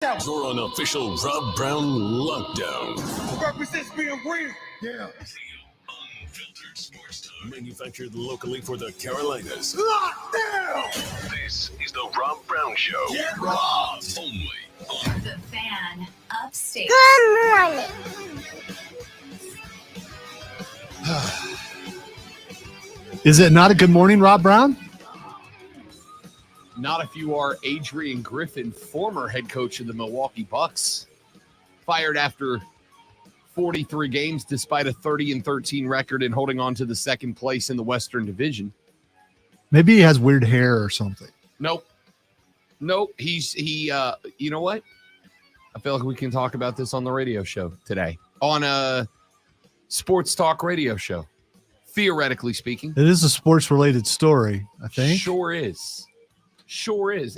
You're on official Rob Brown lockdown. Represents being real. Yeah. Unfiltered sports talk. Manufactured locally for the Carolinas. Lockdown! This is the Rob Brown Show. Get robbed! Only on The Fan Upstate. Good morning. Is it not a good morning, Rob Brown? Not if you are Adrian Griffin, former head coach of the Milwaukee Bucks, fired after 43 games despite a 30-13 record and holding on to the second place in the Western Division. Maybe he has weird hair or something. Nope. You know what? I feel like we can talk about this on the radio show today, on a sports talk radio show, theoretically speaking. It is a sports-related story, I think. Sure is.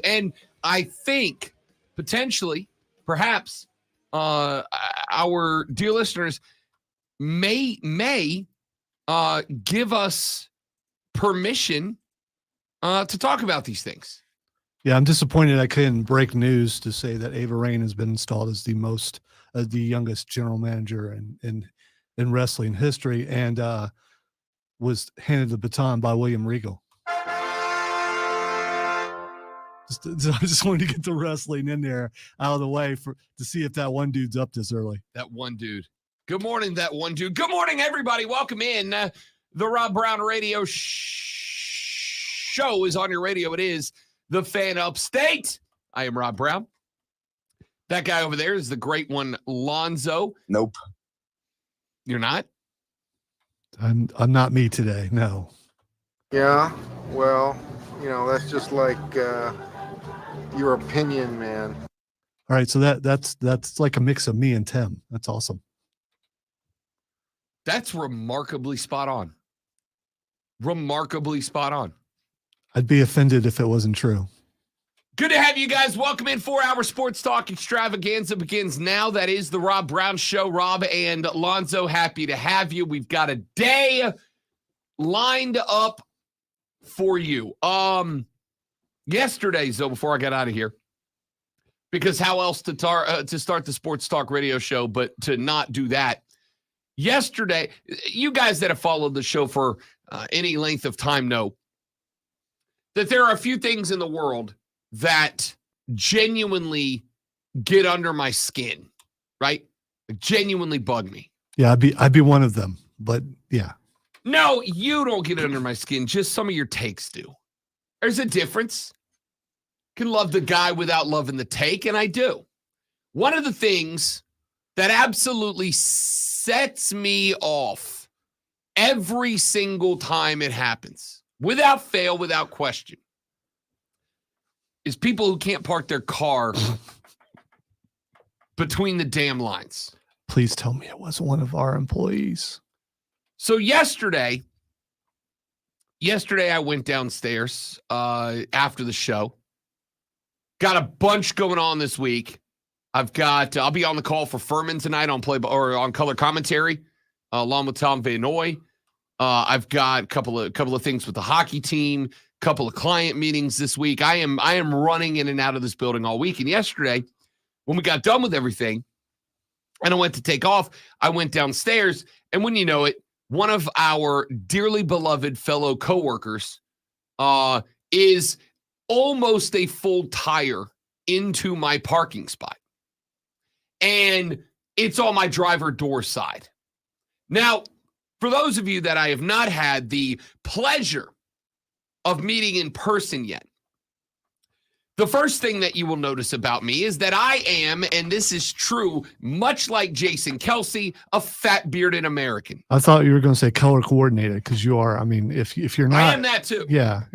And I think potentially, perhaps, our dear listeners may give us permission to talk about these things. Yeah, I'm disappointed I couldn't break news to say that Ava Raine has been installed as the youngest general manager in wrestling history, and was handed the baton by William Regal. I just wanted to get the wrestling in there out of the way to see if that one dude's up this early. That one dude. Good morning, that one dude. Good morning, everybody. Welcome in. The Rob Brown Radio show is on your radio. It is The Fan Upstate. I am Rob Brown. That guy over there is the great one, Lonzo. Nope. You're not? I'm not me today. No. Yeah, well, that's just like your opinion, man. All right, so that's like a mix of me and Tim. That's awesome. That's remarkably spot on. I'd be offended if it wasn't true. Good to have you guys. Welcome in. 4-hour sports talk extravaganza begins now. That is the Rob Brown Show. Rob and Lonzo, happy to have you. We've got a day lined up for you. Yesterday, so before I got out of here, because how else to start the sports talk radio show but to not do that? Yesterday, you guys that have followed the show for any length of time know that there are a few things in the world that genuinely get under my skin, right? Genuinely bug me. Yeah, I'd be one of them, but yeah. No, you don't get under my skin. Just some of your takes do. There's a difference. Can love the guy without loving the take, and I do. One of the things that absolutely sets me off every single time it happens, without fail, without question, is people who can't park their car between the damn lines. Please tell me it wasn't one of our employees. So yesterday I went downstairs after the show. Got a bunch going on this week. I'll be on the call for Furman tonight on on color commentary, along with Tom Van Noy. I've got a couple of things with the hockey team, couple of client meetings this week. I am running in and out of this building all week. And yesterday, when we got done with everything, and I went to take off, I went downstairs, and when you know it, one of our dearly beloved fellow coworkers is almost a full tire into my parking spot. And it's on my driver door side. Now, for those of you that I have not had the pleasure of meeting in person yet, the first thing that you will notice about me is that I am, and this is true, much like Jason Kelsey, a fat bearded American. I thought you were going to say color coordinated because you are. I mean, if you're not, I am that too. Yeah.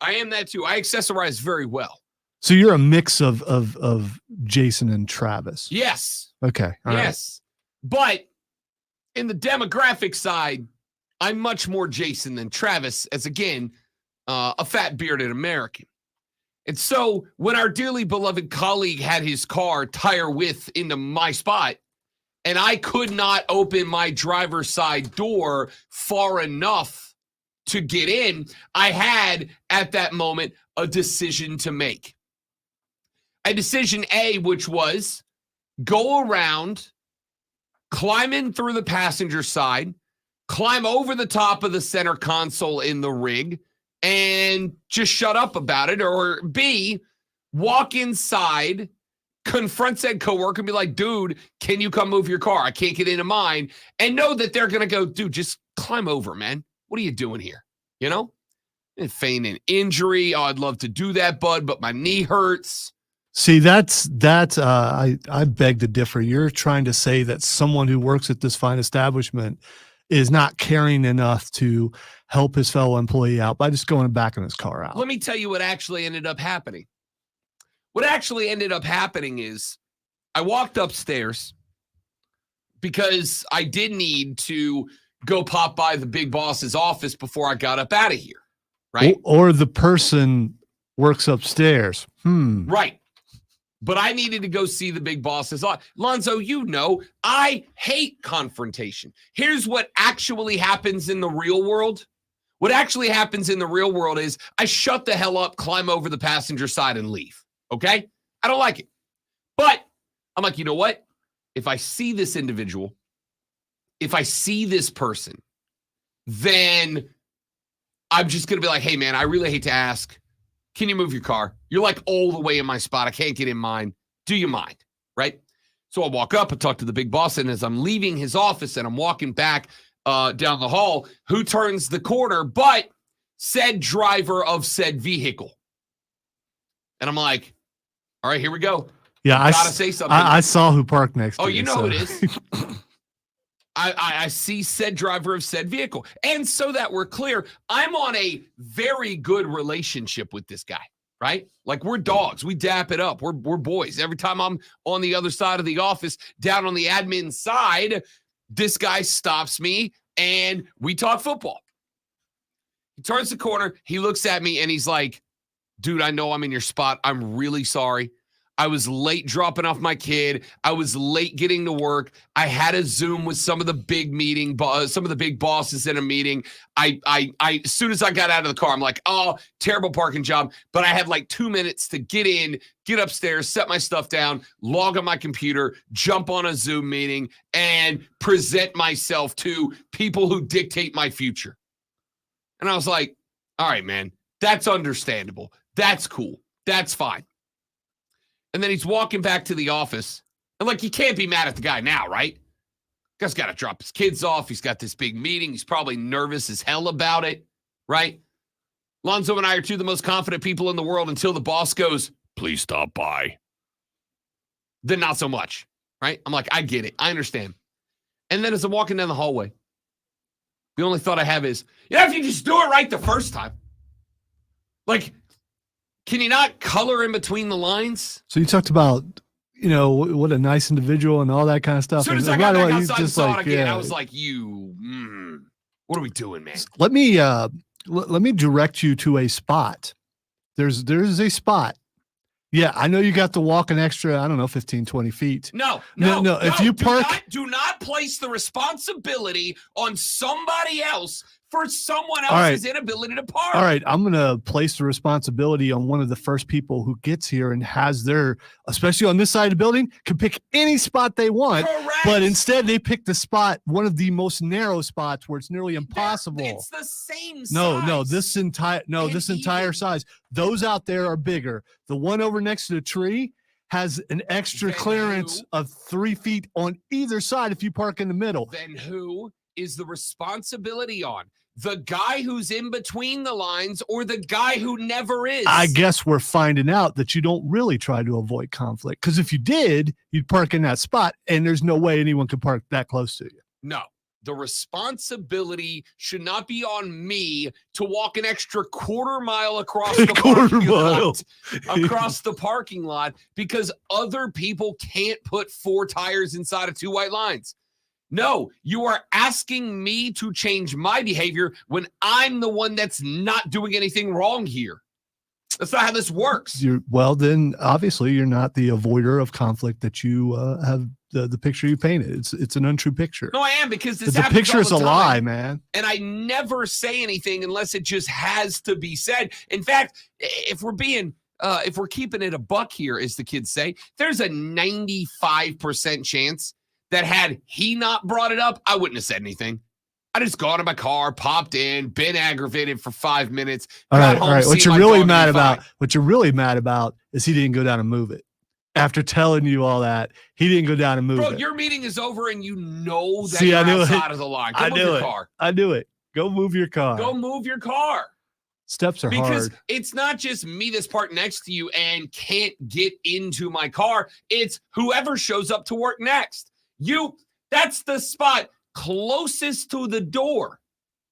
I am that too. I accessorize very well. So you're a mix of Jason and Travis. Yes. Okay. All yes. Right. But in the demographic side, I'm much more Jason than Travis, as again, a fat bearded American. And so when our dearly beloved colleague had his car tire width into my spot, and I could not open my driver's side door far enough to get in, I had, at that moment, a decision to make. a decision A, which was go around, climb in through the passenger side, climb over the top of the center console in the rig, and just shut up about it. Or B, walk inside, confront said coworker and be like, dude, can you come move your car? I can't get into mine. And know that they're going to go, dude, just climb over, man. What are you doing here? You know? And feign an injury. Oh, I'd love to do that, bud, but my knee hurts. See, I beg to differ. You're trying to say that someone who works at this fine establishment is not caring enough to help his fellow employee out by just going back in his car out. Let me tell you what actually ended up happening. What actually ended up happening is I walked upstairs because I did need to go pop by the big boss's office before I got up out of here, right? Or the person works upstairs. Right. But I needed to go see the big boss's office. Lonzo, you know, I hate confrontation. Here's what actually happens in the real world. What actually happens in the real world is I shut the hell up, climb over the passenger side, and leave. Okay? I don't like it. But I'm like, you know what? If I see this individual, if I see this person, then I'm just going to be like, hey, man, I really hate to ask. Can you move your car? You're like all the way in my spot. I can't get in mine. Do you mind? Right? So I walk up and talk to the big boss. And as I'm leaving his office and I'm walking back down the hall, who turns the corner but said driver of said vehicle? And I'm like, all right, here we go. Yeah, I gotta say something. I saw who parked next to Oh, you. you know who it is. I see said driver of said vehicle. And so that we're clear, I'm on a very good relationship with this guy, right? Like we're dogs. We dap it up. We're boys. Every time I'm on the other side of the office, down on the admin side, this guy stops me and we talk football. He turns the corner. He looks at me and he's like, dude, I know I'm in your spot. I'm really sorry. I was late dropping off my kid. I was late getting to work. I had a Zoom with some of the big big bosses in a meeting. I as soon as I got out of the car, I'm like, oh, terrible parking job. But I had like 2 minutes to get in, get upstairs, set my stuff down, log on my computer, jump on a Zoom meeting, and present myself to people who dictate my future. And I was like, all right, man, that's understandable. That's cool. That's fine. And then he's walking back to the office. And like, you can't be mad at the guy now, right? Guy's got to drop his kids off. He's got this big meeting. He's probably nervous as hell about it, right? Lonzo and I are two of the most confident people in the world until the boss goes, please stop by. Then not so much, right? I'm like, I get it. I understand. And then as I'm walking down the hallway, the only thought I have is, if you just do it right the first time. Like, can you not color in between the lines? So you talked about, what a nice individual and all that kind of stuff. As soon as I got back outside and saw it again, I was like, what are we doing, man? Let me direct you to a spot. There's a spot. Yeah, I know you got to walk an extra, 15, 20 feet. No. If you park, do not place the responsibility on somebody else for someone else's inability to park. All right, I'm going to place the responsibility on one of the first people who gets here and has especially on this side of the building, can pick any spot they want. Correct. But instead they pick the spot, one of the most narrow spots where it's nearly impossible. It's the same size. No, this entire size. Those out there are bigger. The one over next to the tree has an extra clearance of 3 feet on either side if you park in the middle. Then who is the responsibility on? The guy who's in between the lines or the guy who never is? I guess we're finding out that you don't really try to avoid conflict, because if you did, you'd park in that spot and there's no way anyone could park that close to you. No. The responsibility should not be on me to walk an extra quarter mile across the across the parking lot because other people can't put 4 tires inside of 2 white lines. No, you are asking me to change my behavior when I'm the one that's not doing anything wrong here. That's not how this works. Then obviously you're not the avoider of conflict that you have the picture you painted. It's an untrue picture. No, I am, because the picture is a lie, man. And I never say anything unless it just has to be said. In fact, if we're being if we're keeping it a buck here, as the kids say, there's a 95% chance that had he not brought it up, I wouldn't have said anything. I just got in my car, popped in, been aggravated for 5 minutes. All got right, home, all right. What seen you're my really dog, mad and be about? fine. What you're really mad about is he didn't go down and move it. After telling you all that, he didn't go down and move Bro, it. your meeting is over and you know that See, you're I knew it. outside of the line. Go I move knew your it. car. I knew it. Go move your car. Go move your car. Steps are Because hard. it's not just me that's parked next to you and can't get into my car. It's whoever shows up to work next. That's the spot closest to the door,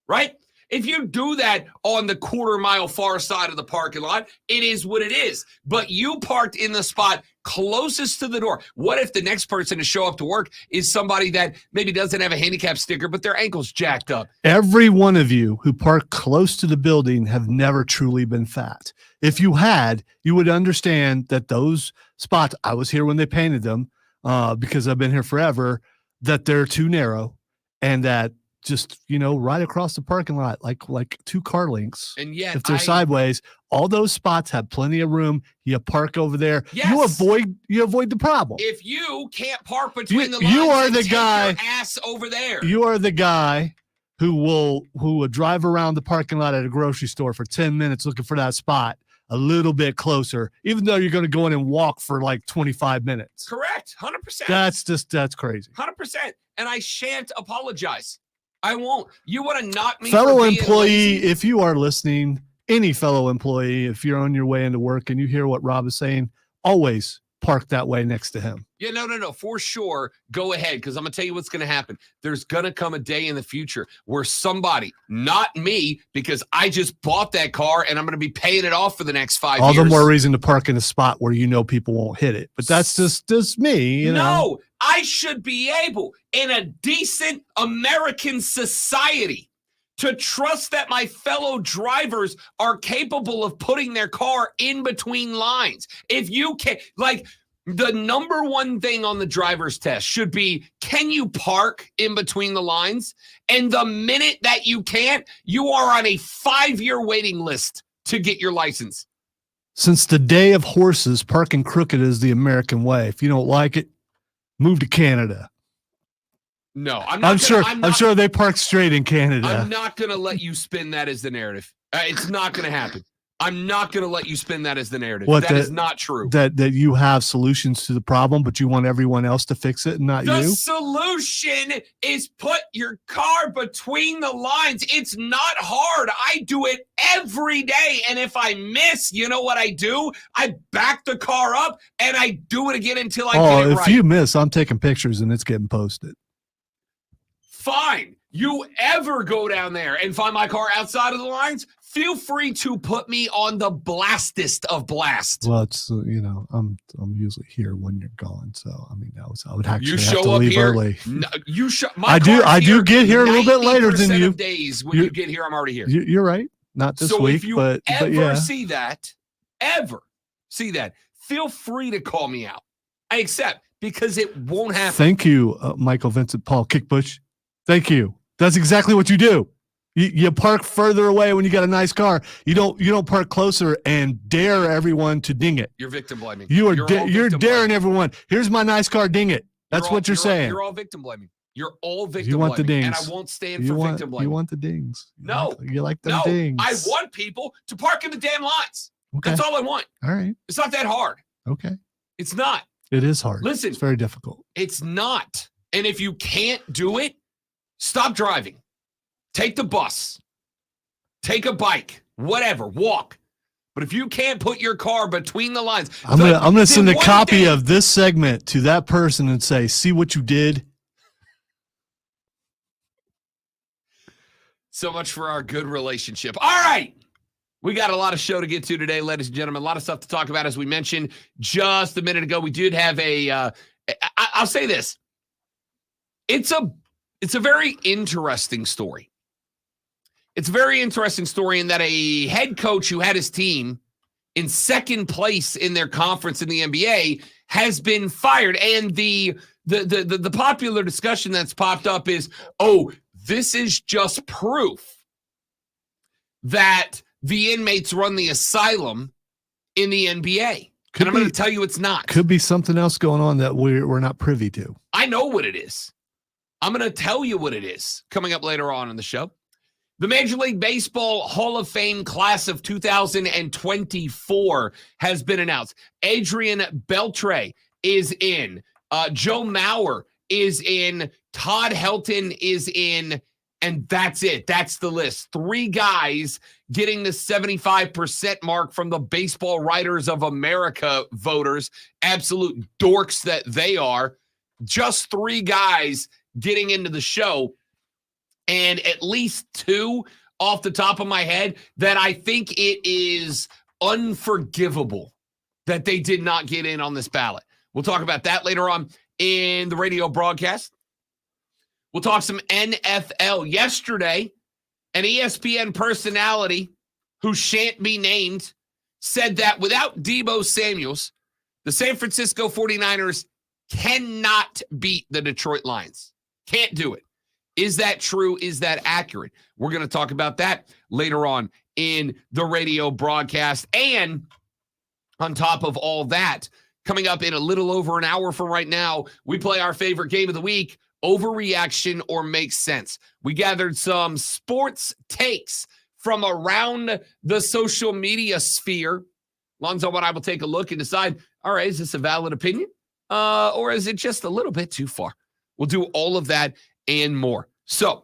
right? If you do that on the quarter-mile far side of the parking lot, it is what it is. But you parked in the spot closest to the door. What if the next person to show up to work is somebody that maybe doesn't have a handicap sticker, but their ankle's jacked up? Every one of you who park close to the building have never truly been fat. If you had, you would understand that those spots, I was here when they painted them because I've been here forever, that they're too narrow and that just, right across the parking lot, like 2 car lengths. And yet If they're sideways, all those spots have plenty of room. You park over there. Yes. You avoid the problem. If you can't park between the lines, you are then the take guy- your ass over there. You are the guy who will drive around the parking lot at a grocery store for 10 minutes looking for that spot a little bit closer, even though you're going to go in and walk for like 25 minutes. Correct. 100%. That's crazy. 100%. And I shan't apologize. I won't. You want to knock me Fellow for being employee, lazy? if you are listening, any fellow employee, if you're on your way into work and you hear what Rob is saying, always park that way next to him. Yeah, no, for sure. Go ahead, because I'm going to tell you what's going to happen. There's going to come a day in the future where somebody, not me, because I just bought that car and I'm going to be paying it off for the next 5 All years. the more reason to park in a spot where people won't hit it. But that's just me, No, I should be able, in a decent American society, to trust that my fellow drivers are capable of putting their car in between lines. If you can, the number one thing on the driver's test should be, can you park in between the lines? And the minute that you can't, you are on a 5-year waiting list to get your license. Since the day of horses, parking crooked is the American way. If you don't like it, move to Canada. No, I'm sure they park straight in Canada. I'm not going to let you spin that as the narrative. It's not going to happen. I'm not going to let you spin that as the narrative. That is not true. That you have solutions to the problem, but you want everyone else to fix it and not The you? solution is put your car between the lines. It's not hard. I do it every day. And if I miss, you know what I do? I back the car up and I do it again until I get it if right. you miss, I'm taking pictures and it's getting posted. Fine. You ever go down there and find my car outside of the lines? Feel free to put me on the blastest of blast. Well, it's I'm usually here when you're gone, so I would actually You have show to up leave here. early. No, you show. I do get here a little bit later than 90% you. Of days when You- you get here, I'm already here. You're right. Not this so week, if you but yeah. see that, feel free to call me out. I accept, because it won't happen. Thank you, Michael Vincent Paul Kickbush. Thank you. That's exactly what you do. You park further away when you got a nice car. You don't park closer and dare everyone to ding it. You're victim blaming. You're all victim daring blaming. everyone. Here's my nice car, ding it. That's what you're saying. You're all victim blaming. You're all victim You want the blaming. And I dings. won't stand You for want victim blaming. you want the dings. No. You like them No, dings. I want people to park in the damn lines. Okay. That's all I want. All right. It's not that hard. Okay. It's not. It is hard. Listen. It's very difficult. It's not. And if you can't do it, stop driving. Take the bus. Take a bike. Whatever. Walk. But if you can't put your car between the lines, I'm gonna send a one copy day- of this segment to that person and say, "See what you did." So much for our good relationship. All right. We got a lot of show to get to today, ladies and gentlemen. A lot of stuff to talk about. As we mentioned just a minute ago, we did have I'll say this. It's a very interesting story. It's a very interesting story in that a head coach who had his team in second place in their conference in the NBA has been fired. And the popular discussion that's popped up is, oh, this is just proof that the inmates run the asylum in the NBA. Could And I'm going be- to tell you it's not. Could be something else going on that we're not privy to. I know what it is. I'm going to tell you what it is coming up later on in the show. The Major League Baseball Hall of Fame class of 2024 has been announced. Adrian Beltre is in. Joe Mauer is in. Todd Helton is in. And that's it. That's the list. 3 guys getting the 75% mark from the Baseball Writers of America voters. Absolute dorks that they are. Just 3 guys getting into the show. And at least 2 off the top of my head that I think it is unforgivable that they did not get in on this ballot. We'll talk about that later on in the radio broadcast. We'll talk some NFL. Yesterday, an ESPN personality who shan't be named said that without Deebo Samuels, the San Francisco 49ers cannot beat the Detroit Lions. Can't do it. Is that true? Is that accurate? We're going to talk about that later on in the radio broadcast. And on top of all that, coming up in a little over an hour from right now, we play our favorite game of the week, Overreaction or Makes Sense. We gathered some sports takes from around the social media sphere. Lonzo and I will take a look and decide, all right, is this a valid opinion? Or is it just a little bit too far? We'll do all of that and more. So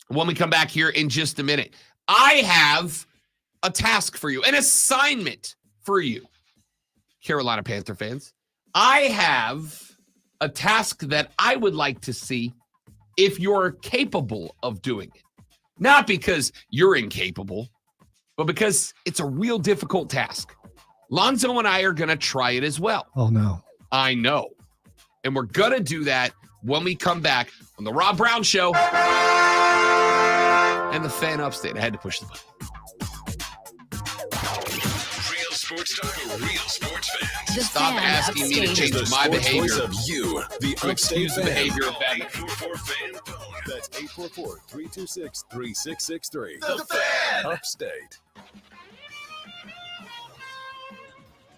when we come back here in just a minute, I have a task for you, an assignment for you, Carolina Panther fans. I have a task that I would like to see if you're capable of doing it. Not because you're incapable, but because it's a real difficult task. Lonzo and I are going to try it as well. Oh, no. I know. And we're going to do that when we come back on the Rob Brown Show and the Fan Upstate. I had to push the button. Real sports talk for real sports fans. The Stop Fan asking me to Upstate. change The my sports behavior. voice of you, the To excuse the Upstate fan. behavior of that. 844 fan phone. That's 844-326-3663. The Fan. Upstate.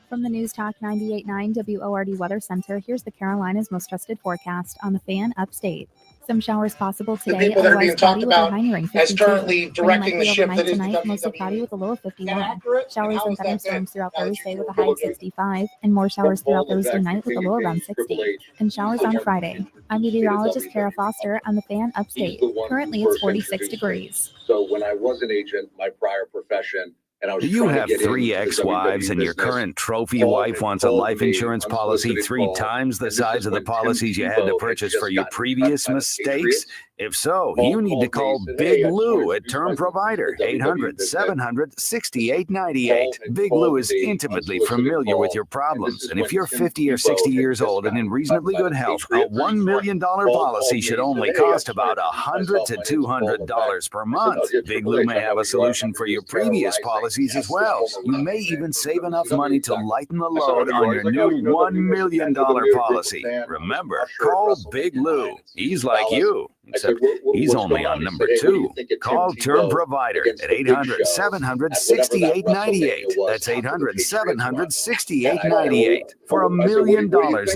From the News Talk 98.9 WORD Weather Center, here's the Carolinas' most trusted forecast on the Fan Upstate. Some showers possible The today, people that are otherwise being talked cloudy with a about high nearing as 52. currently Rain directing the likely ship overnight that is the tonight, mostly cloudy WWE. with a low of 51. Inaccurate? And Showers how and is that thunderstorms throughout Now that Thursday you with a high of look at 65, and more showers all throughout the Thursday vaccine night with a low around Triple 60. H, And showers on Friday. I'm meteorologist Kara Foster on the Fan Upstate. Currently it's 46 degrees. So when I was an agent, my prior profession, and I was Do you trying to have get 3 into the ex-wives WWE and your business, current trophy called wife and wants a told life me insurance policy unsolicited 3 call, times the and this size is of the when Tim policies you had to Tebow had purchase just for your gotten previous cut by the mistakes? Patriots? If so, Paul you need to called call me and said, Big "Hey, I just Lou wanted at to Term introduce Provider, the WWE business." 800-700-6898. Big Lou is intimately familiar with your problems, and if you're 50 or 60 years old and in reasonably good health, a $1 million policy should only cost about $100 to $200 per month. Big Lou may have a solution for your previous policies as well. You may even save enough money to lighten the load on your new $1 million policy. Remember, call Big Lou. He's like you, except he's only on number 2. Call Term Provider at 800-700-6898. That's 800-700-6898 for $1 million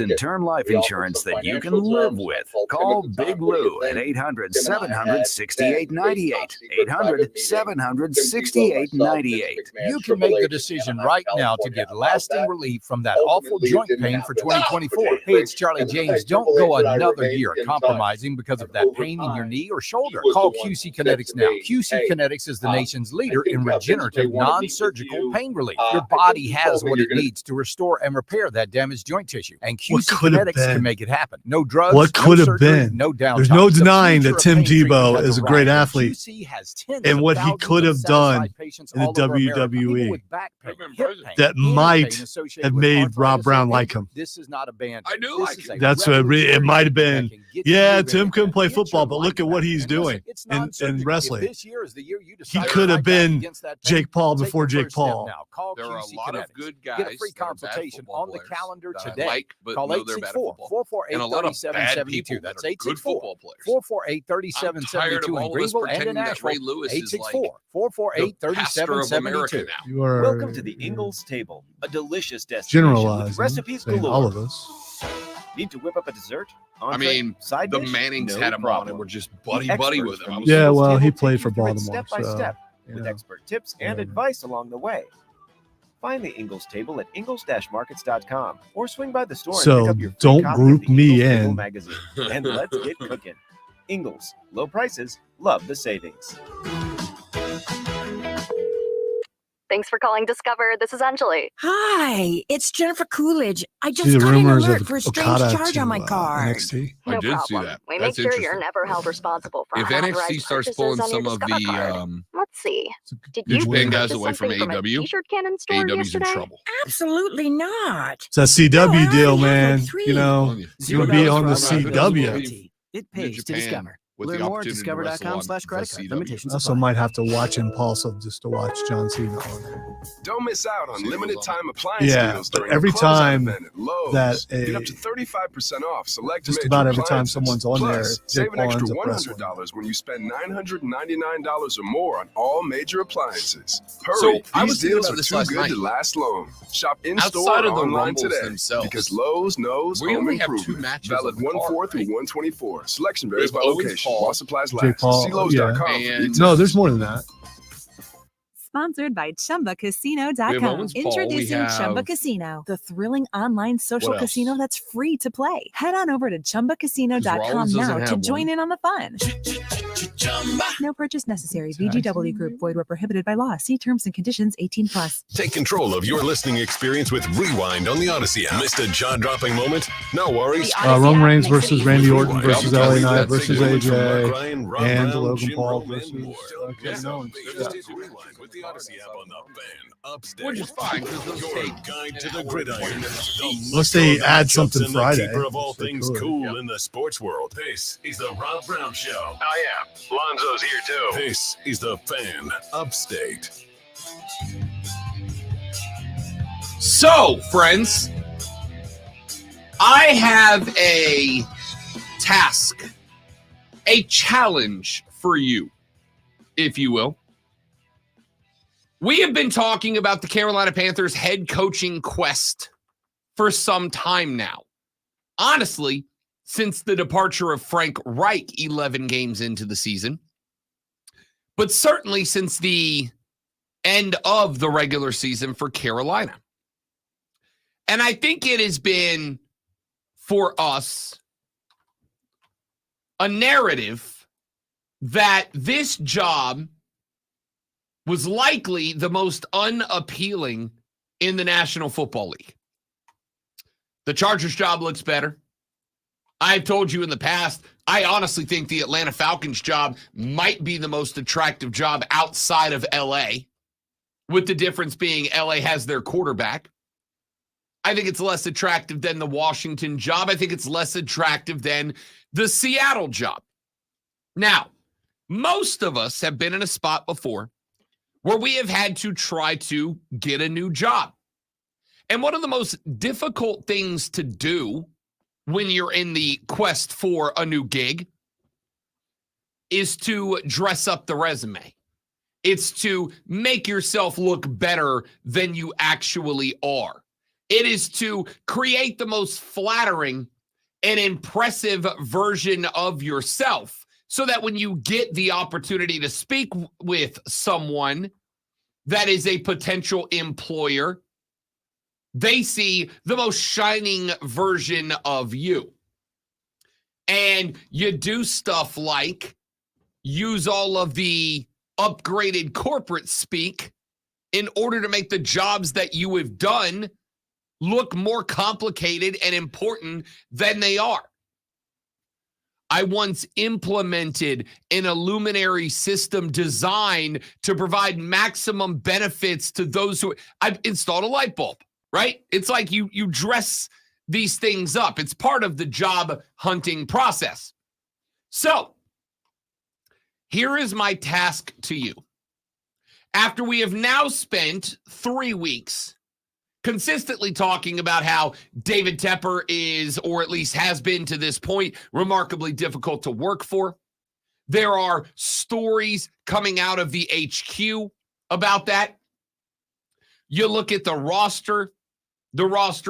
in term life insurance that you can live with. Call Big Lou at 800-700-6898. 800-700-6898. You can make the decision right now to get lasting relief from that awful joint pain for 2024. Hey, it's Charlie James. Don't go another year compromising because of that pain in your knee or shoulder. Call QC Kinetics now. QC Kinetics is the nation's leader in regenerative, non-surgical pain relief. Your body has what it needs to restore and repair that damaged joint tissue, and What QC could have Kinetics been? can make it happen. No drugs, What no could have surgery, been? no downtime. There's no The denying future that of Tim pain treatment Tebow has is a great arrived. athlete. QC has tens And of what he thousands could of have done satisfied patients in the all over America, people WWE with back pain, I've been hip present. pain, that any might pain associated have with made arthritis Rob or Brown pain. like him. This is not a band. I do This like is him. a That's what it might have been. revolutionary Yeah, treatment Tim that couldn't play can get football, your but like look at what that. he's And listen, doing it's in non-surgical. wrestling. If this year is the year you He decide to could have fight back been against that Jake Paul take before the Jake first step Paul. now. Call There are a QC lot of Kinetics. good guys. Get a free that are bad consultation football on the players calendar that I today. like, but Call know they're bad at football. 864-448-3772. And a lot of bad people that That's are good 864 football players. 448-3772 I'm tired of in all of us Greenville and in pretending that Nashville. Ray Lewis is like 864-448-3772. the pastor of America now. You are Welcome to the Ingles Table, a delicious destination with generalizing, recipes saying galore. all of us. Need to whip up a dessert? I Entree? mean, side the dish? Mannings No had him on problem. and were just The buddy experts with him. from I the was Yeah, Ingles well, Table he take played you for through it Baltimore, step by so, step, you with know, expert tips and whatever. advice along the way. Find the Ingles Table at ingles-markets.com or swing by the store and So pick up your free don't copy group of the me Ingles Table in. magazine. And let's get cooking. Ingles, low prices, love the savings. Thanks for calling Discover. This is Anjali. Hi, it's Jennifer Coolidge. I just See the got an rumors alert of for a strange Okada charge to on my card. NXT. I No did see problem. that. We That's make sure you're interesting. never held responsible for If unauthorized NXT starts purchases pulling on your some of Discover the card. Let's see. Did New you Japan guys purchase away from something a AEW, T-shirt cannon store AEW's in yesterday? trouble. Absolutely not. It's a CW No, I deal, already have man. like 3. You know, you would be on the CW. It New pays to Japan discover. with Learn the more at opportunity to wrestle on discover.com/credit the card. CW. Limitations Also, apply. might have to watch Impulsive just to watch John Cena on. Don't miss out on See limited who's time appliance Yeah, deals but during every the closeout time event at Lowe's. that Get up a- to 35% off select just major about every time appliances. someone's on there, Plus, Jake save an Paul extra ends up wrestling. $100 when you spend $999 or more on all major appliances. Hurry, So, I was these thinking deals about are this too last good night. to last long. Shop in-store Outside or of the online Rumbles today themselves, because Lowe's knows we home only have 2 improvement. matches Valid on the card, 1/4 through right? 1/24. Selection varies by Owens location. Paul, While supplies Jake last. Paul, See Lowe's.com for And- details. No, there's more than that. Sponsored by We have ChumbaCasino.com. Owens Paul, we Introducing have- Chumba Casino, the thrilling online social What else? casino that's free to play. Head on over to ChumbaCasino.com Rollins now doesn't to have join one. in on the fun. No purchase necessary. VGW Group. Void where prohibited by law. See terms and conditions. 18+. Take control of your listening experience with Rewind on the Odyssey app. Missed a jaw-dropping moment? No worries. Roman Reigns versus Randy Orton Rewind. versus Yep. LA Got Knight versus signals from Mark AJ Ryan, Rob and Brown, Logan Jim Paul Rome, and versus more. Kevin Owens. This is Rewind with the Odyssey app on the Fan Upstate. Which is fine, 'cause those Your take guide to the gridiron. Unless they add something and Friday, The keeper of all which they things could. cool in the sports world. This is the Rob Brown Show. Oh yeah, Lonzo's here too. This is the Fan Upstate. So, friends, I have a task, a challenge for you, if you will. We have been talking about the Carolina Panthers head coaching quest for some time now. Honestly, since the departure of Frank Reich 11 games into the season, but certainly since the end of the regular season for Carolina. And I think it has been, for us, a narrative that this job was likely the most unappealing in the National Football League. The Chargers job looks better. I've told you in the past, I honestly think the Atlanta Falcons job might be the most attractive job outside of LA, with the difference being LA has their quarterback. I think it's less attractive than the Washington job. I think it's less attractive than the Seattle job. Now, most of us have been in a spot before where we have had to try to get a new job. And one of the most difficult things to do when you're in the quest for a new gig is to dress up the resume. It's to make yourself look better than you actually are. It is to create the most flattering and impressive version of yourself so that when you get the opportunity to speak with someone that is a potential employer, they see the most shining version of you. And you do stuff like use all of the upgraded corporate speak in order to make the jobs that you have done look more complicated and important than they are. I once implemented an Illuminary system designed to provide maximum benefits to those who I've installed a light bulb, right? It's like you dress these things up. It's part of the job hunting process. So Here is my task to you. After we have now spent 3 weeks consistently talking about how David Tepper is, or at least has been to this point, remarkably difficult to work for. There are stories coming out of the HQ about that. You look at the roster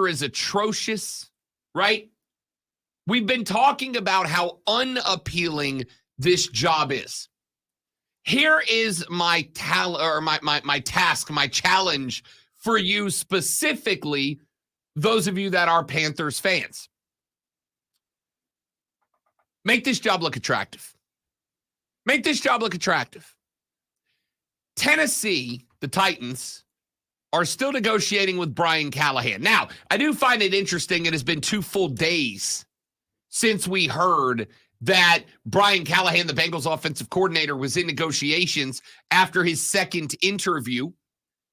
is atrocious, right? We've been talking about how unappealing this job is. Here is my task, my challenge for you specifically, those of you that are Panthers fans. Make this job look attractive. Make this job look attractive. Tennessee, the Titans, are still negotiating with Brian Callahan. Now, I do find it interesting. It has been 2 full days since we heard that Brian Callahan, the Bengals offensive coordinator, was in negotiations after his second interview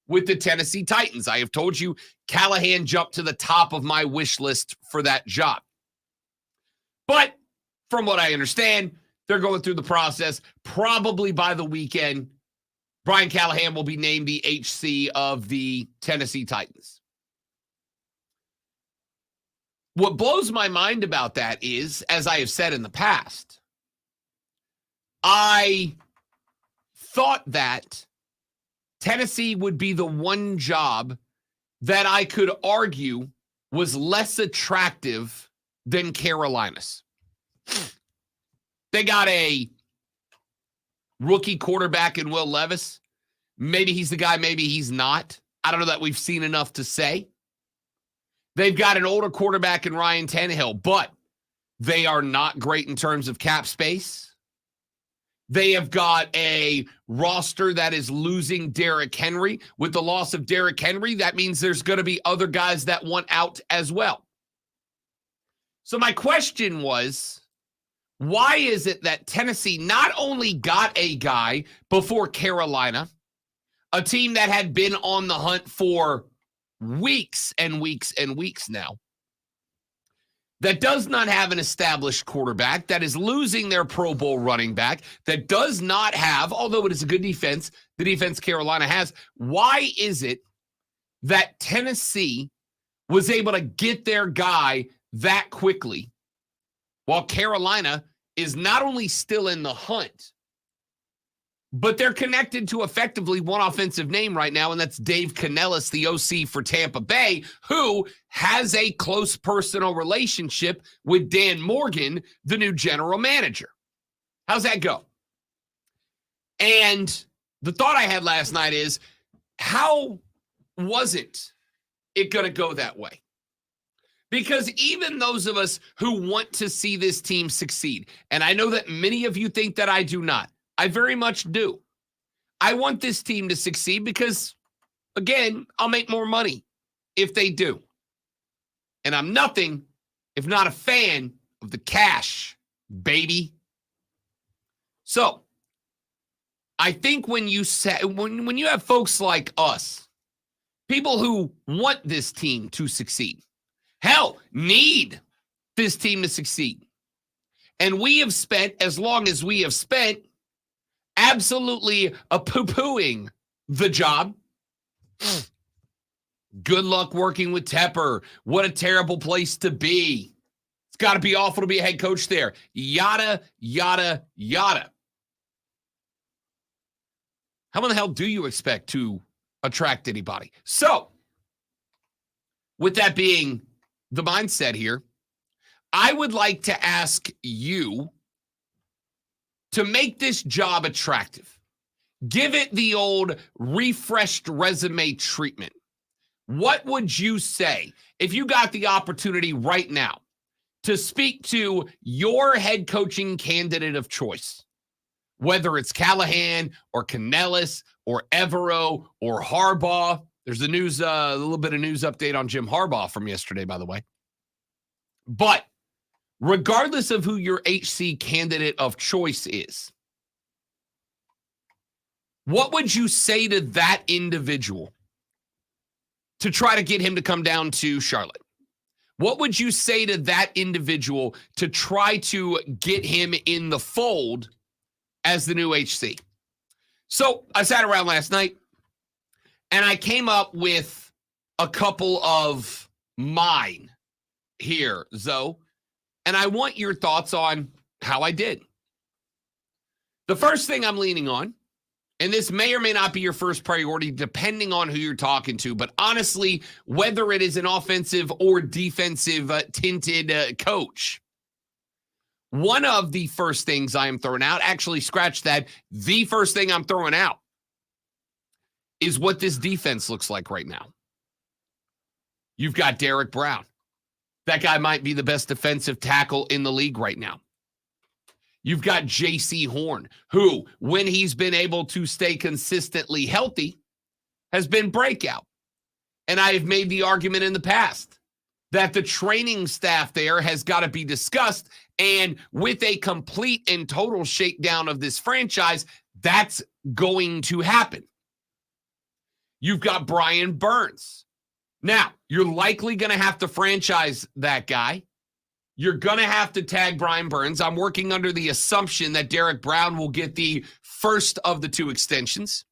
with the Tennessee Titans. I have told you Callahan jumped to the top of my wish list for that job. But from what I understand, they're going through the process. Probably by the weekend, Brian Callahan will be named the HC of the Tennessee Titans. What blows my mind about that is, as I have said in the past, I thought that Tennessee would be the one job that I could argue was less attractive than Carolina's. They got a rookie quarterback in Will Levis. Maybe he's the guy, maybe he's not. I don't know that we've seen enough to say. They've got an older quarterback in Ryan Tannehill, but they are not great in terms of cap space. They have got a roster that is losing Derrick Henry. With the loss of Derrick Henry, that means there's going to be other guys that want out as well. So my question was, why is it that Tennessee not only got a guy before Carolina, a team that had been on the hunt for weeks and weeks and weeks now, that does not have an established quarterback, that is losing their Pro Bowl running back, that does not have, although it is a good defense, the defense Carolina has, why is it that Tennessee was able to get their guy that quickly while Carolina is not only still in the hunt, but they're connected to effectively one offensive name right now, and that's Dave Canellis, the OC for Tampa Bay, who has a close personal relationship with Dan Morgan, the new general manager. How's that go? And the thought I had last night is, how wasn't it going to go that way? Because even those of us who want to see this team succeed, and I know that many of you think that I do not, I very much do. I want this team to succeed because, again, I'll make more money if they do. And I'm nothing if not a fan of the cash, baby. So, I think when you have folks like us, people who want this team to succeed, hell, need this team to succeed, and we have spent, as long as we have spent, absolutely poo-pooing the job. Good luck working with Tepper. What a terrible place to be. It's got to be awful to be a head coach there. Yada, yada, yada. How in the hell do you expect to attract anybody? So, with that being the mindset here, I would like to ask you to make this job attractive. Give it the old refreshed resume treatment. What would you say if you got the opportunity right now to speak to your head coaching candidate of choice? Whether it's Callahan or Canellis or Evero or Harbaugh. There's a little bit of news update on Jim Harbaugh from yesterday, by the way. But regardless of who your HC candidate of choice is, what would you say to that individual to try to get him to come down to Charlotte? What would you say to that individual to try to get him in the fold as the new HC. So I sat around last night and I came up with a couple of mine here, Zoe, and I want your thoughts on how I did. The first thing I'm leaning on, and this may or may not be your first priority depending on who you're talking to, but honestly, whether it is an offensive or defensive tinted coach, one of the first things I am throwing out, actually scratch that, the first thing I'm throwing out is what this defense looks like right now. You've got Derek Brown. That guy might be the best defensive tackle in the league right now. You've got J.C. Horn, who, when he's been able to stay consistently healthy, has been breakout. And I have made the argument in the past that the training staff there has got to be discussed. And with a complete and total shakedown of this franchise, that's going to happen. You've got Brian Burns. Now, you're likely going to have to franchise that guy. You're going to have to tag Brian Burns. I'm working under the assumption that Derek Brown will get the first of the 2 extensions.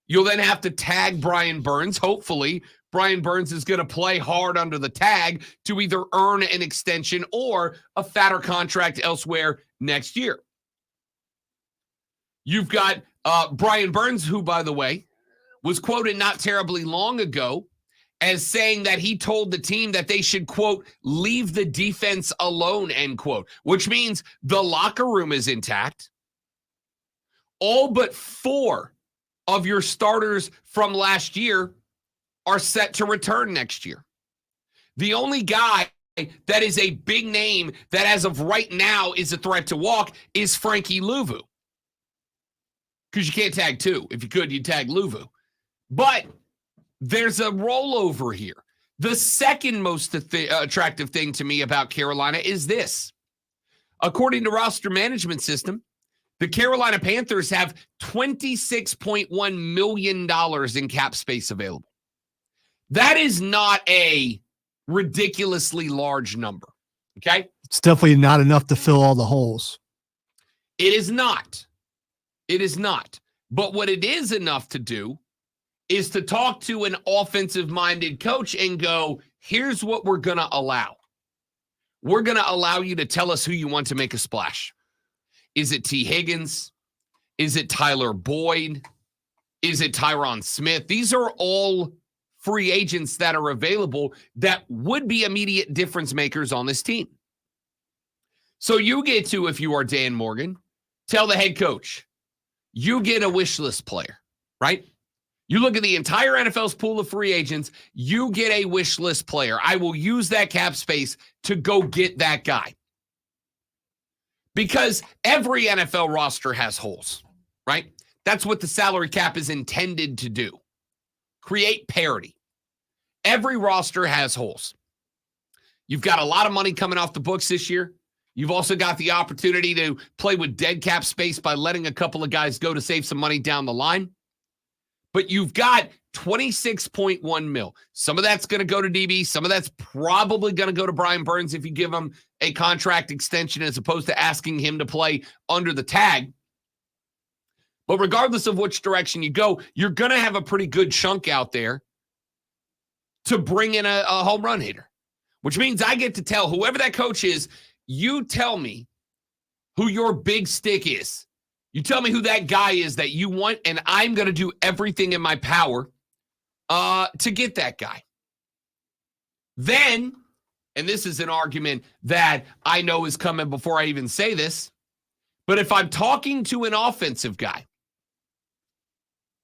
You'll then have to tag Brian Burns. Hopefully, Brian Burns is going to play hard under the tag to either earn an extension or a fatter contract elsewhere next year. You've got Brian Burns, who, by the way, was quoted not terribly long ago as saying that he told the team that they should, quote, leave the defense alone, end quote, which means the locker room is intact. All but 4 of your starters from last year are set to return next year. The only guy that is a big name that as of right now is a threat to walk is Frankie Louvu. Because you can't tag 2. If you could, you'd tag Louvu. But there's a rollover here. The second most attractive thing to me about Carolina is this. According to Roster Management System, the Carolina Panthers have $26.1 million in cap space available. That is not a ridiculously large number, okay? It's definitely not enough to fill all the holes. It is not. It is not. But what it is enough to do is to talk to an offensive-minded coach and go, here's what we're going to allow. We're going to allow you to tell us who you want to make a splash. Is it T. Higgins? Is it Tyler Boyd? Is it Tyron Smith? These are all free agents that are available that would be immediate difference makers on this team. So you get to, if you are Dan Morgan, tell the head coach, you get a wish list player, right? You look at the entire NFL's pool of free agents, you get a wish list player. I will use that cap space to go get that guy. Because every NFL roster has holes, right? That's what the salary cap is intended to do. Create parity. Every roster has holes. You've got a lot of money coming off the books this year. You've also got the opportunity to play with dead cap space by letting a couple of guys go to save some money down the line. But you've got $26.1 million. Some of that's going to go to DB. Some of that's probably going to go to Brian Burns if you give him a contract extension as opposed to asking him to play under the tag. But regardless of which direction you go, you're going to have a pretty good chunk out there to bring in a home run hitter, which means I get to tell whoever that coach is, you tell me who your big stick is. You tell me who that guy is that you want, and I'm going to do everything in my power to get that guy. Then, and this is an argument that I know is coming before I even say this, but if I'm talking to an offensive guy,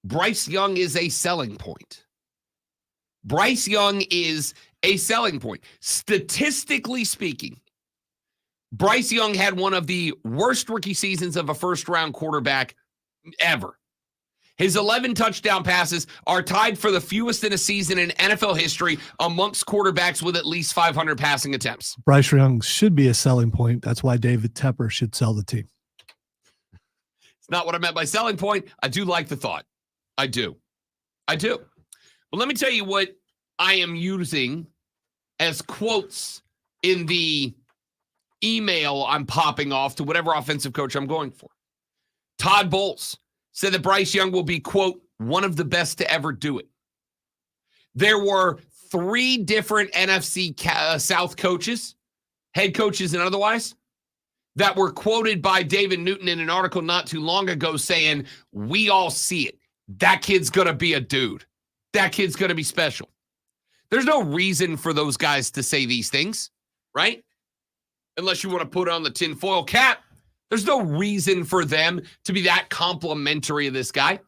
Bryce Young is a selling point. Bryce Young is a selling point. Statistically speaking, Bryce Young had one of the worst rookie seasons of a first-round quarterback ever. His 11 touchdown passes are tied for the fewest in a season in NFL history amongst quarterbacks with at least 500 passing attempts. Bryce Young should be a selling point. That's why David Tepper should sell the team. It's not what I meant by selling point. I do like the thought. I do. But let me tell you what I am using as quotes in the email I'm popping off to whatever offensive coach I'm going for. Todd Bowles said that Bryce Young will be, quote, one of the best to ever do it. There were 3 different NFC South coaches, head coaches and otherwise, that were quoted by David Newton in an article not too long ago saying, we all see it. That kid's going to be a dude. That kid's going to be special. There's no reason for those guys to say these things, right? Unless you want to put on the tinfoil cap. There's no reason for them to be that complimentary of this guy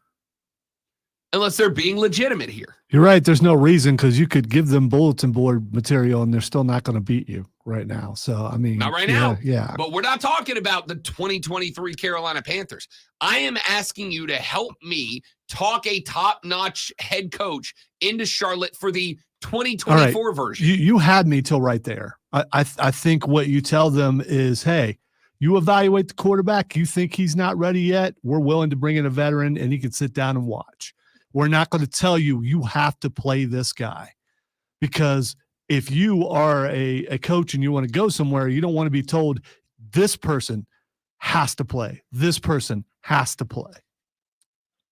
unless they're being legitimate here. You're right. There's no reason because you could give them bulletin board material and they're still not going to beat you right now. So, I mean. Not right now. Yeah. But we're not talking about the 2023 Carolina Panthers. I am asking you to help me talk a top-notch head coach into Charlotte for the 2024 version. You had me till right there. I think what you tell them is, hey, you evaluate the quarterback. You think he's not ready yet. We're willing to bring in a veteran and he can sit down and watch. We're not going to tell you have to play this guy, because if you are a coach and you want to go somewhere, you don't want to be told this person has to play. This person has to play.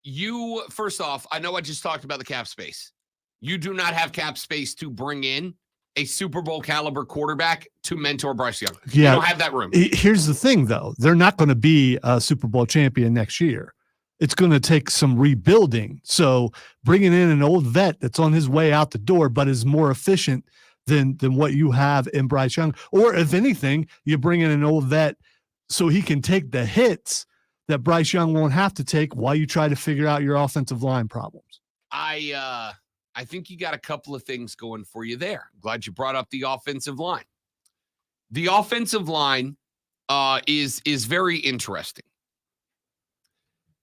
You, first off, I know I just talked about the cap space. You do not have cap space to bring in a Super Bowl caliber quarterback to mentor Bryce Young. Yeah. You don't have that room. Here's the thing, though. They're not going to be a Super Bowl champion next year. It's going to take some rebuilding. So bringing in an old vet that's on his way out the door, but is more efficient than what you have in Bryce Young. Or if anything, you bring in an old vet so he can take the hits that Bryce Young won't have to take while you try to figure out your offensive line problems. I think you got a couple of things going for you there. I'm glad you brought up the offensive line. The offensive line is very interesting.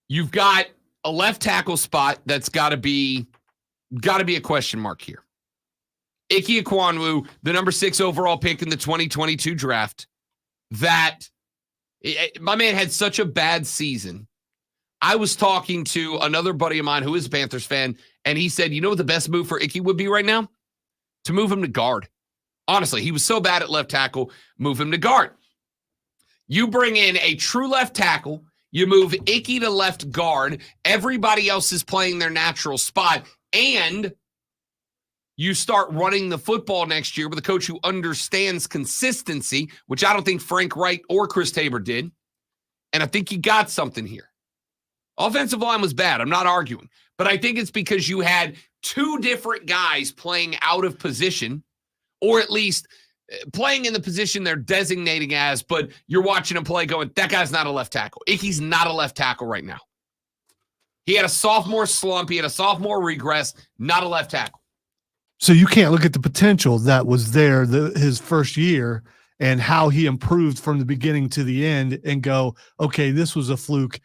You've got a left tackle spot that's got to be a question mark here. Ike Ekwonu, the number 6 overall pick in the 2022 draft, my man had such a bad season. I was talking to another buddy of mine who is a Panthers fan, and he said, you know what the best move for Ike would be right now? To move him to guard. Honestly, he was so bad at left tackle, move him to guard. You bring in a true left tackle, you move Ike to left guard, everybody else is playing their natural spot, and you start running the football next year with a coach who understands consistency, which I don't think Frank Wright or Chris Tabor did, and I think you got something here. Offensive line was bad. I'm not arguing. But I think it's because you had 2 different guys playing out of position, or at least playing in the position they're designating as, but you're watching him play going, that guy's not a left tackle. Ike's not a left tackle right now. He had a sophomore slump. He had a sophomore regress, not a left tackle. So you can't look at the potential that was there his first year and how he improved from the beginning to the end and go, okay, this was a fluke.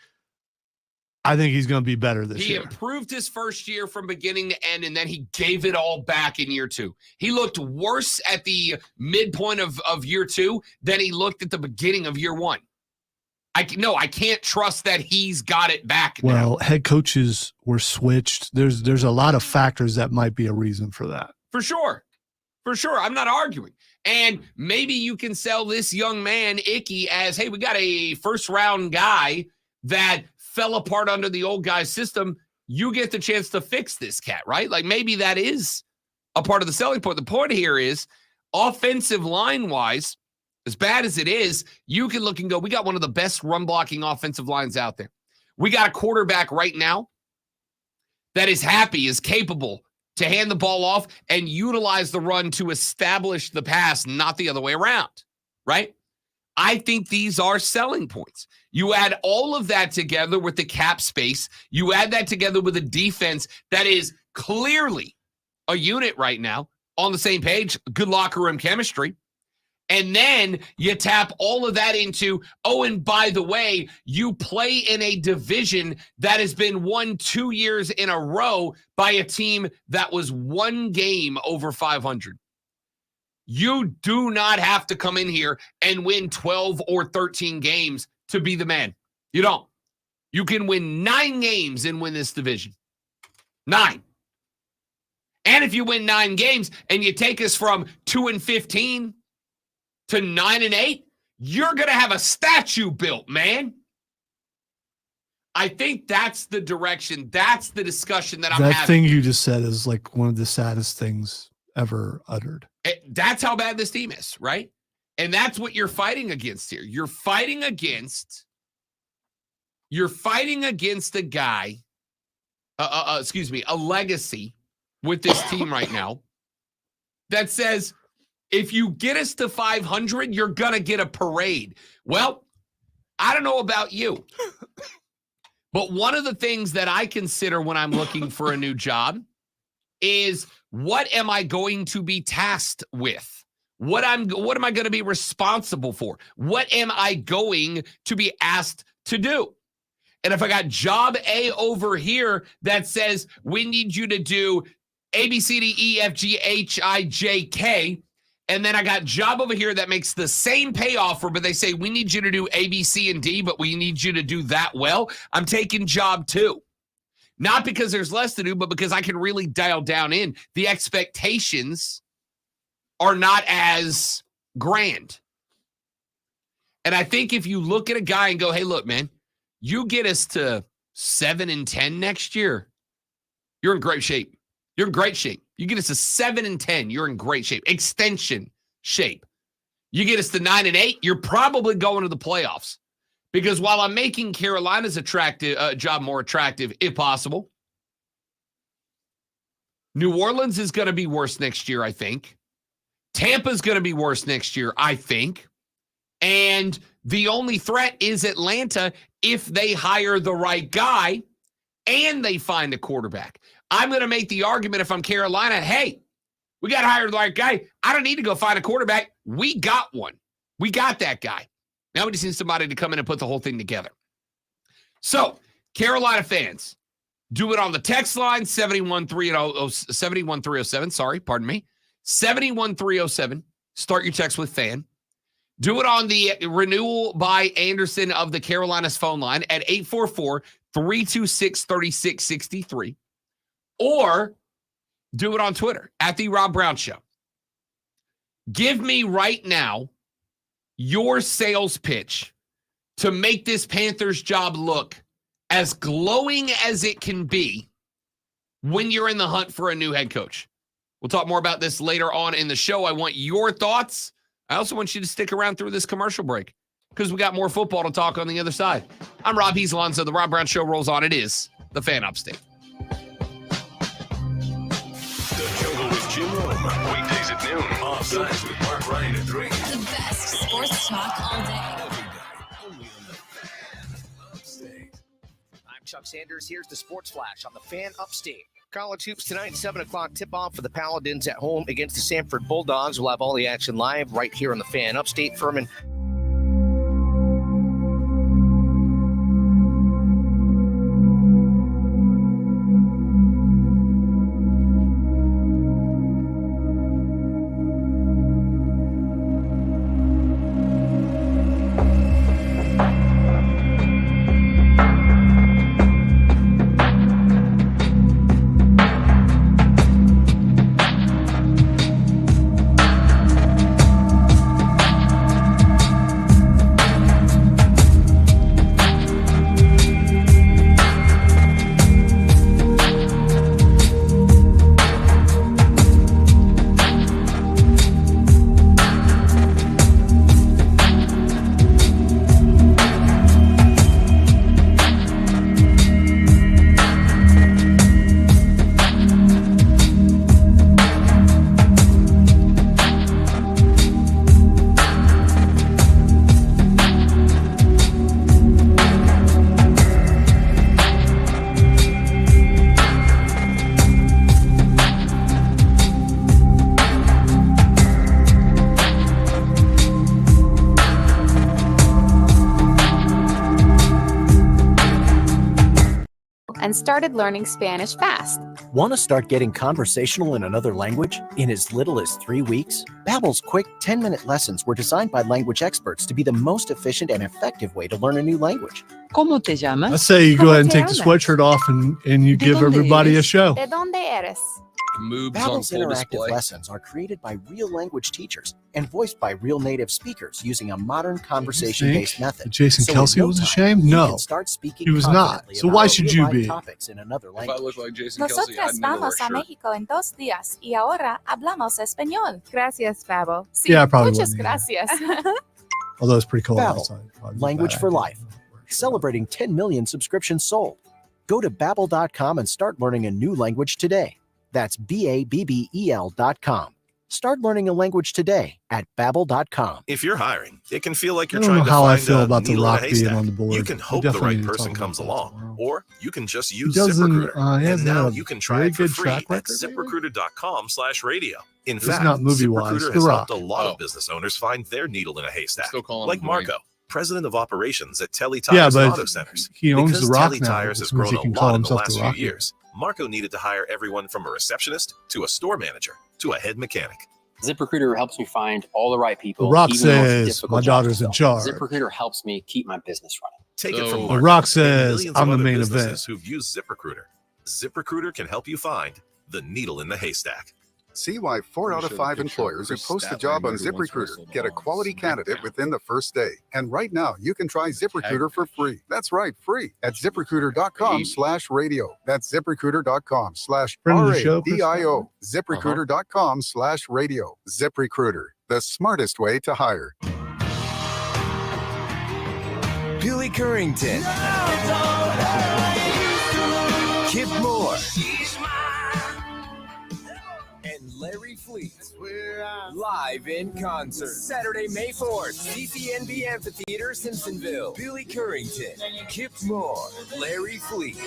I think he's going to be better this year. He improved his first year from beginning to end, and then he gave it all back in year 2. He looked worse at the midpoint of year 2 than he looked at the beginning of year 1. I can't trust that he's got it back now. Well, head coaches were switched. There's a lot of factors that might be a reason for that. For sure. I'm not arguing. And maybe you can sell this young man, Ike, as, hey, we got a first-round guy that fell apart under the old guy's system. You get the chance to fix this cat, right? Like maybe that is a part of the selling point. The point here is offensive line-wise, as bad as it is, you can look and go, we got one of the best run-blocking offensive lines out there. We got a quarterback right now that is happy, is capable to hand the ball off and utilize the run to establish the pass, not the other way around, right? I think these are selling points. You add all of that together with the cap space. You add that together with a defense that is clearly a unit right now on the same page, good locker room chemistry. And then you tap all of that into, oh, and by the way, you play in a division that has been won 2 years in a row by a team that was 1 game over 500. You do not have to come in here and win 12 or 13 games to be the man. You don't. You can win 9 games and win this division. 9. And if you win 9 games and you take us from 2-15 to 9-8, you're going to have a statue built, man. I think that's the direction. That's the discussion that I'm That having. thing you just said is like one of the saddest things ever uttered. That's how bad this team is, right? And that's what you're fighting against here. You're fighting against a guy, a legacy with this team right now that says, if you get us to 500, you're going to get a parade. Well, I don't know about you, but one of the things that I consider when I'm looking for a new job is, what am I going to be tasked with? What am I going to be responsible for? What am I going to be asked to do? And if I got job A over here that says we need you to do A, B, C, D, E, F, G, H, I, J, K, and then I got job over here that makes the same pay offer, but they say we need you to do A, B, C, and D, but we need you to do that well, I'm taking job 2. Not because there's less to do, but because I can really dial down in. The expectations are not as grand. And I think if you look at a guy and go, hey, look, man, you get us to 7-10 next year, you're in great shape. You're in great shape. You get us to 7-10, you're in great shape. Extension shape. You get us to 9-8, you're probably going to the playoffs. Because while I'm making Carolina's job more attractive, if possible, New Orleans is going to be worse next year, I think. Tampa's going to be worse next year, I think. And the only threat is Atlanta if they hire the right guy and they find a quarterback. I'm going to make the argument, if I'm Carolina, hey, we got to hire the right guy. I don't need to go find a quarterback. We got one. We got that guy. Now we just need somebody to come in and put the whole thing together. So, Carolina fans, do it on the text line, 71307. Sorry, pardon me. 71307. Start your text with fan. Do it on the renewal by Anderson of the Carolinas phone line at 844-326-3663. Or do it on Twitter at The Rob Brown Show. Give me right now your sales pitch to make this Panthers job look as glowing as it can be when you're in the hunt for a new head coach. We'll talk more about this later on in the show. I want your thoughts. I also want you to stick around through this commercial break because we got more football to talk on the other side. I'm Rob Alonso. The Rob Brown Show rolls on. It is the Fan Upstate. The Jungle with Jim Rome. Weekdays at noon. Offsides with Mark Ryan at 3. The best sports talk all day. Only on the Fan Upstate. I'm Chuck Sanders. Here's the Sports Flash on the Fan Upstate. College hoops tonight, 7 o'clock tip-off for the Paladins at home against the Sanford Bulldogs. We'll have all the action live right here on the Fan Upstate. Furman. And started learning Spanish fast. Want to start getting conversational in another language in as little as 3 weeks? Babbel's quick 10-minute lessons were designed by language experts to be the most efficient and effective way to learn a new language. ¿Cómo te llamas? I say you go ahead and take the sweatshirt off and you give everybody a show. ¿De dónde eres? Moobs on Babbel's full interactive display. lessons are created by real language teachers and voiced by real native speakers using a modern conversation-based method. that Jason So in Kelsey no was time, ashamed? you No, can start speaking he was not. confidently So about why should you real-life be? topics in another If I language. look like Jason Kelsey, I'd Nosotras never wear a vamos a shirt. México en 2 días y ahora hablamos español. Gracias, Fabo. Sí, Yeah, I probably muchas wouldn't gracias. Although it's pretty cold Babbel, outside. Probably be a language bad for idea. life. Celebrating 10 million subscriptions sold. Go to Babbel.com and start learning a new language today. That's BABBEL.com. Start learning a language today at Babbel.com. If you're hiring, it can feel like I you're don't trying know to how I find feel a about The needle in a Rock being haystack. on the board. You can We hope the definitely right need to person talk comes about that along, tomorrow. or you can just He use doesn't. ZipRecruiter. He And hasn't now had a you can try very it for good free track at record. lately. ZipRecruiter.com/radio. In This is fact, not movie-wise, ZipRecruiter The has Rock. helped a lot Oh. of business owners find their needle in a haystack. Still calling Like him Dwayne. Marco, president of operations at Telly Yeah, Tires and but Auto Centers. he owns Because The Rock Telly now, Tires which has means grown he a can call lot in the himself last The few Rock. years. Marco needed to hire everyone from a receptionist to a store manager to a head mechanic. ZipRecruiter helps me find all the right people. The Rock even the most says, difficult "My jobs daughter's to in fill. charge." ZipRecruiter helps me keep my business running. Take it So- from The Marco Rock and says, millions "I'm of the other main businesses event." who've used ZipRecruiter. ZipRecruiter can help you find the needle in the haystack. See why 4 out of 5 employers who post a job on ZipRecruiter get a quality candidate within the first day. And right now, you can try ZipRecruiter for free. That's right, free at ZipRecruiter.com/radio. That's Friend of the show, Chris? ZipRecruiter.com/radio. ZipRecruiter.com/radio. ZipRecruiter, the smartest way to hire. Billy Currington, Kip Moore, and Larry Fleet. Live in concert. Saturday, May 4th, CCNB Amphitheater, Simpsonville. Billy Currington, Kip Moore, Larry Fleet.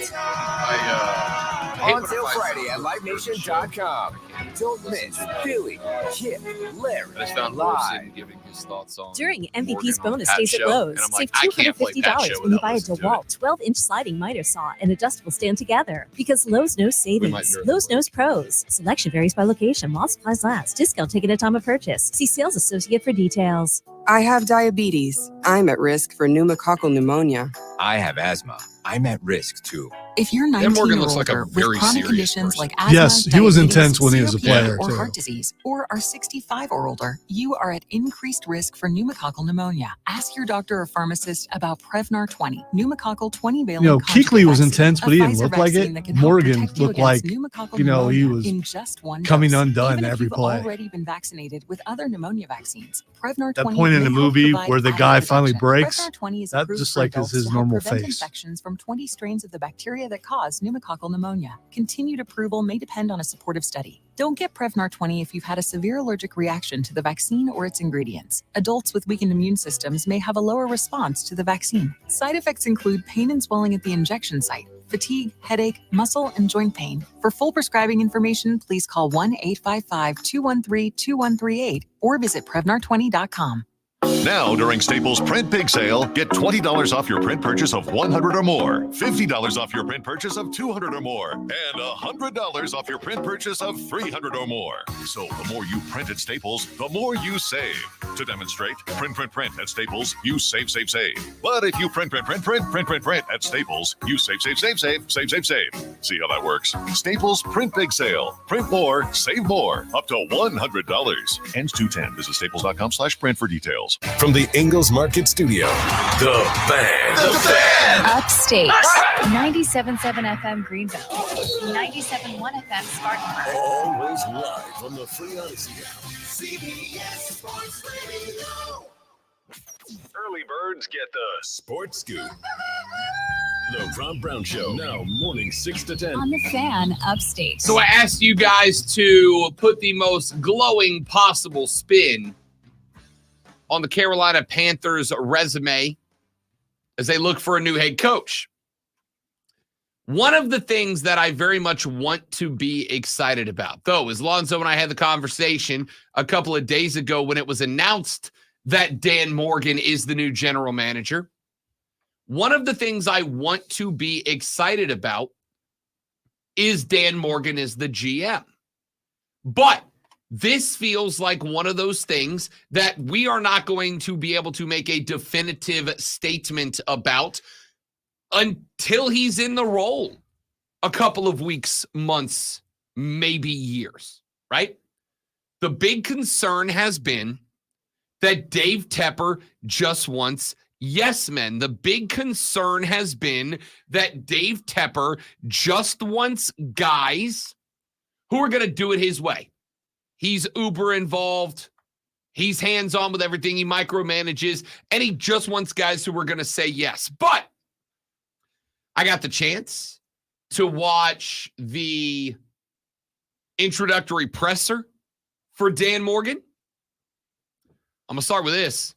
On sale Friday at LiveNation.com. Don't miss Billy, Kip, Larry, I just found live. Orson giving his thoughts on During MVP's Morgan on bonus Pat days at show, Lowe's, and I'm save like, I can't play Pat $250 show when you without buy a listening to DeWalt 12-inch sliding miter saw and adjustable stand together. Because Lowe's knows savings. nerf Lowe's knows pros. Selection varies by location while supplies last. Discount taken at time of purchase. See sales associate for details. I have diabetes. I'm at risk for pneumococcal pneumonia. I have asthma. I'm at risk too. If you're Dan 19 Morgan or looks like a older very with chronic serious conditions person. like asthma, Yes, he was diabetes, intense when he was a COPD, player, or too. heart disease, or are 65 or older, you are at increased risk for pneumococcal pneumonia. Ask your doctor or pharmacist about Prevnar 20, pneumococcal 20-valent. You know, Kuechly was vaccine, intense, a but he didn't Pfizer look like vaccine it. that can help Morgan protect you looked like, against pneumococcal you know, he pneumonia was in just one coming dose. undone Even if every you've play. already been vaccinated with other pneumonia vaccines, Prevnar That 20 point in may the help movie provide where the added guy finally protection. breaks, Prevnar 20 is that approved just for like is adults his to help normal prevent face. infections from 20 strains of the bacteria that cause pneumococcal pneumonia. Continued approval may depend on a supportive study. Don't get Prevnar 20 if you've had a severe allergic reaction to the vaccine or its ingredients. Adults with weakened immune systems may have a lower response to the vaccine. Side effects include pain and swelling at the injection site, fatigue, headache, muscle, and joint pain. For full prescribing information, please call 1-855-213-2138 or visit Prevnar20.com. Now, during Staples Print Big Sale, get $20 off your print purchase of $100 or more, $50 off your print purchase of $200 or more, and $100 off your print purchase of $300 or more. So the more you print at Staples, the more you save. To demonstrate, print at Staples, you save. But if you print at Staples, you save. See how that works? Staples Print Big Sale. Print more, save more, up to $100. Ends 2/10. Visit staples.com/print for details. From the Ingalls Market Studio, The Fan. Upstate. 97.7 FM Greenville. 97.1 FM Spartanburg. Always live from the Free Odyssey app. CBS Sports Radio. Early birds get the sports scoop. The Rob Brown Show, now morning 6 to 10. On the Fan, Upstate. So I asked you guys to put the most glowing possible spin on the Carolina Panthers resume as they look for a new head coach. One of the things that I very much want to be excited about, though, is Lonzo and I had the conversation a couple of days ago when it was announced that Dan Morgan is the new general manager. One of the things I want to be excited about is Dan Morgan is the GM. But this feels like one of those things that we are not going to be able to make a definitive statement about until he's in the role a couple of weeks, months maybe years, right? The big concern has been that Dave Tepper just wants yes men. The big concern has been that Dave Tepper just wants guys who are going to do it his way. He's uber involved. He's hands-on with everything. He micromanages, and he just wants guys who are going to say yes. But I got the chance to watch the introductory presser for Dan Morgan. I'm going to start with this.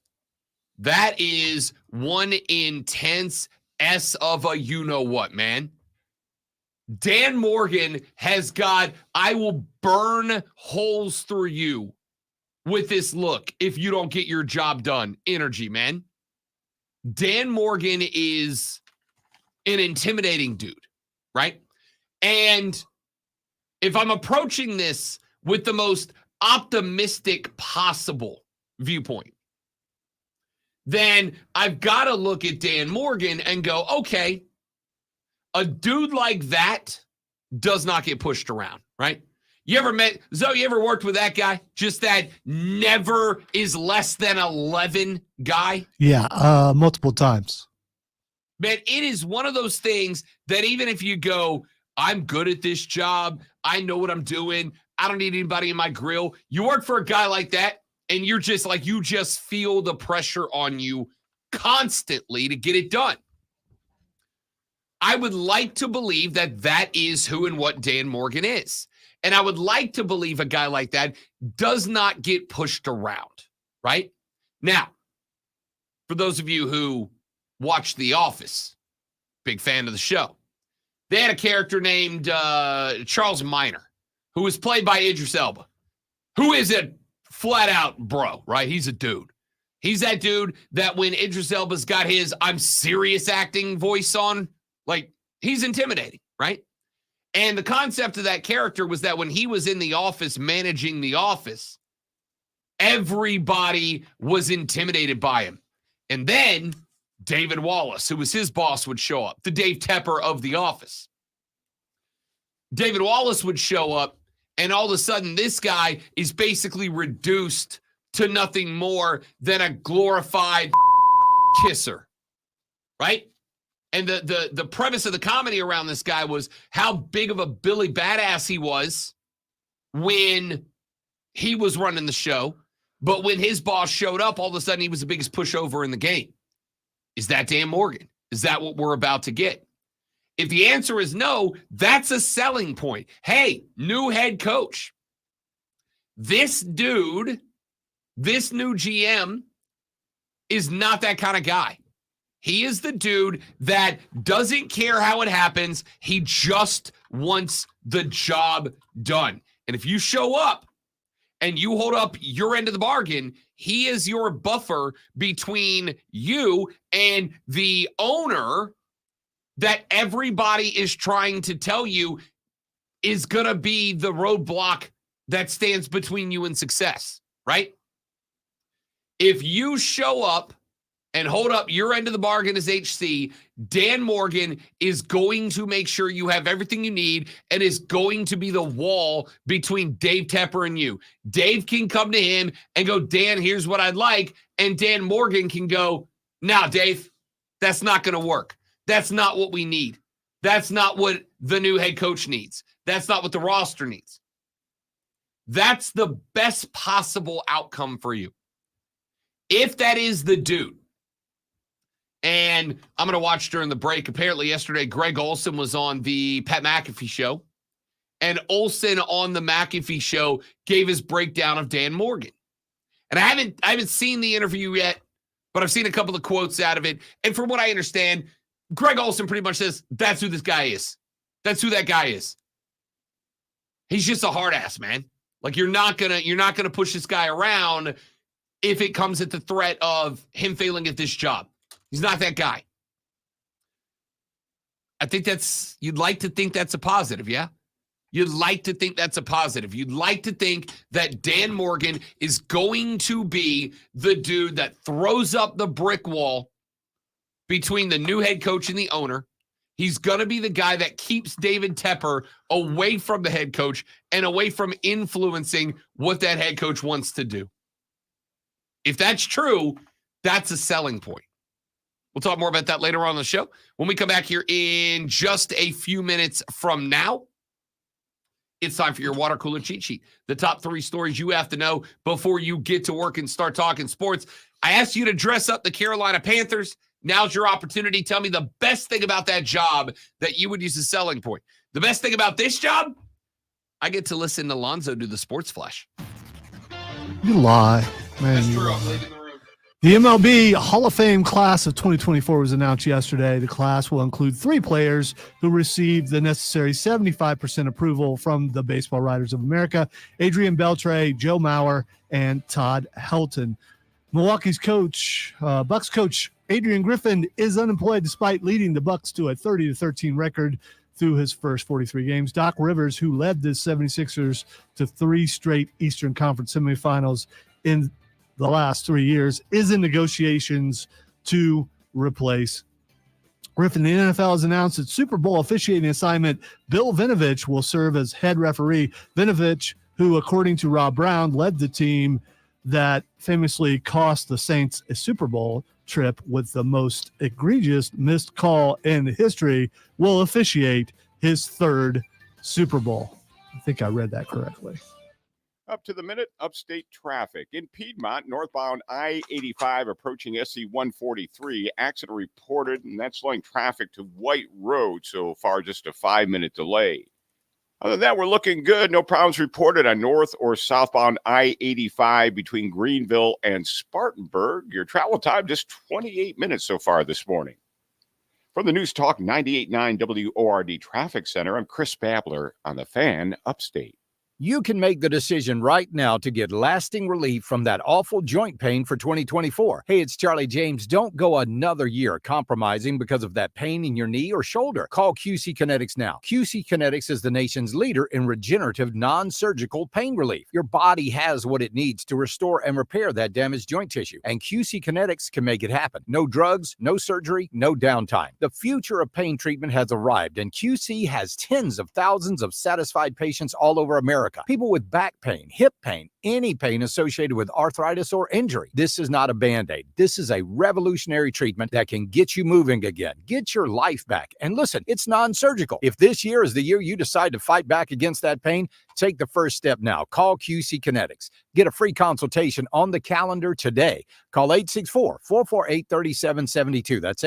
That is one intense S of a you-know-what, man. Dan Morgan has got, I will burn holes through you with this look if you don't get your job done energy, man. Dan Morgan is an intimidating dude, right? And if I'm approaching this with the most optimistic possible viewpoint, then I've got to look at Dan Morgan and go, okay, a dude like that does not get pushed around, right? You ever met, Zoe, you ever worked with that guy? Just that never is less than 11 guy? Yeah, multiple times. Man, it is one of those things that even if you go, I'm good at this job, I know what I'm doing, I don't need anybody in my grill. You work for a guy like that, and you're just like, you just feel the pressure on you constantly to get it done. I would like to believe that that is who and what Dan Morgan is. And I would like to believe a guy like that does not get pushed around, right? Now, for those of you who watch The Office, big fan of the show, they had a character named Charles Minor, who was played by Idris Elba, who is a flat-out bro, right? He's a dude. He's that dude that when Idris Elba's got his I'm serious acting voice on, like, he's intimidating, right? And the concept of that character was that when he was in the office managing the office, everybody was intimidated by him. And then David Wallace, who was his boss, would show up, the Dave Tepper of the office. David Wallace would show up, and all of a sudden this guy is basically reduced to nothing more than a glorified kisser, right? And the premise of the comedy around this guy was how big of a Billy Badass he was when he was running the show. But when his boss showed up, all of a sudden he was the biggest pushover in the game. Is that Dan Morgan? Is that what we're about to get? If the answer is no, that's a selling point. Hey, new head coach. This dude, this new GM is not that kind of guy. He is the dude that doesn't care how it happens. He just wants the job done. And if you show up and you hold up your end of the bargain, he is your buffer between you and the owner that everybody is trying to tell you is going to be the roadblock that stands between you and success, right? If you show up and hold up your end of the bargain as HC, Dan Morgan is going to make sure you have everything you need and is going to be the wall between Dave Tepper and you. Dave can come to him and go, Dan, here's what I'd like. And Dan Morgan can go, nah, Dave, that's not going to work. That's not what we need. That's not what the new head coach needs. That's not what the roster needs. That's the best possible outcome for you. If that is the dude, and I'm going to watch during the break. Apparently yesterday, Greg Olsen was on the Pat McAfee show. And Olsen on the McAfee show gave his breakdown of Dan Morgan. And I haven't seen the interview yet, but I've seen a couple of quotes out of it. And from what I understand, Greg Olsen pretty much says, that's who this guy is. That's who that guy is. He's just a hard ass, man. Like you're not gonna push this guy around if it comes at the threat of him failing at this job. He's not that guy. I think you'd like to think that's a positive, yeah? You'd like to think that's a positive. You'd like to think that Dan Morgan is going to be the dude that throws up the brick wall between the new head coach and the owner, He's going to be the guy that keeps David Tepper away from the head coach and away from influencing what that head coach wants to do. If that's true, that's a selling point. We'll talk more about that later on in the show. When we come back here in just a few minutes from now, it's time for your water cooler cheat sheet. The top 3 stories you have to know before you get to work and start talking sports. I asked you to dress up the Carolina Panthers. Now's your opportunity. Tell me the best thing about that job that you would use as a selling point. The best thing about this job, I get to listen to Lonzo do the sports flash. You lie. Man, you lie. The MLB Hall of Fame class of 2024 was announced yesterday. The class will include 3 players who received the necessary 75% approval from the Baseball Writers of America: Adrian Beltre, Joe Mauer, and Todd Helton. Milwaukee's coach, Bucks coach Adrian Griffin, is unemployed despite leading the Bucks to a 30-13 record through his first 43 games. Doc Rivers, who led the 76ers to 3 straight Eastern Conference semifinals in the last 3 years, is in negotiations to replace Griffin. The NFL has announced its Super Bowl officiating assignment. Bill Vinovich will serve as head referee. Vinovich, who, according to Rob Brown, led the team that famously cost the Saints a Super Bowl trip with the most egregious missed call in history, will officiate his 3rd Super Bowl. I think I read that correctly. Up to the minute, upstate traffic. In Piedmont, northbound I-85 approaching SC 143. Accident reported, and that's slowing traffic to White Road. So far, just a 5-minute delay. Other than that, we're looking good. No problems reported on north or southbound I-85 between Greenville and Spartanburg. Your travel time, just 28 minutes so far this morning. From the News Talk 98.9 WORD Traffic Center, I'm Chris Babler on the Fan Upstate. You can make the decision right now to get lasting relief from that awful joint pain for 2024. Hey, it's Charlie James. Don't go another year compromising because of that pain in your knee or shoulder. Call QC Kinetics now. QC Kinetics is the nation's leader in regenerative, non-surgical pain relief. Your body has what it needs to restore and repair that damaged joint tissue, and QC Kinetics can make it happen. No drugs, no surgery, no downtime. The future of pain treatment has arrived, and QC has tens of thousands of satisfied patients all over America. People with back pain, hip pain, any pain associated with arthritis or injury. This is not a Band-Aid. This is a revolutionary treatment that can get you moving again, get your life back. And listen, it's non-surgical. If this year is the year you decide to fight back against that pain, take the first step now. Call QC Kinetics. Get a free consultation on the calendar today. Call 864-448-3772. That's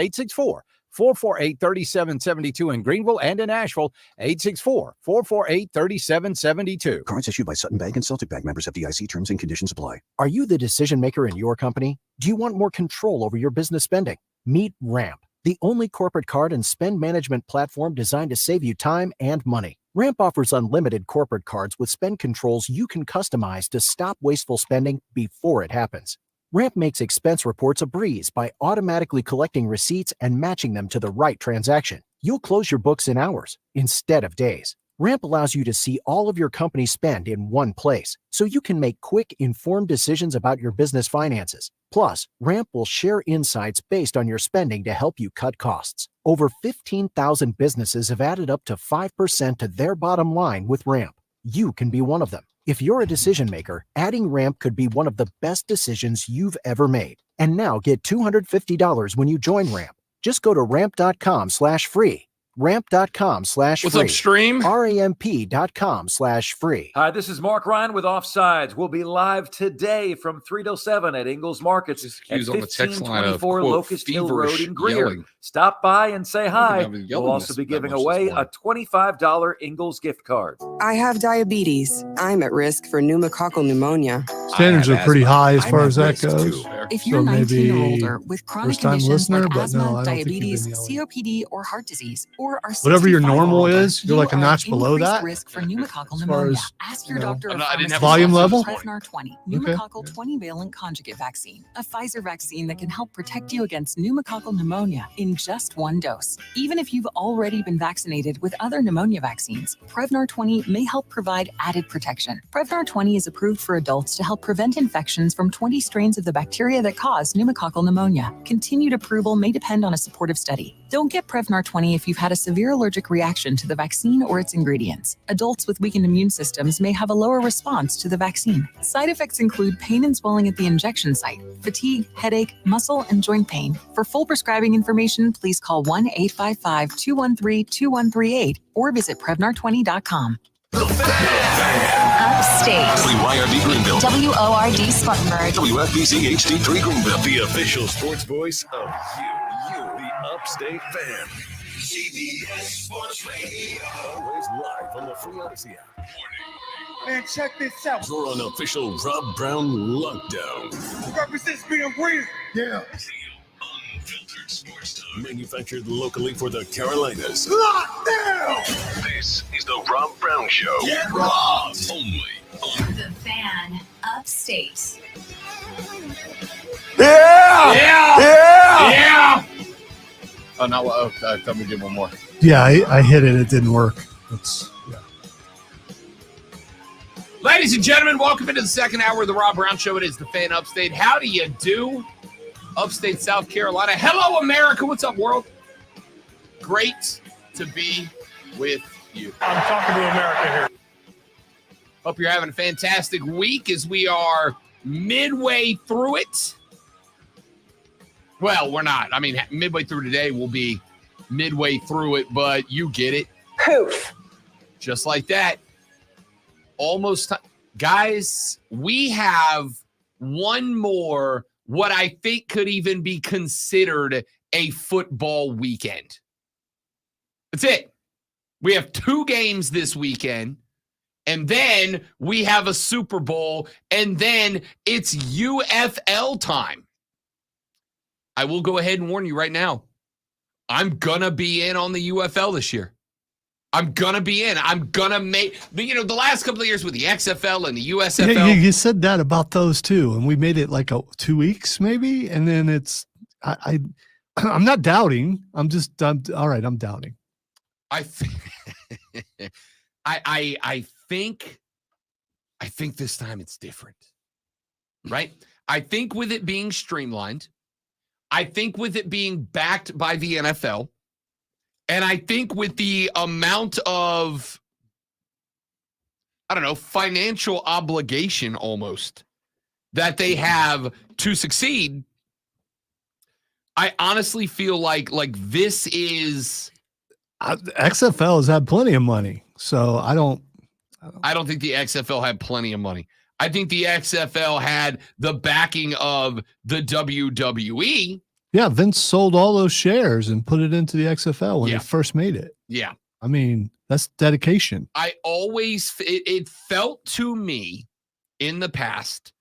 864-448-3772 in Greenville and in Asheville, 864-448-3772. Cards issued by Sutton Bank and Celtic Bank, members of FDIC. Terms and conditions apply. Are you the decision maker in your company? Do you want more control over your business spending? Meet Ramp, the only corporate card and spend management platform designed to save you time and money. Ramp offers unlimited corporate cards with spend controls you can customize to stop wasteful spending before it happens. Ramp makes expense reports a breeze by automatically collecting receipts and matching them to the right transaction. You'll close your books in hours instead of days. Ramp allows you to see all of your company spend in one place, so you can make quick, informed decisions about your business finances. Plus, Ramp will share insights based on your spending to help you cut costs. Over 15,000 businesses have added up to 5% to their bottom line with Ramp. You can be one of them. If you're a decision maker, adding Ramp could be one of the best decisions you've ever made. And now get $250 when you join Ramp. Just go to ramp.com/free. Ramp.com/free. What's up, Stream? RAMP.com/free. Hi, this is Mark Ryan with Offsides. We'll be live today from 3 till 7 at Ingalls Markets at 1524 Locust Hill Road in Greer. Yelling. Stop by and say hi. I've been yelling We'll also this be that giving much this away a morning. $25 Ingalls gift card. I have diabetes. I'm at risk for pneumococcal pneumonia. Standards are pretty high as far as that goes. If you're So 19 or maybe older with chronic first-time conditions listener, like but asthma, no, I don't think you've been diabetes, yelling. COPD, or heart disease, or are Whatever your 65 or normal older, is, you're like a you are notch at below increased that. risk for pneumococcal As far pneumonia. as, Ask your you know, doctor or I didn't have volume pharmacist level? about Prevnar 20, Okay. pneumococcal 20-valent conjugate vaccine, a Pfizer vaccine that can help protect you against pneumococcal pneumonia in just one dose. Even if you've already been vaccinated with other pneumonia vaccines, Prevnar 20 may help provide added protection. Prevnar 20 is approved for adults to help prevent infections from 20 strains of the bacteria that cause pneumococcal pneumonia. Continued approval may depend on a supportive study. Don't get Prevnar 20 if you've had a severe allergic reaction to the vaccine or its ingredients. Adults with weakened immune systems may have a lower response to the vaccine. Side effects include pain and swelling at the injection site, fatigue, headache, muscle, and joint pain. For full prescribing information, please call 1-855-213-2138 or visit Prevnar20.com. Upstate. WYRD Greenville. WORD Spartanburg. WFBC HD3 Greenville. The official sports voice of you, the Upstate fan. CBS Sports Radio. Always live on the Free Odyssey app. Man, check this out. You're on official Rob Brown lockdown. Represents being real. Yeah. Unfiltered sports talk. Manufactured locally for the Carolinas. Lockdown. This is the Rob Brown Show. Get robbed. Only on The Fan Upstate. Yeah. Oh, no. Tell me to do one more. Yeah, I hit it. It didn't work. Ladies and gentlemen, welcome into the second hour of the Rob Brown Show. It is the Fan Upstate. How do you do? Upstate South Carolina. Hello, America. What's up, world? Great to be with you. I'm talking to America here. Hope you're having a fantastic week as we are midway through it. Well, we're not. I mean, midway through today, we'll be midway through it, but you get it. Poof. Just like that. Almost time. Guys, we have one more, what I think could even be considered a football weekend. That's it. We have 2 games this weekend, and then we have a Super Bowl, and then it's UFL time. I will go ahead and warn you right now. I'm going to be in on the UFL this year. I'm going to be in. I'm going to make, the last couple of years with the XFL and the USFL. Yeah, you said that about those too, and we made it like 2 weeks maybe, and then it's I'm not doubting. I'm all right. I'm doubting. I think this time it's different, right? I think with it being streamlined, I think with it being backed by the NFL, and I think with the amount of, financial obligation almost that they have to succeed, I honestly feel like this is... XFL has had plenty of money, so I don't think the XFL had plenty of money. I think the XFL had the backing of the WWE. Yeah, Vince sold all those shares and put it into the XFL when he first made it. Yeah. I mean, that's dedication. It felt to me in the past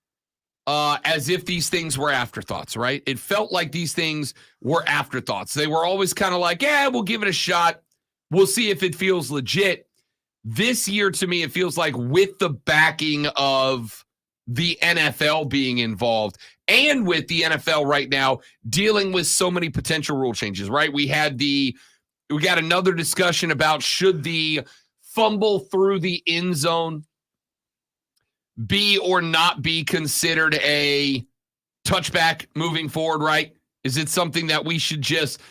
as if these things were afterthoughts, right? It felt like these things were afterthoughts. They were always kind of like, we'll give it a shot. We'll see if it feels legit. This year, to me, it feels like with the backing of the NFL being involved and with the NFL right now dealing with so many potential rule changes, right? We got another discussion about should the fumble through the end zone be or not be considered a touchback moving forward, right? Is it something that we should just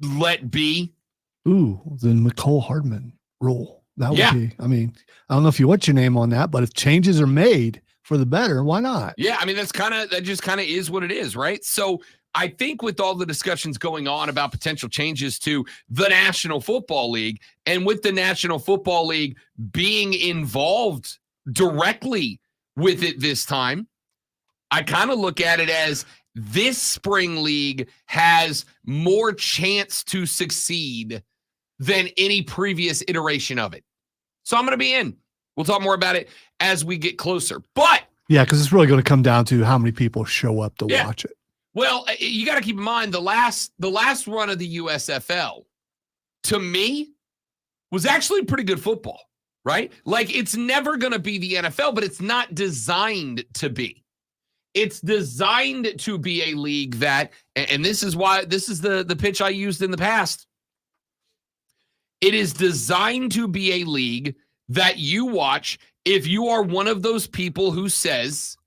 let be? Ooh, the McCole Hardman rule. That would be, I mean, I don't know if you want your name on that, but if changes are made for the better, why not? Yeah, I mean, that just kind of is what it is, right? So I think with all the discussions going on about potential changes to the National Football League, and with the National Football League being involved directly with it this time, I kind of look at it as this spring league has more chance to succeed than any previous iteration of it. So I'm going to be in. We'll talk more about it as we get closer. But yeah, because it's really going to come down to how many people show up to watch it. Well, you got to keep in mind the last run of the USFL, to me, was actually pretty good football, right? Like, it's never going to be the NFL, but it's not designed to be. It's designed to be a league that, and this is why, this is the pitch I used in the past. It is designed to be a league that you watch if you are one of those people who says,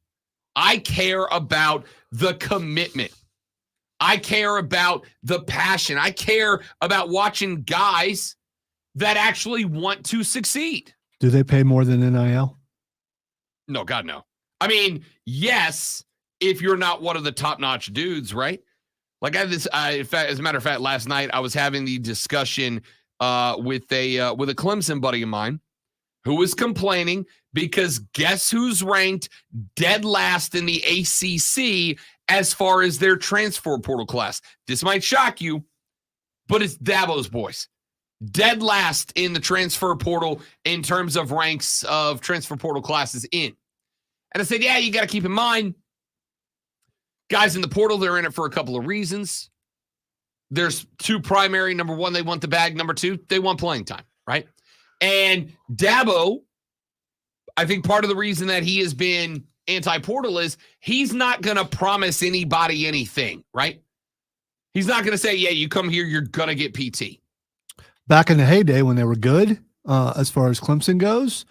I care about the commitment. I care about the passion. I care about watching guys that actually want to succeed. Do they pay more than NIL? No, God, no. I mean, yes, if you're not one of the top-notch dudes, right? Like I had this, in fact, as a matter of fact, last night I was having the discussion with a Clemson buddy of mine who was complaining because guess who's ranked dead last in the ACC as far as their transfer portal class? This might shock you, but it's Dabo's boys. Dead last in the transfer portal in terms of ranks of transfer portal classes in. And I said, yeah, you got to keep in mind, guys in the portal, they're in it for a couple of reasons. There's two primary. Number one, they want the bag. Number two, they want playing time, right? And Dabo, I think part of the reason that he has been anti-portal is he's not going to promise anybody anything, right? He's not going to say, yeah, you come here, you're going to get PT. Back in the heyday when they were good, as far as Clemson goes,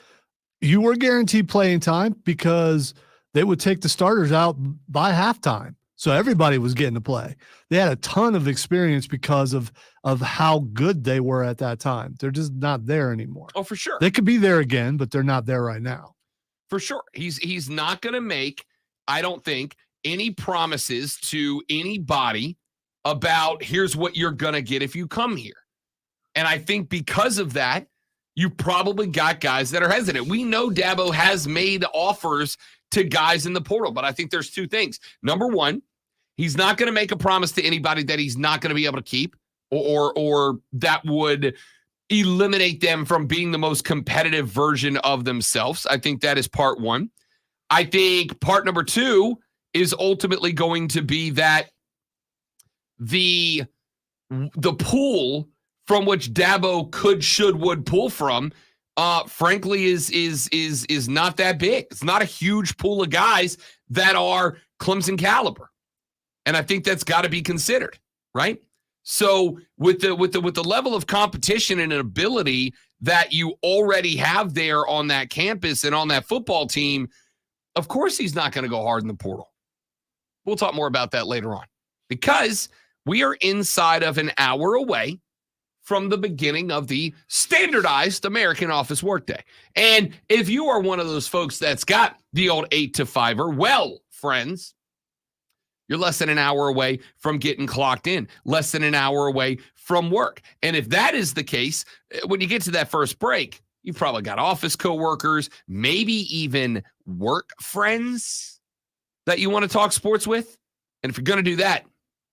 you were guaranteed playing time because they would take the starters out by halftime. So everybody was getting to play. They had a ton of experience because of how good they were at that time. They're just not there anymore. Oh, for sure. They could be there again, but they're not there right now. For sure. He's not going to make, I don't think, any promises to anybody about here's what you're going to get if you come here. And I think because of that, you probably got guys that are hesitant. We know Dabo has made offers to guys in the portal, but I think there's two things. Number one, he's not going to make a promise to anybody that he's not going to be able to keep or that would eliminate them from being the most competitive version of themselves. I think that is part one. I think part number two is ultimately going to be that the pool from which Dabo could, should, would pull from, frankly, is not that big. It's not a huge pool of guys that are Clemson caliber, and I think that's got to be considered, right? So with the level of competition and ability that you already have there on that campus and on that football team, of course he's not going to go hard in the portal. We'll talk more about that later on because we are inside of an hour away from the beginning of the standardized American office workday. And if you are one of those folks that's got the old 8 to 5er, well, friends, you're less than an hour away from getting clocked in, less than an hour away from work. And if that is the case, when you get to that first break, you've probably got office coworkers, maybe even work friends that you want to talk sports with. And if you're going to do that,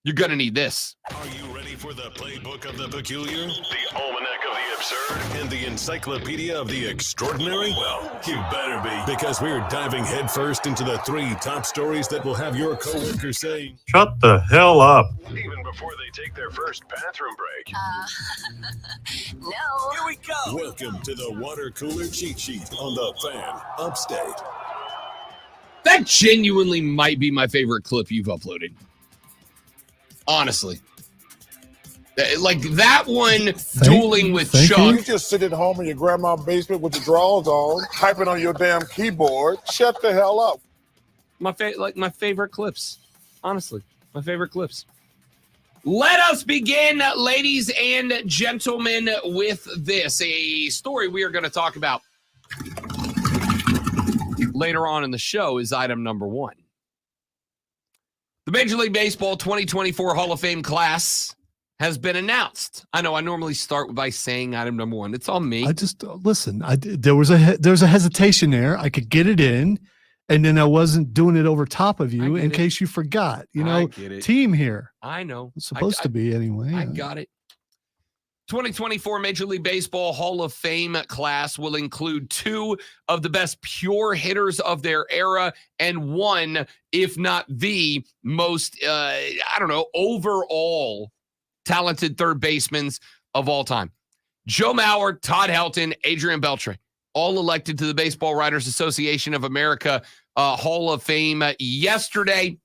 you're going to need this. Are you ready for the playbook of the peculiar, the almanac of the absurd, and the encyclopedia of the extraordinary? Well, you better be, because we're diving headfirst into the 3 top stories that will have your coworkers saying, "Shut the hell up," even before they take their first bathroom break. No. Here we go. Welcome to the water cooler cheat sheet on the Fan Upstate. That genuinely might be my favorite clip you've uploaded. Honestly. Like that one, dueling with Chuck. You just sit at home in your grandma's basement with your drawers on, typing on your damn keyboard. Shut the hell up. My favorite clips. Honestly, my favorite clips. Let us begin, ladies and gentlemen, with this. A story we are going to talk about later on in the show is item number 1. The Major League Baseball 2024 Hall of Fame class has been announced. I know I normally start by saying item number 1. It's on me. I just listen. There's a hesitation there. I could get it in, and then I wasn't doing it over top of you in case you forgot. You know, team here. I know. It's supposed to be anyway. I got it. 2024 Major League Baseball Hall of Fame class will include 2 of the best pure hitters of their era and 1, if not the most, overall talented third basemen of all time. Joe Mauer, Todd Helton, Adrian Beltre, all elected to the Baseball Writers Association of America Hall of Fame yesterday.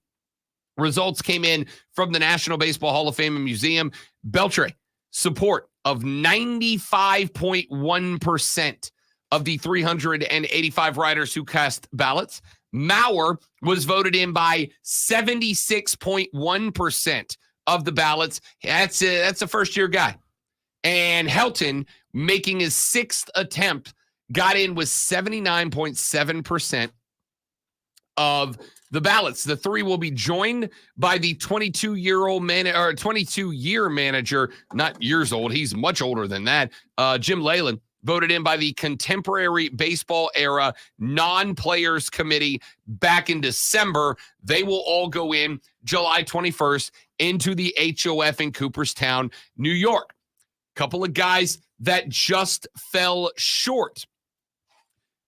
Results came in from the National Baseball Hall of Fame and Museum. Beltre, support of 95.1% of the 385 writers who cast ballots. Mauer was voted in by 76.1% of the ballots. That's a first-year guy. And Helton, making his 6th attempt, got in with 79.7% of the ballots. The three will be joined by the 22-year manager, not years old. He's much older than that. Jim Leyland, voted in by the Contemporary Baseball Era Non-Players Committee back in December. They will all go in July 21st into the HOF in Cooperstown, New York. Couple of guys that just fell short.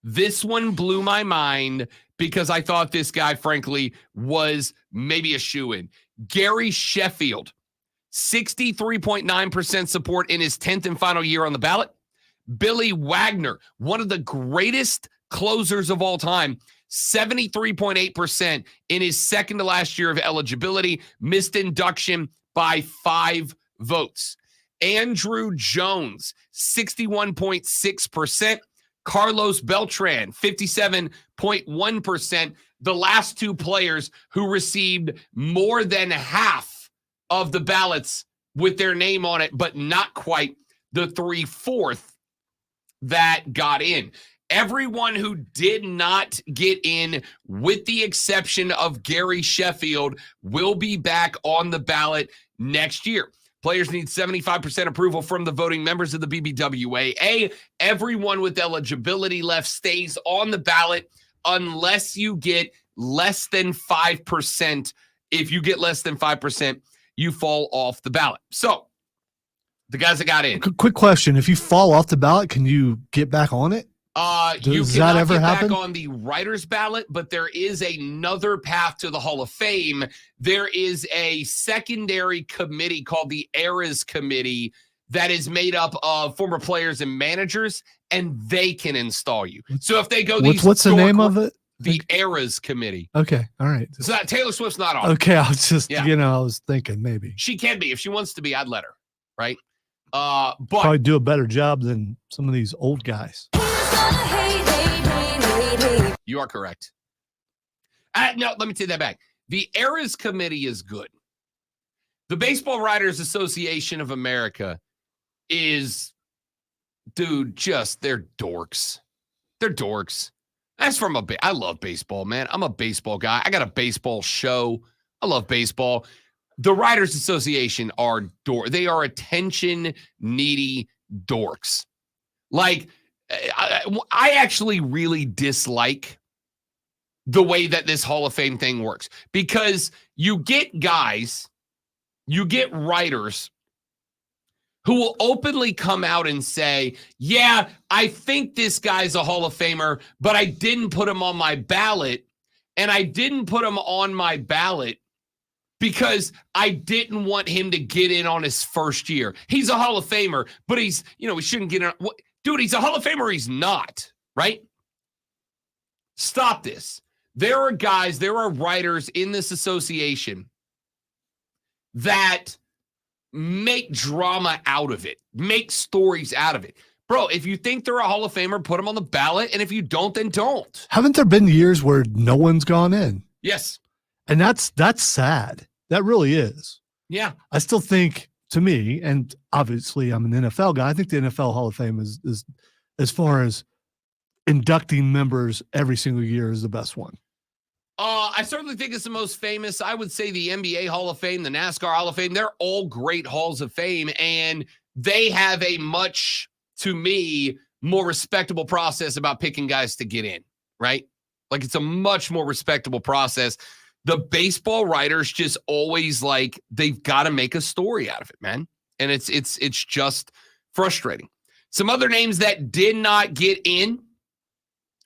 This one blew my mind because I thought this guy, frankly, was maybe a shoo-in. Gary Sheffield, 63.9% support in his 10th and final year on the ballot. Billy Wagner, one of the greatest closers of all time, 73.8% in his second to last year of eligibility, missed induction by 5 votes. Andrew Jones, 61.6%. Carlos Beltran, 57.1%. The last two players who received more than half of the ballots with their name on it, but not quite the 3/4 that got in. Everyone who did not get in, with the exception of Gary Sheffield, will be back on the ballot next year. Players need 75% approval from the voting members of the BBWAA. Everyone with eligibility left stays on the ballot unless you get less than 5%. If you get less than 5%, you fall off the ballot. So, the guys that got in. Quick question. If you fall off the ballot, can you get back on it? You cannot get back on the writer's ballot, but there is another path to the Hall of Fame. There is a secondary committee called the Eras Committee that is made up of former players and managers, and they can install you. So if they go what's the name of it? The Eras Committee. Okay. All right. So Taylor Swift's not on. Okay. I was just, I was thinking maybe. She can be. If she wants to be, I'd let her. Right? But probably do a better job than some of these old guys. You are correct. No, let me take that back. The Eras Committee is good. The Baseball Writers Association of America is, dude, they're dorks. They're dorks. That's from I love baseball, man. I'm a baseball guy. I got a baseball show. I love baseball. The Writers Association they are attention needy dorks. Like, I actually really dislike the way that this Hall of Fame thing works, because you get writers who will openly come out and say, yeah, I think this guy's a Hall of Famer, but I didn't put him on my ballot. And I didn't put him on my ballot because I didn't want him to get in on his first year. He's a Hall of Famer, but he shouldn't get in. Dude, he's a Hall of Famer or he's not, right? Stop this. There are writers in this association that make drama out of it, make stories out of it. Bro, if you think they're a Hall of Famer, put them on the ballot. And if you don't, then don't. Haven't there been years where no one's gone in? Yes. And that's sad. That really is. Yeah. I still think, to me, and obviously I'm an NFL guy, I think the NFL Hall of Fame is as far as inducting members every single year, is the best one. I certainly think it's the most famous. I would say the NBA Hall of Fame, the NASCAR Hall of Fame, they're all great halls of fame, and they have a much, to me, more respectable process about picking guys to get in, right? Like, it's a much more respectable process. The baseball writers just always, like, they've got to make a story out of it, man. And it's just frustrating. Some other names that did not get in,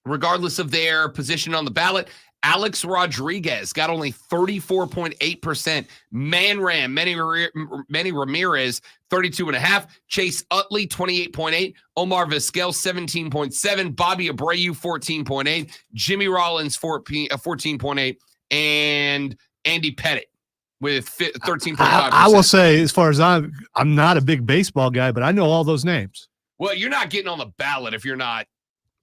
regardless of their position on the ballot: Alex Rodriguez got only 34.8%. Manny Ramirez, 32.5%. Chase Utley, 28.8%. Omar Vizquel, 17.7%. Bobby Abreu, 14.8%. Jimmy Rollins, 14.8%. And Andy Pettit with 13.5%. I will say, as far as I'm not a big baseball guy, but I know all those names. Well, you're not getting on the ballot if you're not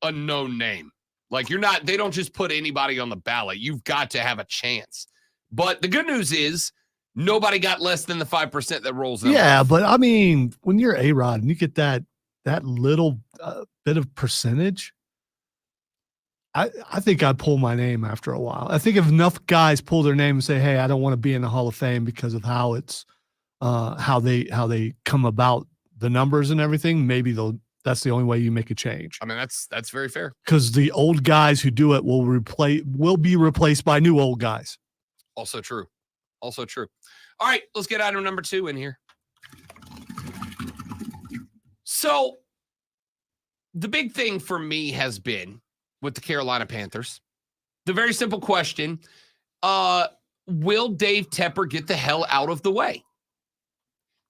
a known name. Like they don't just put anybody on the ballot. You've got to have a chance. But the good news is nobody got less than the 5% that rolls in. Yeah, but I mean, when you're A-Rod and you get that little bit of percentage, I think I'd pull my name after a while. I think if enough guys pull their name and say, "Hey, I don't want to be in the Hall of Fame because of how it's how they come about the numbers and everything," maybe that's the only way you make a change. I mean, that's very fair. Because the old guys who do it will be replaced by new old guys. Also true. Also true. All right, let's get item number 2 in here. So the big thing for me has been with the Carolina Panthers, the very simple question, will Dave Tepper get the hell out of the way?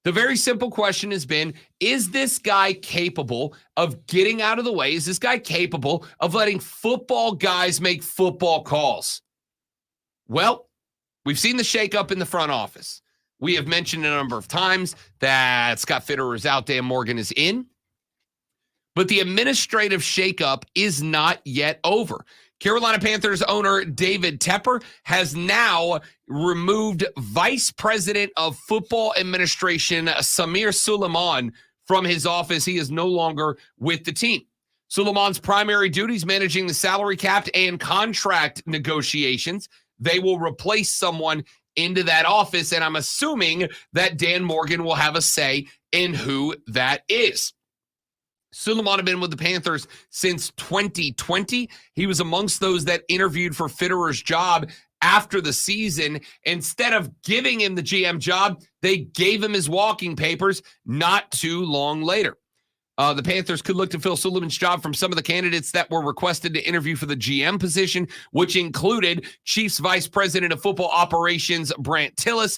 The very simple question has been, is this guy capable of getting out of the way? Is this guy capable of letting football guys make football calls? Well, we've seen the shakeup in the front office. We have mentioned a number of times that Scott Fitterer is out, Dan Morgan is in. But the administrative shakeup is not yet over. Carolina Panthers owner David Tepper has now removed Vice President of Football Administration Samir Suleiman from his office. He is no longer with the team. Suleiman's primary duties managing the salary cap and contract negotiations. They will replace someone into that office, and I'm assuming that Dan Morgan will have a say in who that is. Suleiman had been with the Panthers since 2020. He was amongst those that interviewed for Fitterer's job after the season. Instead of giving him the GM job, they gave him his walking papers not too long later. The Panthers could look to fill Suleiman's job from some of the candidates that were requested to interview for the GM position, which included Chiefs Vice President of Football Operations Brant Tillis,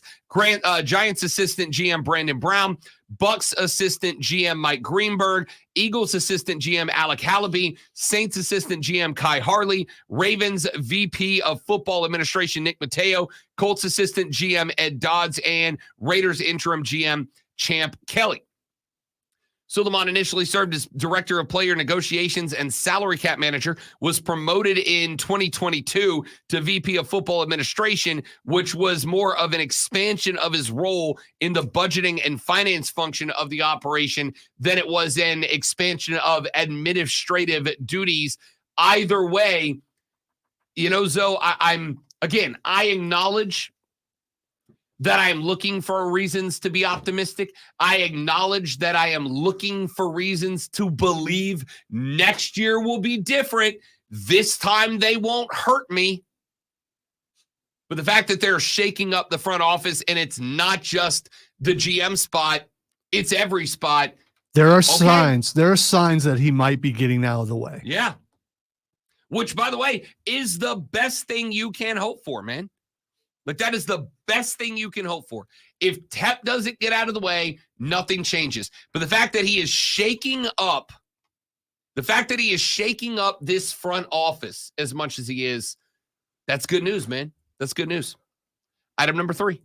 Giants Assistant GM Brandon Brown, Bucks Assistant GM Mike Greenberg, Eagles Assistant GM Alec Hallaby, Saints Assistant GM Kai Harley, Ravens VP of Football Administration Nick Mateo, Colts Assistant GM Ed Dodds, and Raiders Interim GM Champ Kelly. Suleiman initially served as Director of Player Negotiations and Salary Cap Manager, was promoted in 2022 to VP of Football Administration, which was more of an expansion of his role in the budgeting and finance function of the operation than it was an expansion of administrative duties. Either way, Zoe, I acknowledge that I am looking for reasons to be optimistic. I acknowledge that I am looking for reasons to believe next year will be different. This time they won't hurt me. But the fact that they're shaking up the front office and it's not just the GM spot, it's every spot. There are signs. There are signs that he might be getting out of the way. Yeah. Which, by the way, is the best thing you can hope for, man. Like, that is the best thing you can hope for. If Tep doesn't get out of the way, nothing changes. But the fact that he is shaking up this front office as much as he is, that's good news, man. That's good news. Item number 3.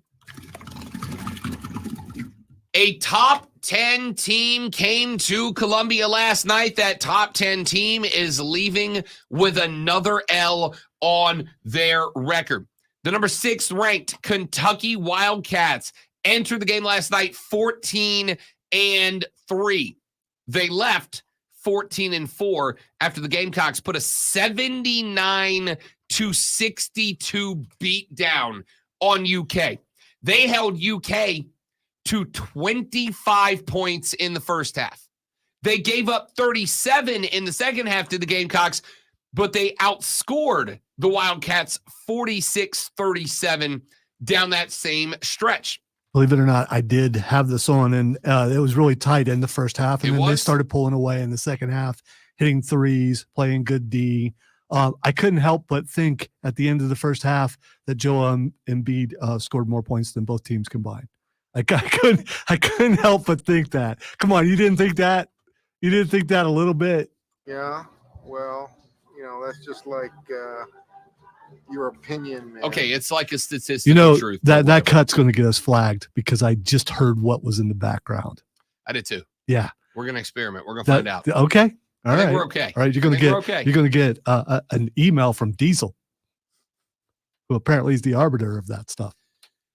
A top 10 team came to Columbia last night. That top 10 team is leaving with another L on their record. The number 6 ranked Kentucky Wildcats entered the game last night 14-3. They left 14-4 after the Gamecocks put a 79-62 beat down on UK. They held UK to 25 points in the first half. They gave up 37 in the second half to the Gamecocks, but they outscored the Wildcats 46-37 down that same stretch. Believe it or not, I did have this on, and it was really tight in the first half, and then they started pulling away in the second half, hitting threes, playing good D. I couldn't help but think at the end of the first half that Joel Embiid scored more points than both teams combined. I couldn't help but think that. Come on, you didn't think that? You didn't think that a little bit? Yeah, well, that's just like your opinion, man. Okay, it's like a statistical truth. That cut's going to get us flagged because I just heard what was in the background. I did too. Yeah. We're going to experiment. We're going to find out. Okay. All I think right. we're okay. All right. You're gonna get an email from Diesel, who apparently is the arbiter of that stuff.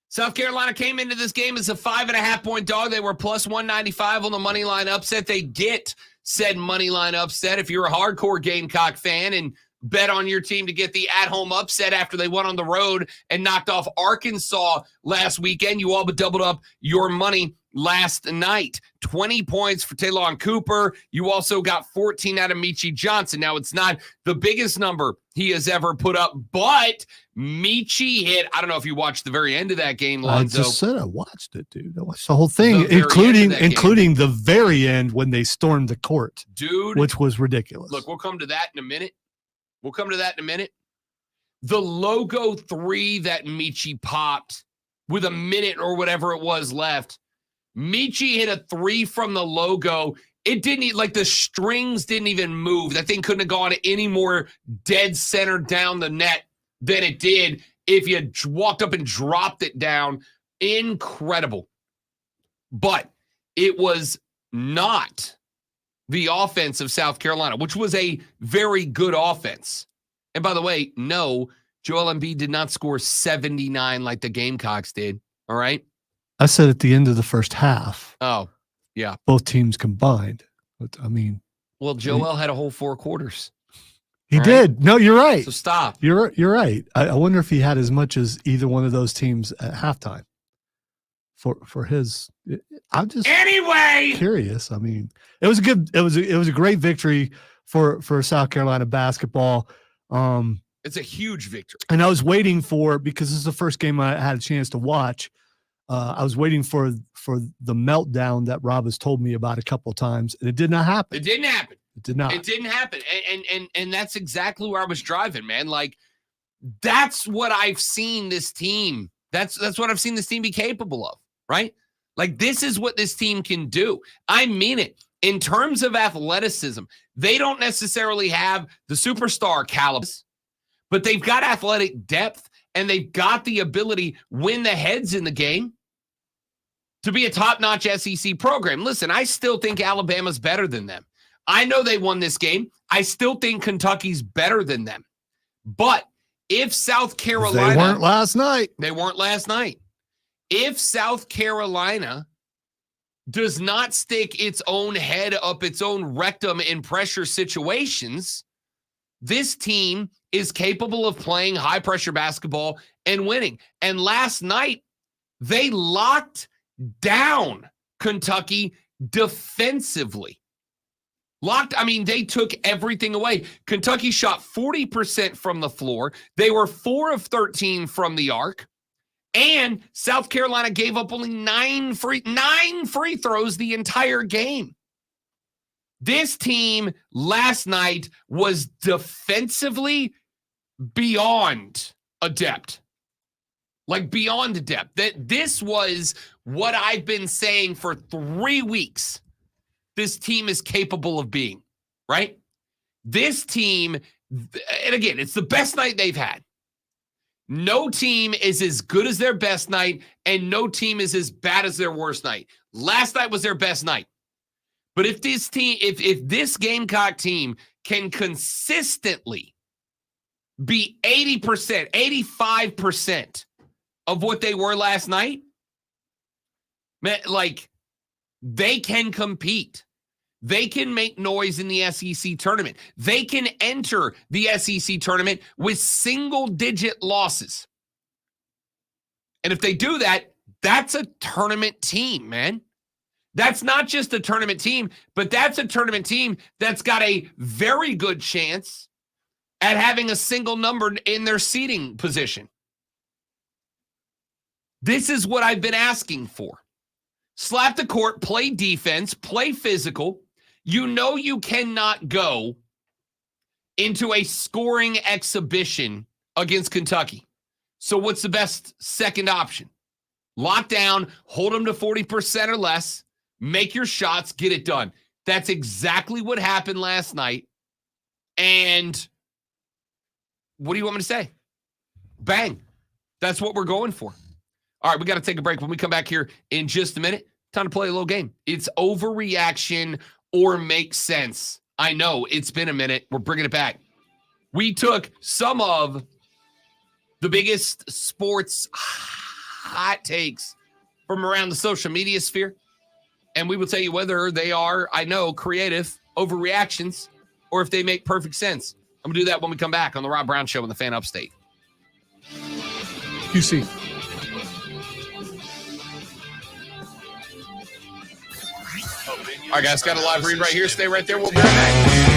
South Carolina came into this game as a 5.5-point dog. They were plus 195 on the money line upset. They get said money line upset. If you're a hardcore Gamecock fan and bet on your team to get the at-home upset after they went on the road and knocked off Arkansas last weekend, you all but doubled up your money last night. 20 points for Taylon Cooper. You also got 14 out of Michi Johnson. Now, it's not the biggest number he has ever put up, but Michi hit. I don't know if you watched the very end of that game, Lonzo. I just said I watched it, dude. I watched the whole thing, including the very end when they stormed the court, dude, which was ridiculous. Look, we'll come to that in a minute. The logo 3 that Michi popped with a minute or whatever it was left. Michi hit a 3 from the logo. It didn't, like, the strings didn't even move. That thing couldn't have gone any more dead center down the net than it did if you walked up and dropped it down. Incredible. But it was not the offense of South Carolina, which was a very good offense. And by the way, no, Joel Embiid did not score 79 like the Gamecocks did. All right. I said at the end of the first half. Oh, yeah. Both teams combined. But, I mean. Well, Joel had a whole 4 quarters. He did. No, you're right. So stop. You're right. I wonder if he had as much as either one of those teams at halftime. For his, I'm just curious. I mean, it was a great victory for South Carolina basketball. It's a huge victory. And I was waiting for, because this is the first game I had a chance to watch. I was waiting for the meltdown that Rob has told me about a couple of times, and it did not happen. It didn't happen. It did not. It didn't happen. And that's exactly where I was driving, man. Like, that's what I've seen this team. That's what I've seen this team be capable of, right? Like, this is what this team can do. I mean it. In terms of athleticism, they don't necessarily have the superstar caliber, but they've got athletic depth, and they've got the ability, when the head's in the game, to be a top-notch SEC program. Listen, I still think Alabama's better than them. I know they won this game. I still think Kentucky's better than them. But if South Carolina... They weren't last night. They weren't last night. If South Carolina does not stick its own head up its own rectum in pressure situations, this team is capable of playing high-pressure basketball and winning. And last night, they locked down Kentucky defensively. They took everything away. Kentucky shot 40% from the floor. They were 4 of 13 from the arc. And South Carolina gave up only 9 free throws the entire game. This team last night was defensively beyond adept. Like, beyond adept. That this was what I've been saying for 3 weeks. This team is capable of being, right? This team, and again, it's the best night they've had. No team is as good as their best night, and no team is as bad as their worst night. Last night was their best night. But if this team, if this Gamecock team can consistently be 80%, 85% of what they were last night, man, like, they can compete. They can make noise in the SEC tournament. They can enter the SEC tournament with single-digit losses. And if they do that, that's a tournament team, man. That's not just a tournament team, but that's a tournament team that's got a very good chance at having a single number in their seeding position. This is what I've been asking for. Slap the court, play defense, play physical. You know you cannot go into a scoring exhibition against Kentucky. So what's the best second option? Lock down, hold them to 40% or less, make your shots, get it done. That's exactly what happened last night. And what do you want me to say? Bang. That's what we're going for. All right, we got to take a break. When we come back here in just a minute, time to play a little game. It's overreaction or make sense I know it's been a minute. We're bringing it back. We took some of the biggest sports hot takes from around the social media sphere, and we will tell you whether they are, I know, creative overreactions or if they make perfect sense. I'm going to do that when we come back on the Rob Brown Show in the Fan Upstate. QC. All right, guys, got a live read right here. Stay right there. We'll be right back.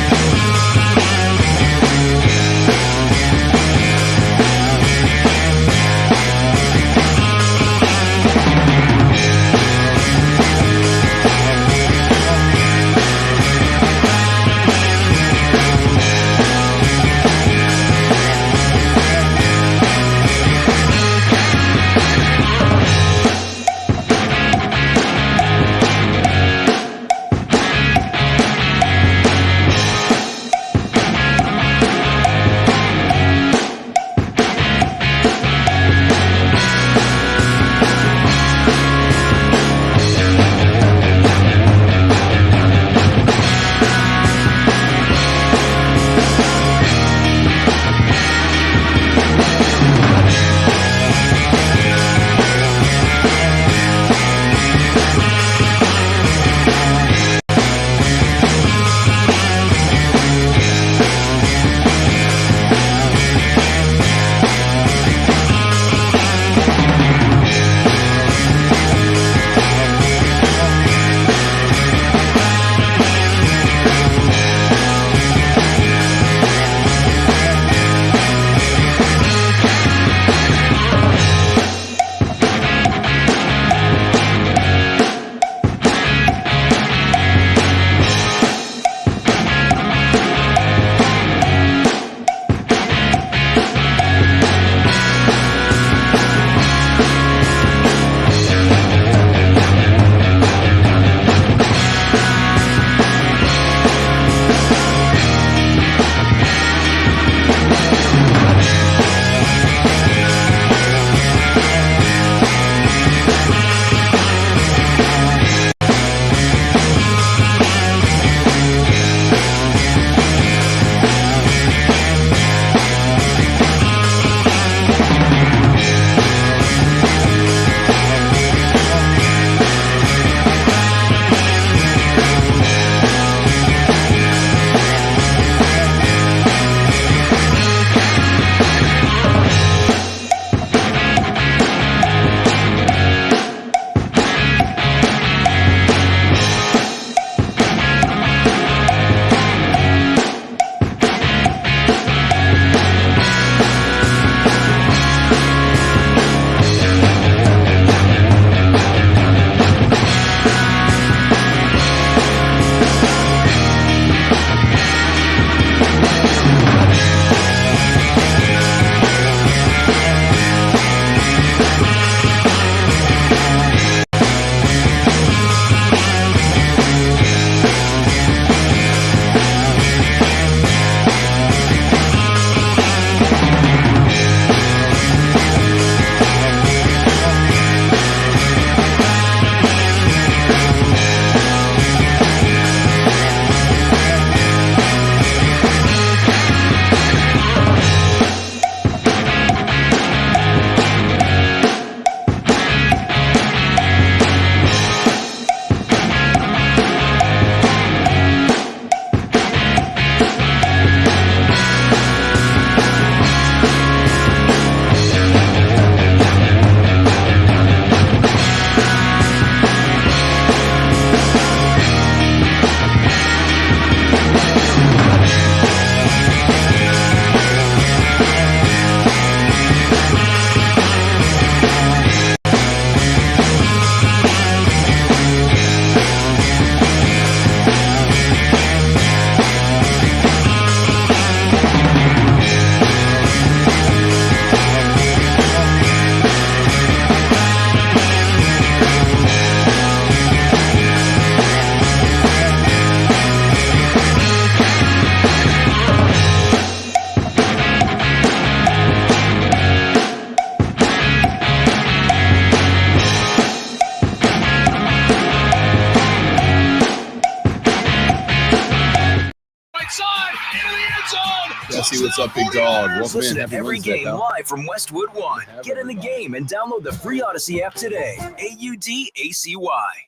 Casey, what's up, big dog? Welcome Listen in. to Happy every Wednesday, game pal. live from Westwood One. Get in the game and download the free Odyssey app today. AUDACY.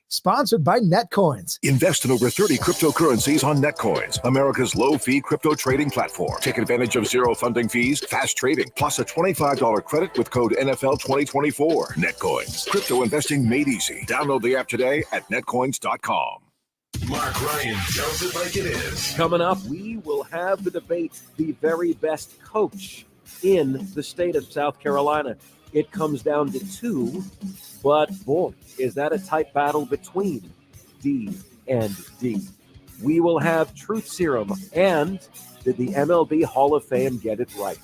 Sponsored by Netcoins. Invest in over 30 cryptocurrencies on Netcoins, America's low-fee crypto trading platform. Take advantage of zero funding fees, fast trading, plus a $25 credit with code NFL 2024. Netcoins. Crypto investing made easy. Download the app today at netcoins.com. Mark Ryan tells it like it is. Coming up, we will have the debate, the very best coach in the state of South Carolina. It comes down to two, but boy, is that a tight battle between D and D. We will have Truth Serum and did the MLB Hall of Fame get it right?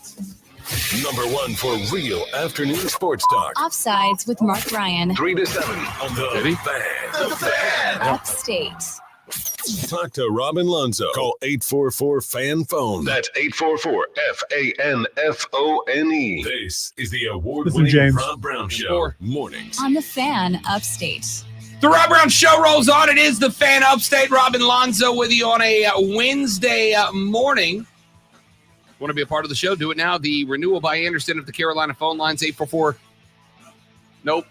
Number one for real afternoon sports talk. Offsides with Mark Ryan. 3 to 7 on the Fan. The Fan. Upstate. Talk to Robin Lonzo. Call 844-FAN-PHONE. That's 844-FANFONE. This is the award-winning James. Rob Brown Show. Mornings. On the Fan Upstate. The Rob Brown Show rolls on. It is the Fan Upstate. Robin Lonzo with you on a Wednesday morning. Want to be a part of the show? Do it now. The renewal by Anderson of the Carolina phone lines, 844. Nope.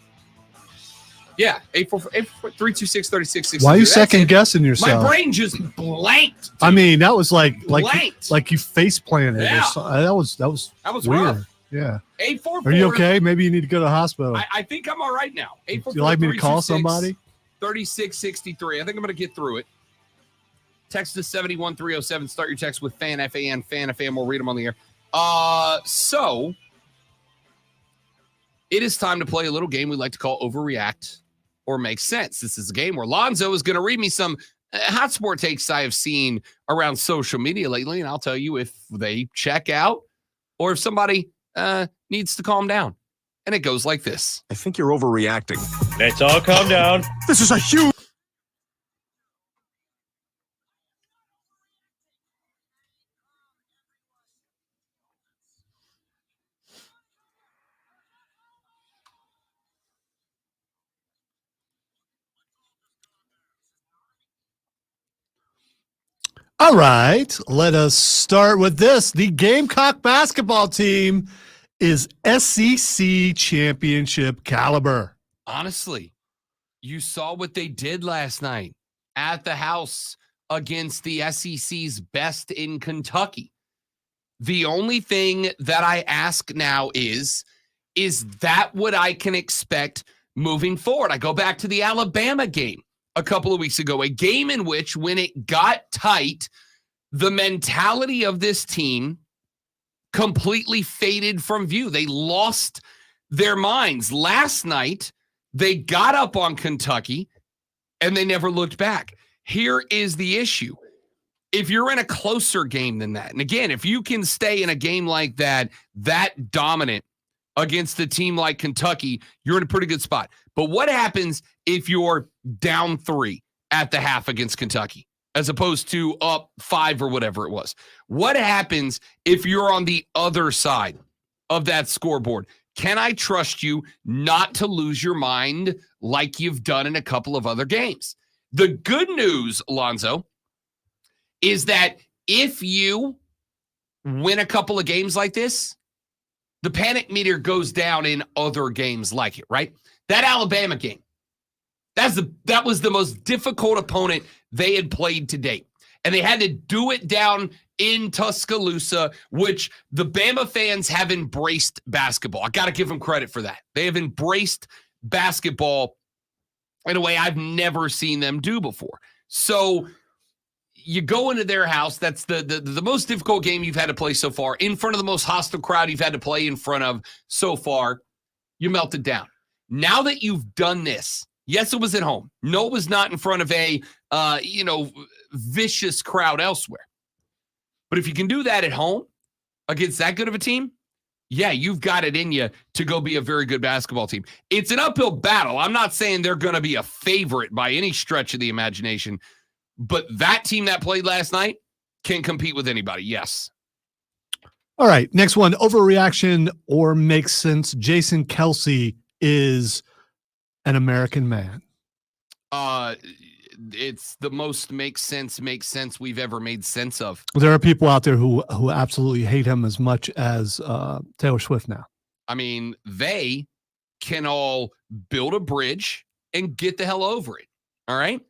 Yeah, 844-326-3660. Why are you second guessing yourself? My brain just blanked. I mean, that was like Blanked. you face planted. Yeah. That was weird. rough. Yeah. 844. Are you okay? Maybe you need to go to the hospital. I think I'm all right now. 844. Do you like me to call somebody? 3663. I think I'm going to get through it. Text to 71307. Start your text with FAN, FAN, FAN, FAN. We'll read them on the air. So it is time to play a little game we like to call Overreact or Make Sense. This is a game where Lonzo is going to read me some hot sport takes I have seen around social media lately, and I'll tell you if they check out or if somebody needs to calm down. And it goes like this. I think you're overreacting. Let's all calm down. This is a huge... All right, let us start with this. The Gamecock basketball team is SEC championship caliber. Honestly, you saw what they did last night at the house against the SEC's best in Kentucky. The only thing that I ask now is that what I can expect moving forward? I go back to the Alabama game a couple of weeks ago, a game in which when it got tight, the mentality of this team completely faded from view. They lost their minds. Last night, they got up on Kentucky and they never looked back. Here is the issue. If you're in a closer game than that, and again, if you can stay in a game like that dominant against a team like Kentucky, you're in a pretty good spot. But what happens if you're down 3 at the half against Kentucky, as opposed to up 5 or whatever it was? What happens if you're on the other side of that scoreboard? Can I trust you not to lose your mind like you've done in a couple of other games? The good news, Alonzo, is that if you win a couple of games like this, the panic meter goes down in other games like it, right? That Alabama game, that was the most difficult opponent they had played to date. And they had to do it down in Tuscaloosa, which the Bama fans have embraced basketball. I got to give them credit for that. They have embraced basketball in a way I've never seen them do before. So you go into their house. That's the most difficult game you've had to play so far, in front of the most hostile crowd you've had to play in front of so far. You melted down. Now that you've done this, yes, it was at home. No, it was not in front of a vicious crowd elsewhere. But if you can do that at home against that good of a team, yeah, you've got it in you to go be a very good basketball team. It's an uphill battle. I'm not saying they're going to be a favorite by any stretch of the imagination, but that team that played last night can compete with anybody. Yes. All right, next one, overreaction or makes sense. Jason Kelsey is an American man. It's the most makes sense we've ever made sense of. There are people out there who absolutely hate him as much as Taylor Swift now. I mean, they can all build a bridge and get the hell over it. All right.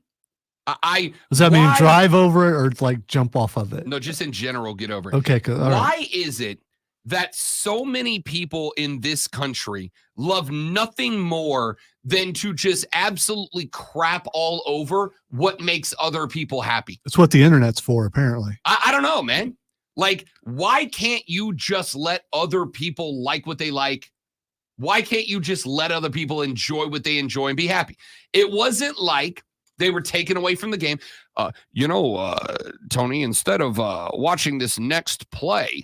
Does that mean drive over it or like jump off of it? No, just in general, get over it. Okay, good. Why is it that so many people in this country love nothing more than to just absolutely crap all over what makes other people happy? That's what the internet's for, apparently. I don't know, man. Like, why can't you just let other people like what they like? Why can't you just let other people enjoy what they enjoy and be happy? It wasn't like they were taken away from the game. Tony, instead of watching this next play,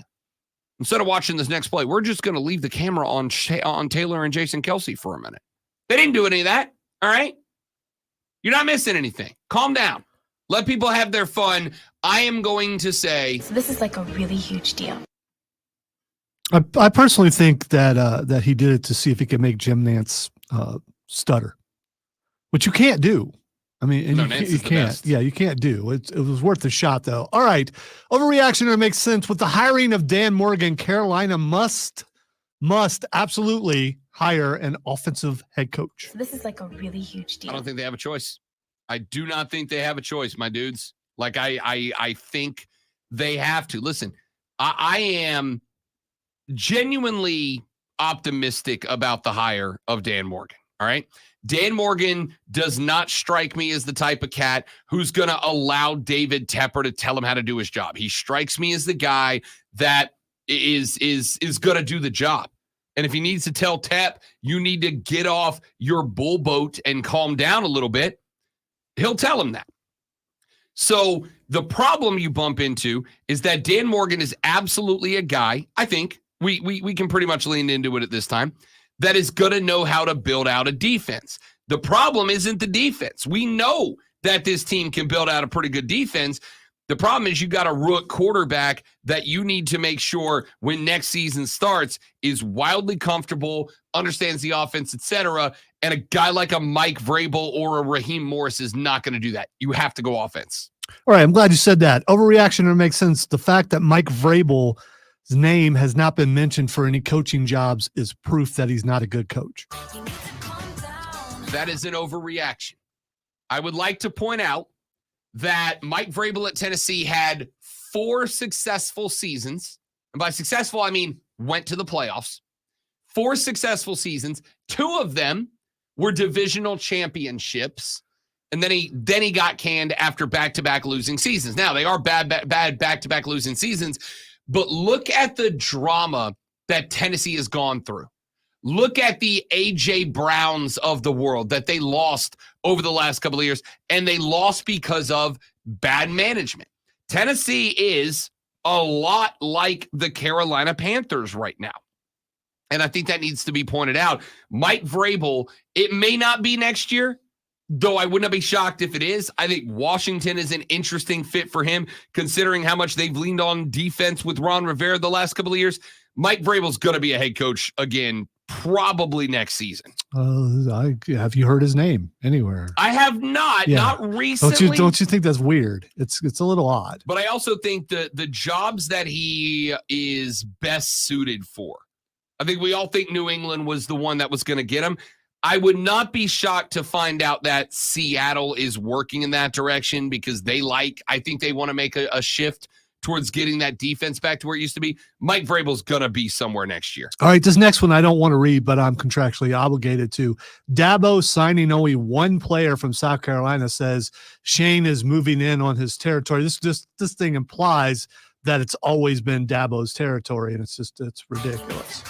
we're just going to leave the camera on Taylor and Jason Kelce for a minute. They didn't do any of that. All right. You're not missing anything. Calm down. Let people have their fun. I am going to say. So this is like a really huge deal. I personally think that he did it to see if he could make Jim Nantz stutter, which you can't do. I mean, you can't. Yeah, you can't do. It was worth the shot, though. All right. Overreaction or makes sense. With the hiring of Dan Morgan, Carolina must absolutely hire an offensive head coach. So this is like a really huge deal. I don't think they have a choice. I do not think they have a choice, my dudes. Like, I think they have to. Listen, I am genuinely optimistic about the hire of Dan Morgan. All right. Dan Morgan does not strike me as the type of cat who's going to allow David Tepper to tell him how to do his job. He strikes me as the guy that is going to do the job. And if he needs to tell Tep, you need to get off your bull boat and calm down a little bit, he'll tell him that. So the problem you bump into is that Dan Morgan is absolutely a guy, I think, we can pretty much lean into it at this time, that is going to know how to build out a defense. The problem isn't the defense. We know that this team can build out a pretty good defense. The problem is you got a rook quarterback that you need to make sure when next season starts is wildly comfortable, understands the offense, etc. And a guy like a Mike Vrabel or a Raheem Morris is not going to do that. You have to go offense. All right, I'm glad you said that. Overreaction or makes sense. The fact that Mike Vrabel his name has not been mentioned for any coaching jobs is proof that he's not a good coach. That is an overreaction. I would like to point out that Mike Vrabel at Tennessee had 4 successful seasons. And by successful, I mean went to the playoffs. 4 successful seasons. 2 of them were divisional championships. And then he got canned after back-to-back losing seasons. Now, they are bad back-to-back losing seasons. But look at the drama that Tennessee has gone through. Look at the A.J. Browns of the world that they lost over the last couple of years, and they lost because of bad management. Tennessee is a lot like the Carolina Panthers right now. And I think that needs to be pointed out. Mike Vrabel, it may not be next year, though I would not be shocked if it is. I think Washington is an interesting fit for him, considering how much they've leaned on defense with Ron Rivera the last couple of years. Mike Vrabel's going to be a head coach again, probably next season. Have you heard his name anywhere? I have not. Yeah. Not recently. Don't you think that's weird? It's a little odd. But I also think the jobs that he is best suited for, I think we all think New England was the one that was going to get him. I would not be shocked to find out that Seattle is working in that direction because I think they want to make a shift towards getting that defense back to where it used to be. Mike Vrabel's going to be somewhere next year. All right, this next one I don't want to read, but I'm contractually obligated to. Dabo signing only one player from South Carolina says Shane is moving in on his territory. This thing implies that it's always been Dabo's territory, and it's ridiculous.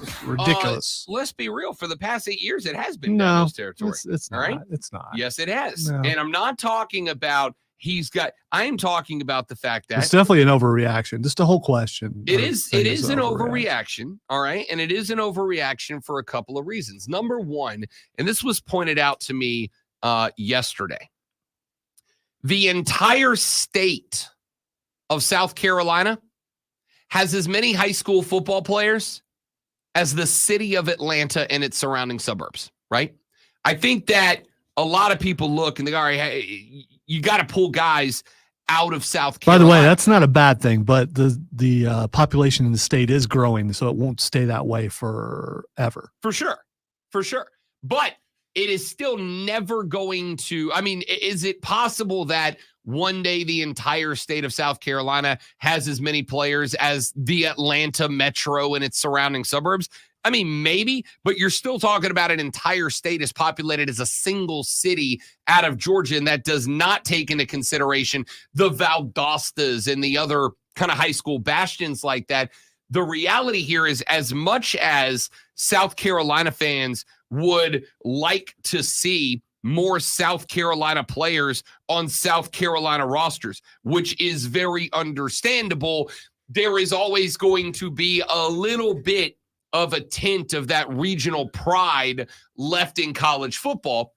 It's ridiculous. Let's be real. For the past 8 years, it has been Dabo's territory. It's all not. Right? It's not. Yes, it has. No. And I'm not talking about I am talking about the fact that it's definitely an overreaction. Just a whole question. It is an overreaction. All right. And it is an overreaction for a couple of reasons. Number one, and this was pointed out to me yesterday, the entire state of South Carolina has as many high school football players as the city of Atlanta and its surrounding suburbs, right? I think that a lot of people look and they go, all right, hey, you got to pull guys out of South By Carolina. the way, that's not a bad thing, but the population in the state is growing, so it won't stay that way forever. For sure. But it is still never going to, I mean, is it possible that one day the entire state of South Carolina has as many players as the Atlanta metro and its surrounding suburbs? I mean, maybe, but you're still talking about an entire state as populated as a single city out of Georgia, and that does not take into consideration the Valdosta's and the other kind of high school bastions like that. The reality here is, as much as South Carolina fans would like to see more South Carolina players on South Carolina rosters, which is very understandable, there is always going to be a little bit of a tint of that regional pride left in college football.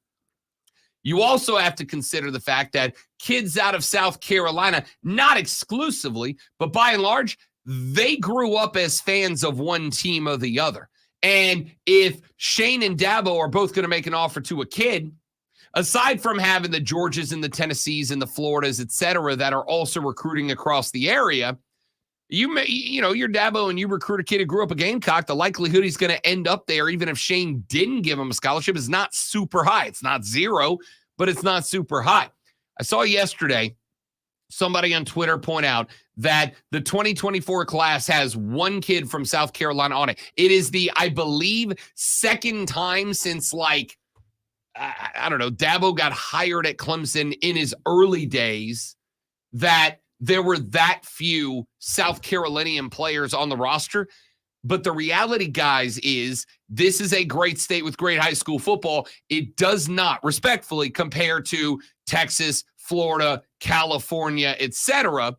You also have to consider the fact that kids out of South Carolina, not exclusively, but by and large, they grew up as fans of one team or the other. And if Shane and Dabo are both going to make an offer to a kid, aside from having the Georgias and the Tennessees and the Floridas, et cetera, that are also recruiting across the area, you're Dabo and you recruit a kid who grew up a Gamecock, the likelihood he's going to end up there, even if Shane didn't give him a scholarship, is not super high. It's not zero, but it's not super high. I saw yesterday somebody on Twitter point out that the 2024 class has one kid from South Carolina on it. It is the, I believe, second time since I don't know, Dabo got hired at Clemson in his early days that there were that few South Carolinian players on the roster. But the reality, guys, is this is a great state with great high school football. It does not, respectfully, compare to Texas, Florida, California, etc.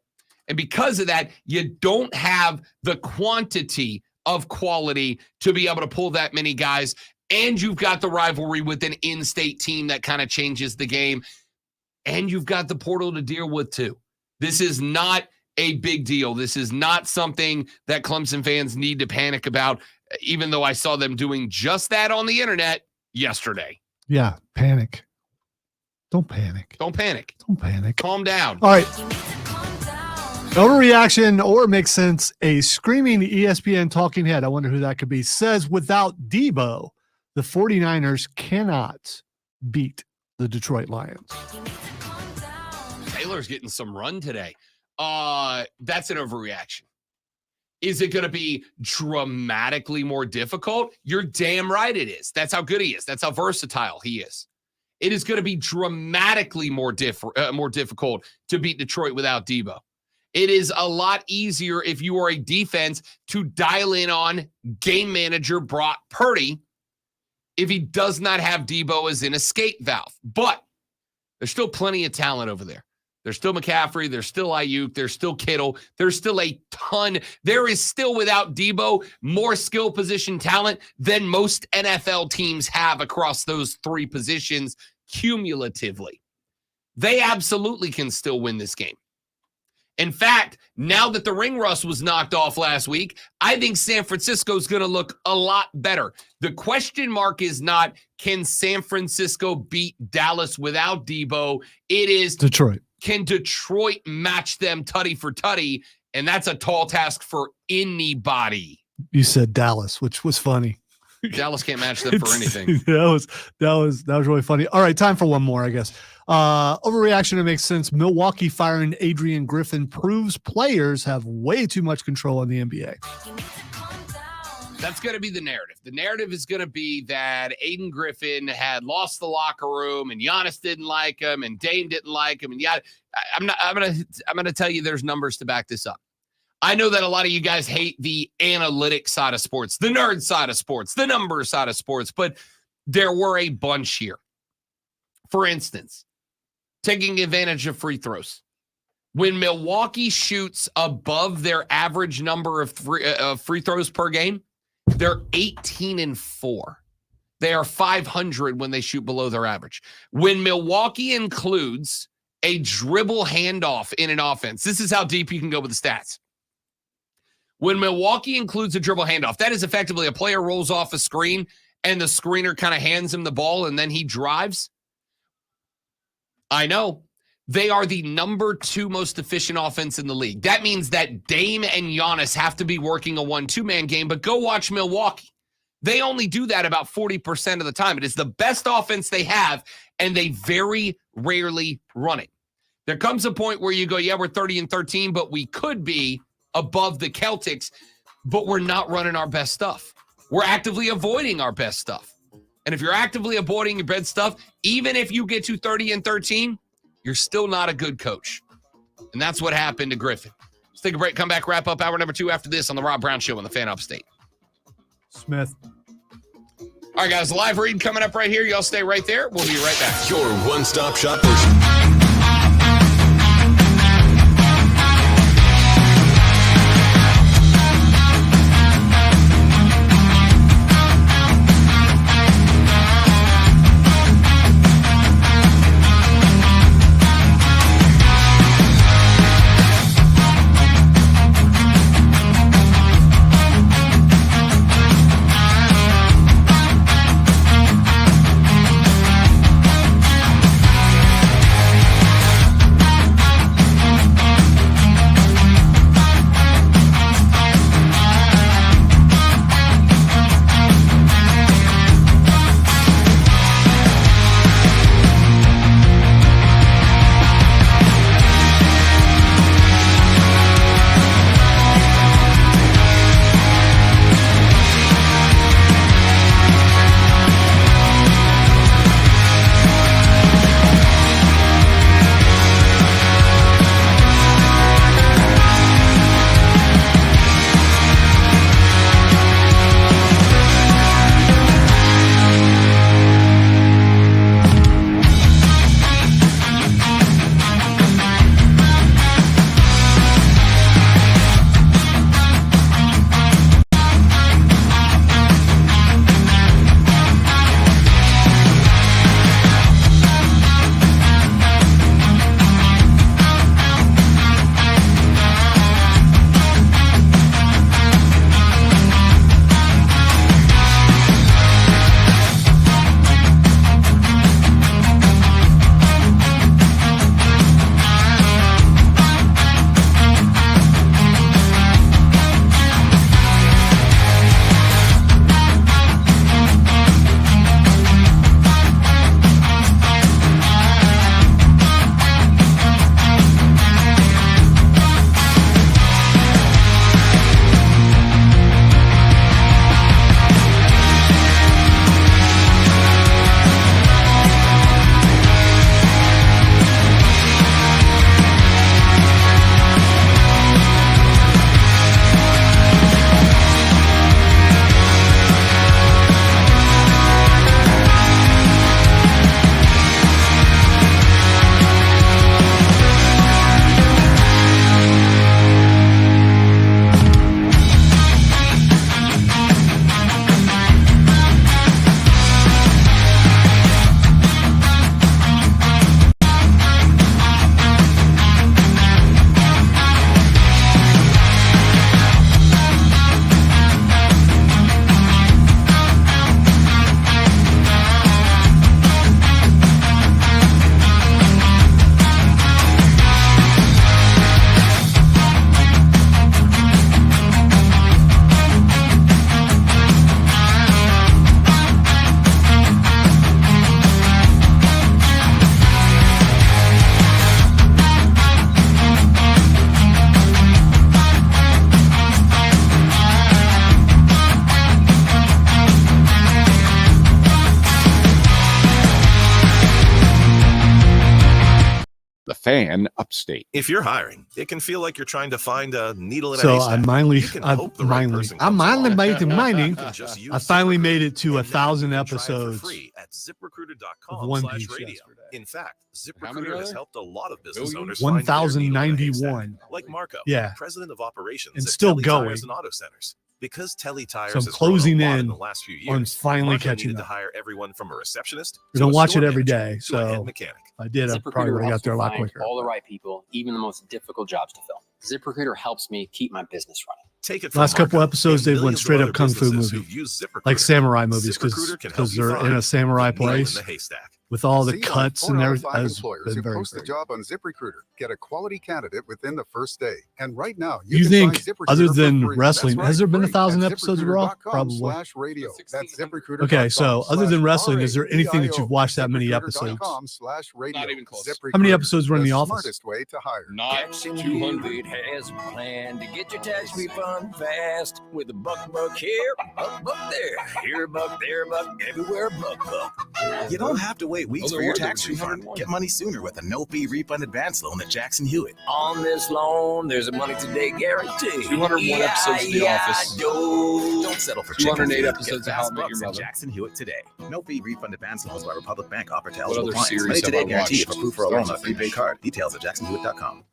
And because of that, you don't have the quantity of quality to be able to pull that many guys. And you've got the rivalry with an in-state team that kind of changes the game. And you've got the portal to deal with, too. This is not a big deal. This is not something that Clemson fans need to panic about, even though I saw them doing just that on the internet yesterday. Yeah, panic. Don't panic. Don't panic. Don't panic. Calm down. All right. Overreaction or makes sense. A screaming ESPN talking head, I wonder who that could be, says without Debo, the 49ers cannot beat the Detroit Lions. Taylor's getting some run today. That's an overreaction. Is it going to be dramatically more difficult? You're damn right it is. That's how good he is. That's how versatile he is. It is going to be dramatically more difficult to beat Detroit without Debo. It is a lot easier if you are a defense to dial in on game manager Brock Purdy if he does not have Debo as an escape valve. But there's still plenty of talent over there. There's still McCaffrey. There's still Ayuk. There's still Kittle. There's still a ton. There is still, without Debo, more skill position talent than most NFL teams have across those three positions cumulatively. They absolutely can still win this game. In fact, now that the ring rust was knocked off last week, I think San Francisco's going to look a lot better. The question mark is not, can San Francisco beat Dallas without Debo? It is Detroit. Can Detroit match them tutty for tutty? And that's a tall task for anybody. You said Dallas, which was funny. Dallas can't match them for anything. That was really funny. All right, time for one more, I guess. Overreaction, it makes sense. Milwaukee firing Adrian Griffin proves players have way too much control in the NBA. That's going to be the narrative. The narrative is going to be that Aiden Griffin had lost the locker room, and Giannis didn't like him, and Dame didn't like him, and I'm going to tell you there's numbers to back this up. I know that a lot of you guys hate the analytic side of sports, the nerd side of sports, the number side of sports, but there were a bunch here. For instance, taking advantage of free throws. When Milwaukee shoots above their average number of free throws per game, they're 18-4. They are 500 when they shoot below their average. When Milwaukee includes a dribble handoff in an offense, this is how deep you can go with the stats. When Milwaukee includes a dribble handoff, that is effectively a player rolls off a screen and the screener kind of hands him the ball and then he drives. I know. They are the number 2 most efficient offense in the league. That means that Dame and Giannis have to be working a 1-2-man game, but go watch Milwaukee. They only do that about 40% of the time. It is the best offense they have, and they very rarely run it. There comes a point where you go, yeah, we're 30-13, but we could be above the Celtics, but we're not running our best stuff. We're actively avoiding our best stuff. And if you're actively avoiding your best stuff, even if you get to 30-13, you're still not a good coach. And that's what happened to Griffin. Let's take a break, come back, wrap up hour number 2 after this on the Rob Brown Show on the Fan Upstate. Smith. All right, guys, live read coming up right here. Y'all stay right there. We'll be right back. Your one-stop shop. The Fan Upstate. If you're hiring, it can feel like you're trying to find a needle in a So haystack. I finally made it to 1,000 episodes at ZipRecruiter.com of One Piece /radio. yesterday. In fact, How many ZipRecruiter are has there? helped a lot of business owners find their 1,091. like Marco, Yeah. president of operations And at still Telly going. Tires and Auto Centers. Because Telly Tires So I'm has grown closing a lot in the last few on years, finally Marco catching needed up. to hire everyone from a receptionist We to don't a watch store it every manager day, to a head so mechanic. I did. I probably would have got there a lot quicker. All the right people, even the most difficult jobs to fill. ZipRecruiter helps me keep my business running. Take it from Last couple Marco episodes, and they've went millions of straight other up kung fu businesses movie, who've used ZipRecruiter. like samurai movies, ZipRecruiter can help because you they're in find a samurai the needle in place the haystack. with all the See, cuts like 4 and out of everything. 5 Has employers been who very post a great. job on ZipRecruiter get a quality candidate within the first day. And right now, You can think, find ZipRecruiter other for than free. wrestling, That's has there been free 1,000 at episodes of Raw? Probably. ZipRecruiter.com/radio. That's ZipRecruiter.com. Okay, so other than wrestling, is there anything that ZipRecruiter.com/radio. you've watched that many episodes? ZipRecruiter.com/radio. Not even close. How many episodes were in The Office? Smartest way to hire. Not 200. has a plan to get your tax refund fast with a buck here, buck there, here a buck, there a buck, everywhere a buck. You don't have to wait weeks Oh, for there your were. There tax were refund. 201. Get money sooner with a no-fee refund advance loan at Jackson Hewitt. On this loan, there's a money today guarantee. 201 episodes of The Office. Don't settle for 208 chicken. episodes Get of How I fast Met Your bucks at Mother. Jackson Hewitt today. No-fee refund advance loans by Republic Bank offer to What eligible other clients. series Money have today I guarantee if watched? approved for a loan on a Start to prepaid card. Details at jacksonhewitt.com.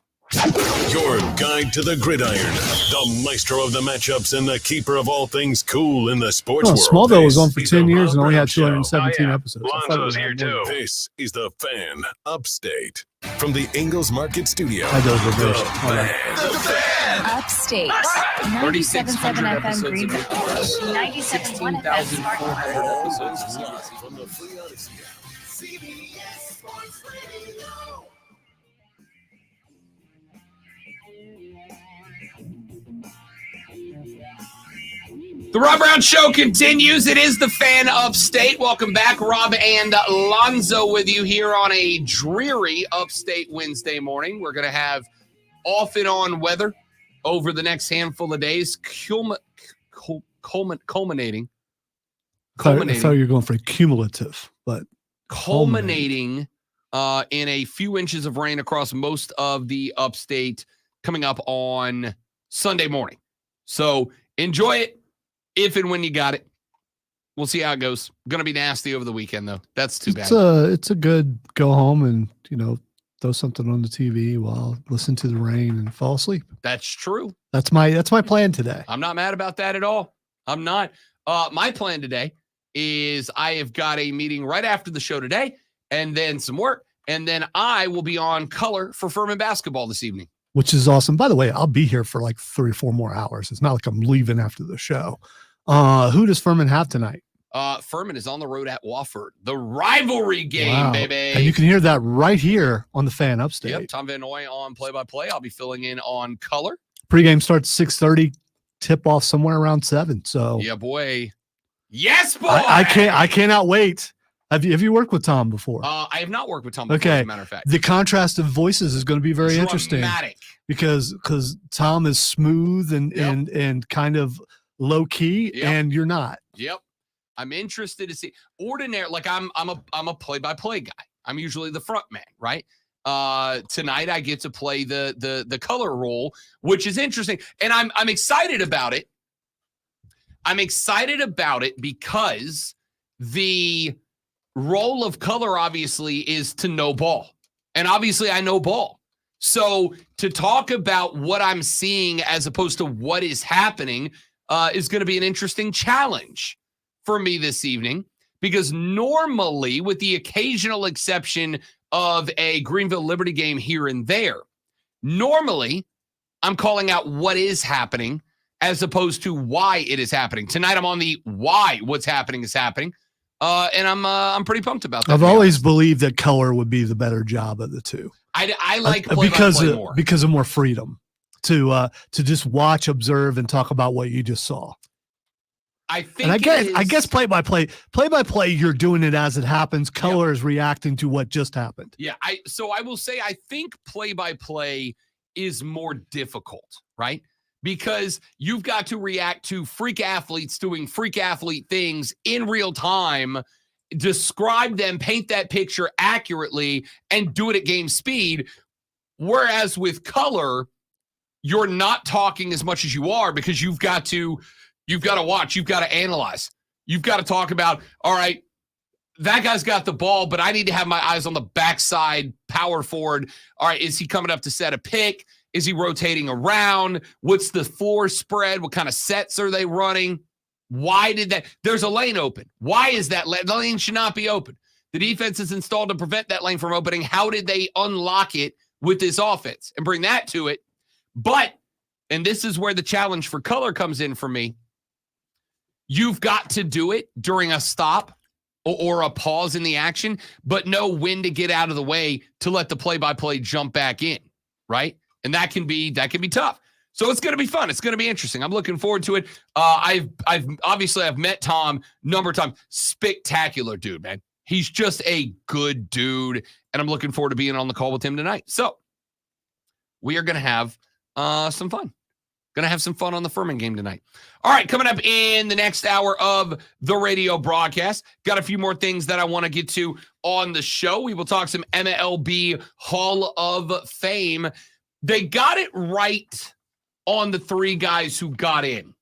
Your guide to the gridiron, the maestro of the matchups and the keeper of all things cool in the sports Oh, world. Smallville was This on for is 10 the years Rob and only Brown had Show. 217 episodes. I thought it Lonzo's was here more. too. This is the Fan Upstate from the Ingalls Market Studio. I does reverse. The All right. Fan. Upstate. 3,600 97.7 FM episodes of Greenville. it. 97.1 FM Smart. 16,400 episodes. From the Free Odyssey app. CBS Sports Radio. The Rob Brown Show continues. It is the Fan Upstate. Welcome back. Rob and Lonzo with you here on a dreary Upstate Wednesday morning. We're going to have off and on weather over the next handful of days, culminating. I thought you were going for cumulative, but Culminating in a few inches of rain across most of the Upstate coming up on Sunday morning. So enjoy it. If and when you got it. We'll see how it goes. Going to be nasty over the weekend, though. That's too bad. It's a good go home and, throw something on the TV while listen to the rain and fall asleep. That's true. That's my plan today. I'm not mad about that at all. I'm not. My plan today is I have got a meeting right after the show today and then some work. And then I will be on color for Furman basketball this evening. Which is awesome. By the way, I'll be here for like 3 or 4 more hours. It's not like I'm leaving after the show. Who does Furman have tonight? Furman is on the road at Wofford. The rivalry game, baby. And you can hear that right here on the Fan Upstate. Yep, Tom Van Noy on play-by-play. I'll be filling in on color. Pregame starts 6:30, tip off somewhere around 7. So yeah, boy. Yes, boy. I cannot wait. Have you worked with Tom before? I have not worked with Tom before, Okay. as a matter of fact. The contrast of voices is going to be very interesting Dramatic. because Tom is smooth and kind of low key, Yep. and you're not. Yep. I'm interested to see. Ordinary, like I'm a play-by-play guy. I'm usually the front man, right? Tonight I get to play the color role, which is interesting. And I'm excited about it. I'm excited about it because the role of color obviously is to know ball. And obviously I know ball. So to talk about what I'm seeing as opposed to what is happening is going to be an interesting challenge for me this evening, because normally, with the occasional exception of a Greenville Liberty game here and there, normally I'm calling out what is happening as opposed to why it is happening. Tonight I'm on the why what's happening is happening. And I'm pretty pumped about that. I've always believed that color would be the better job of the two. I like play-by-play more. Because of more freedom to just watch, observe, and talk about what you just saw. I think, and I guess play-by-play, you're doing it as it happens. Color is reacting to what just happened. Yeah, I will say I think play-by-play is more difficult, right? Because you've got to react to freak athletes doing freak athlete things in real time, describe them, paint that picture accurately, and do it at game speed. Whereas with color, you're not talking as much as you are because you've got to watch, you've got to analyze. You've got to talk about, all right, that guy's got the ball, but I need to have my eyes on the backside power forward. All right, is he coming up to set a pick? Is he rotating around? What's the floor spread? What kind of sets are they running? Why did that? There's a lane open. Why is that lane? The lane should not be open. The defense is installed to prevent that lane from opening. How did they unlock it with this offense and bring that to it? But, and this is where the challenge for color comes in for me, you've got to do it during a stop or a pause in the action, but know when to get out of the way to let the play-by-play jump back in, right? And that can be tough. So it's going to be fun. It's going to be interesting. I'm looking forward to it. I've met Tom a number of times. Spectacular dude, man. He's just a good dude, and I'm looking forward to being on the call with him tonight. So we are going to have some fun. Going to have some fun on the Furman game tonight. All right, coming up in the next hour of the radio broadcast, got a few more things that I want to get to on the show. We will talk some MLB Hall of Fame. They got it right on the 3 guys who got in.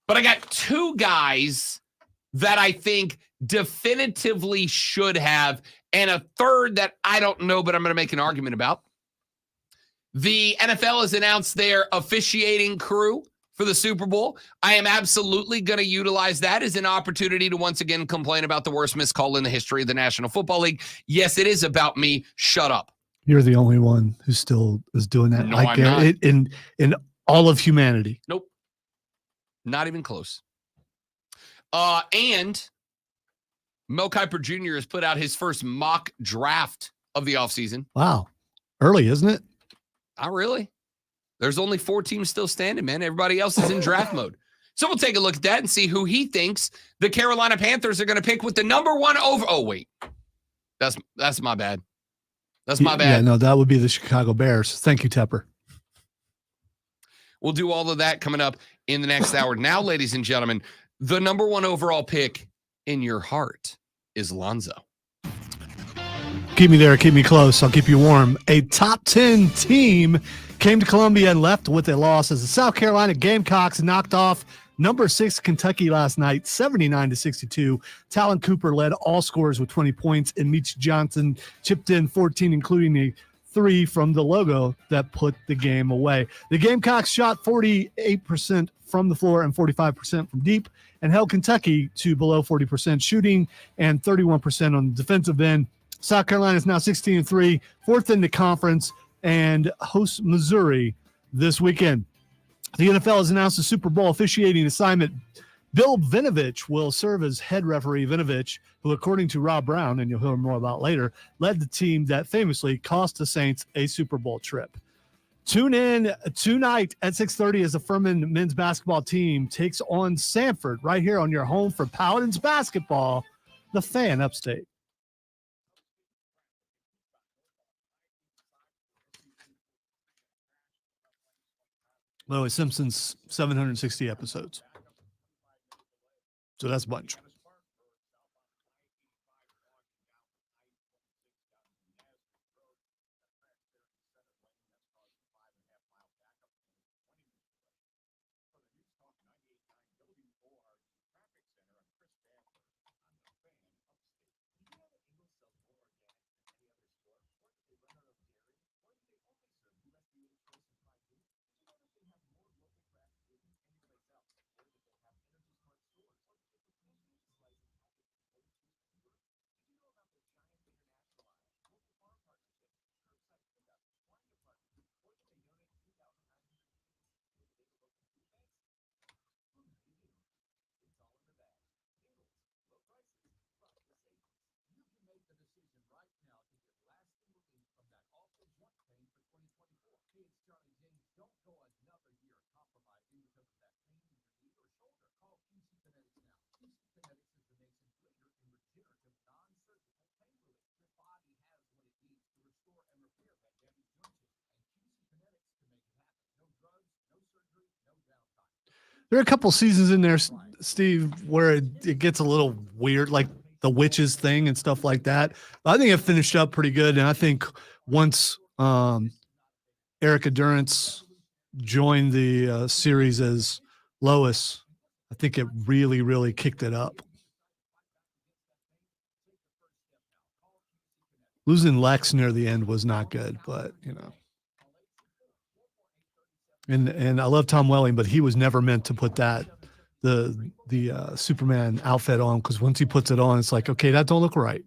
But I got 2 guys that I think definitively should have, and a third that I don't know, but I'm going to make an argument about. The NFL has announced their officiating crew for the Super Bowl. I am absolutely going to utilize that as an opportunity to once again complain about the worst missed call in the history of the National Football League. Yes, it is about me. Shut up. You're the only one who still is doing that. No, I'm not. In all of humanity. Nope. Not even close. And Mel Kiper Jr. has put out his first mock draft of the offseason. Wow. Early, isn't it? Not really. There's only 4 teams still standing, man. Everybody else is in draft mode. So we'll take a look at that and see who he thinks the Carolina Panthers are going to pick with the number 1 over. Oh, wait. That's my bad. That's my bad. Yeah, no, that would be the Chicago Bears. Thank you, Tepper. We'll do all of that coming up in the next hour. Now, ladies and gentlemen, the number 1 overall pick in your heart is Lonzo. Keep me there. Keep me close. I'll keep you warm. A top 10 team came to Columbia and left with a loss as the South Carolina Gamecocks knocked off number 6 Kentucky last night, 79-62. Talon Cooper led all scorers with 20 points, and Meech Johnson chipped in 14, including a 3 from the logo that put the game away. The Gamecocks shot 48% from the floor and 45% from deep and held Kentucky to below 40% shooting and 31% on the defensive end. South Carolina is now 16-3, 4th in the conference, and hosts Missouri this weekend. The NFL has announced a Super Bowl officiating assignment. Bill Vinovich will serve as head referee. Vinovich, who, according to Rob Brown, and you'll hear more about later, led the team that famously cost the Saints a Super Bowl trip. Tune in tonight at 6:30 as the Furman men's basketball team takes on Sanford right here on your home for Paladins basketball, the Fan Upstate. Literally Simpsons 760 episodes. So that's a bunch. There are a couple seasons in there, Steve, where it gets a little weird, like the witches thing and stuff like that. But I think it finished up pretty good. And I think once Erica Durance joined the series as Lois, I think it really, really kicked it up. Losing Lex near the end was not good, but, you know. And I love Tom Welling, but he was never meant to put the Superman outfit on, because once he puts it on, it's like, okay, that don't look right.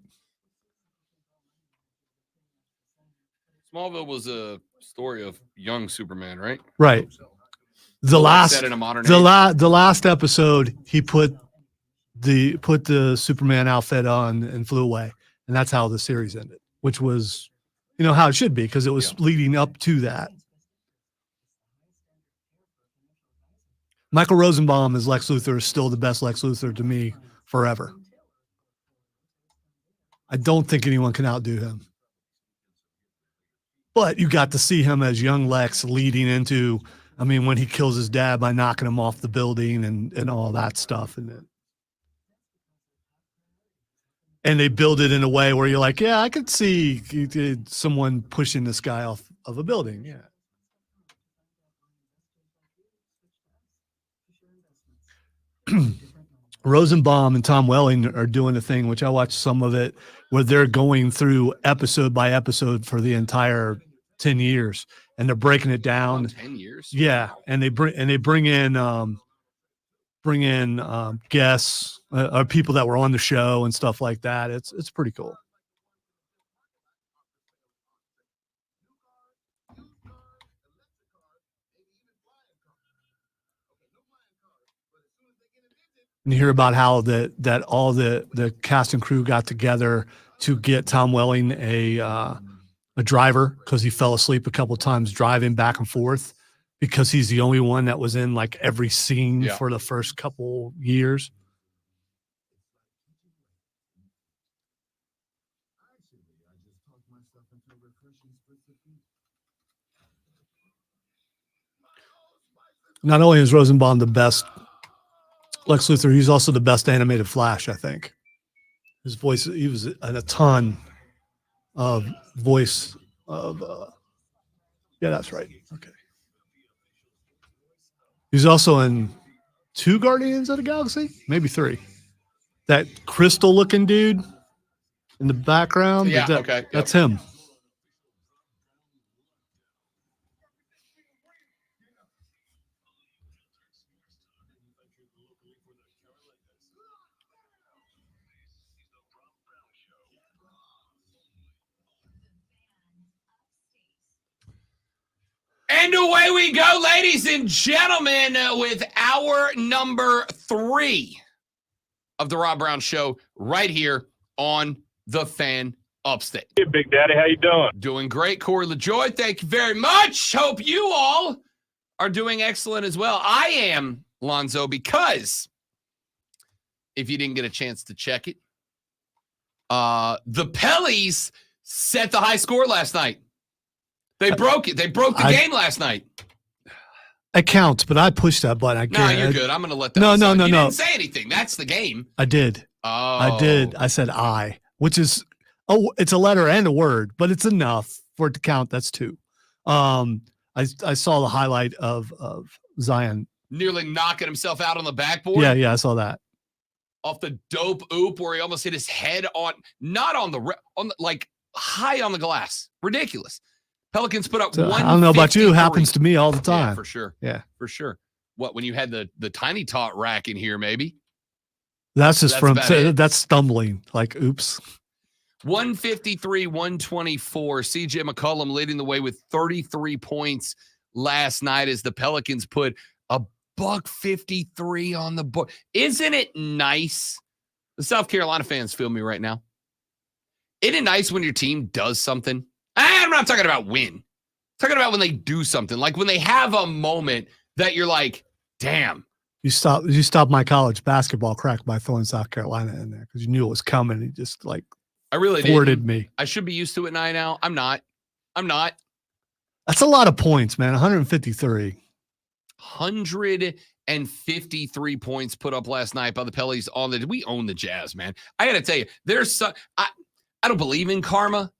Smallville was a story of young Superman, right? Right. The last set in a modern age. the last episode, he put the Superman outfit on and flew away. And that's how the series ended, which was, how it should be, because it was leading up to that. Michael Rosenbaum as Lex Luthor is still the best Lex Luthor to me forever. I don't think anyone can outdo him. But you got to see him as young Lex leading into, when he kills his dad by knocking him off the building and all that stuff. And they build it in a way where you're like, yeah, I could see someone pushing this guy off of a building. Yeah. Rosenbaum and Tom Welling are doing a thing, which I watched some of it, where they're going through episode by episode for the entire 10 years, and they're breaking it down. 10 years. Yeah, and they bring in guests or people that were on the show and stuff like that. It's pretty cool. And you hear about how that all the cast and crew got together to get Tom Welling a driver, because he fell asleep a couple of times driving back and forth, because he's the only one that was in like every scene for the first couple years. Not only is Rosenbaum the best Lex Luthor, he's also the best animated Flash, I think. His voice, he was in a ton of voice of, yeah, that's right. Okay. He's also in 2 Guardians of the Galaxy, maybe 3. That crystal looking dude in the background. Yeah, okay. That's him. And away we go, ladies and gentlemen, with hour number 3 of the Rob Brown Show right here on the Fan Upstate. Hey, Big Daddy, how you doing? Doing great, Corey LaJoy. Thank you very much. Hope you all are doing excellent as well. I am, Lonzo, because if you didn't get a chance to check it, the Pellies set the high score last night. They broke it. They broke the game last night. It counts, but I pushed that button. No, you're good. I'm going to let that. No. You didn't say anything. That's the game. I did. Oh. I did. I said which is, it's a letter and a word, but it's enough for it to count. That's 2. I saw the highlight of Zion nearly knocking himself out on the backboard. Yeah, I saw that. Off the dope oop where he almost hit his head not on the like high on the glass. Ridiculous. Pelicans put up So, one. I don't know about you. It happens to me all the time. Yeah, for sure. Yeah. For sure. What, when you had the tiny tot rack in here, maybe? That's just that's stumbling. Like, oops. 153, 124. CJ McCollum leading the way with 33 points last night as the Pelicans put a $153 on the board. Isn't it nice? The South Carolina fans feel me right now. Isn't it nice when your team does something? I'm not talking about win. I'm talking about when they do something. Like when they have a moment that you're like, damn. You stopped my college basketball crack by throwing South Carolina in there because you knew it was coming. You just like I really thwarted me. I should be used to it now. I'm not. That's a lot of points, man. 153. 153 points put up last night by the Pellies we own the Jazz, man. I got to tell you, I don't believe in karma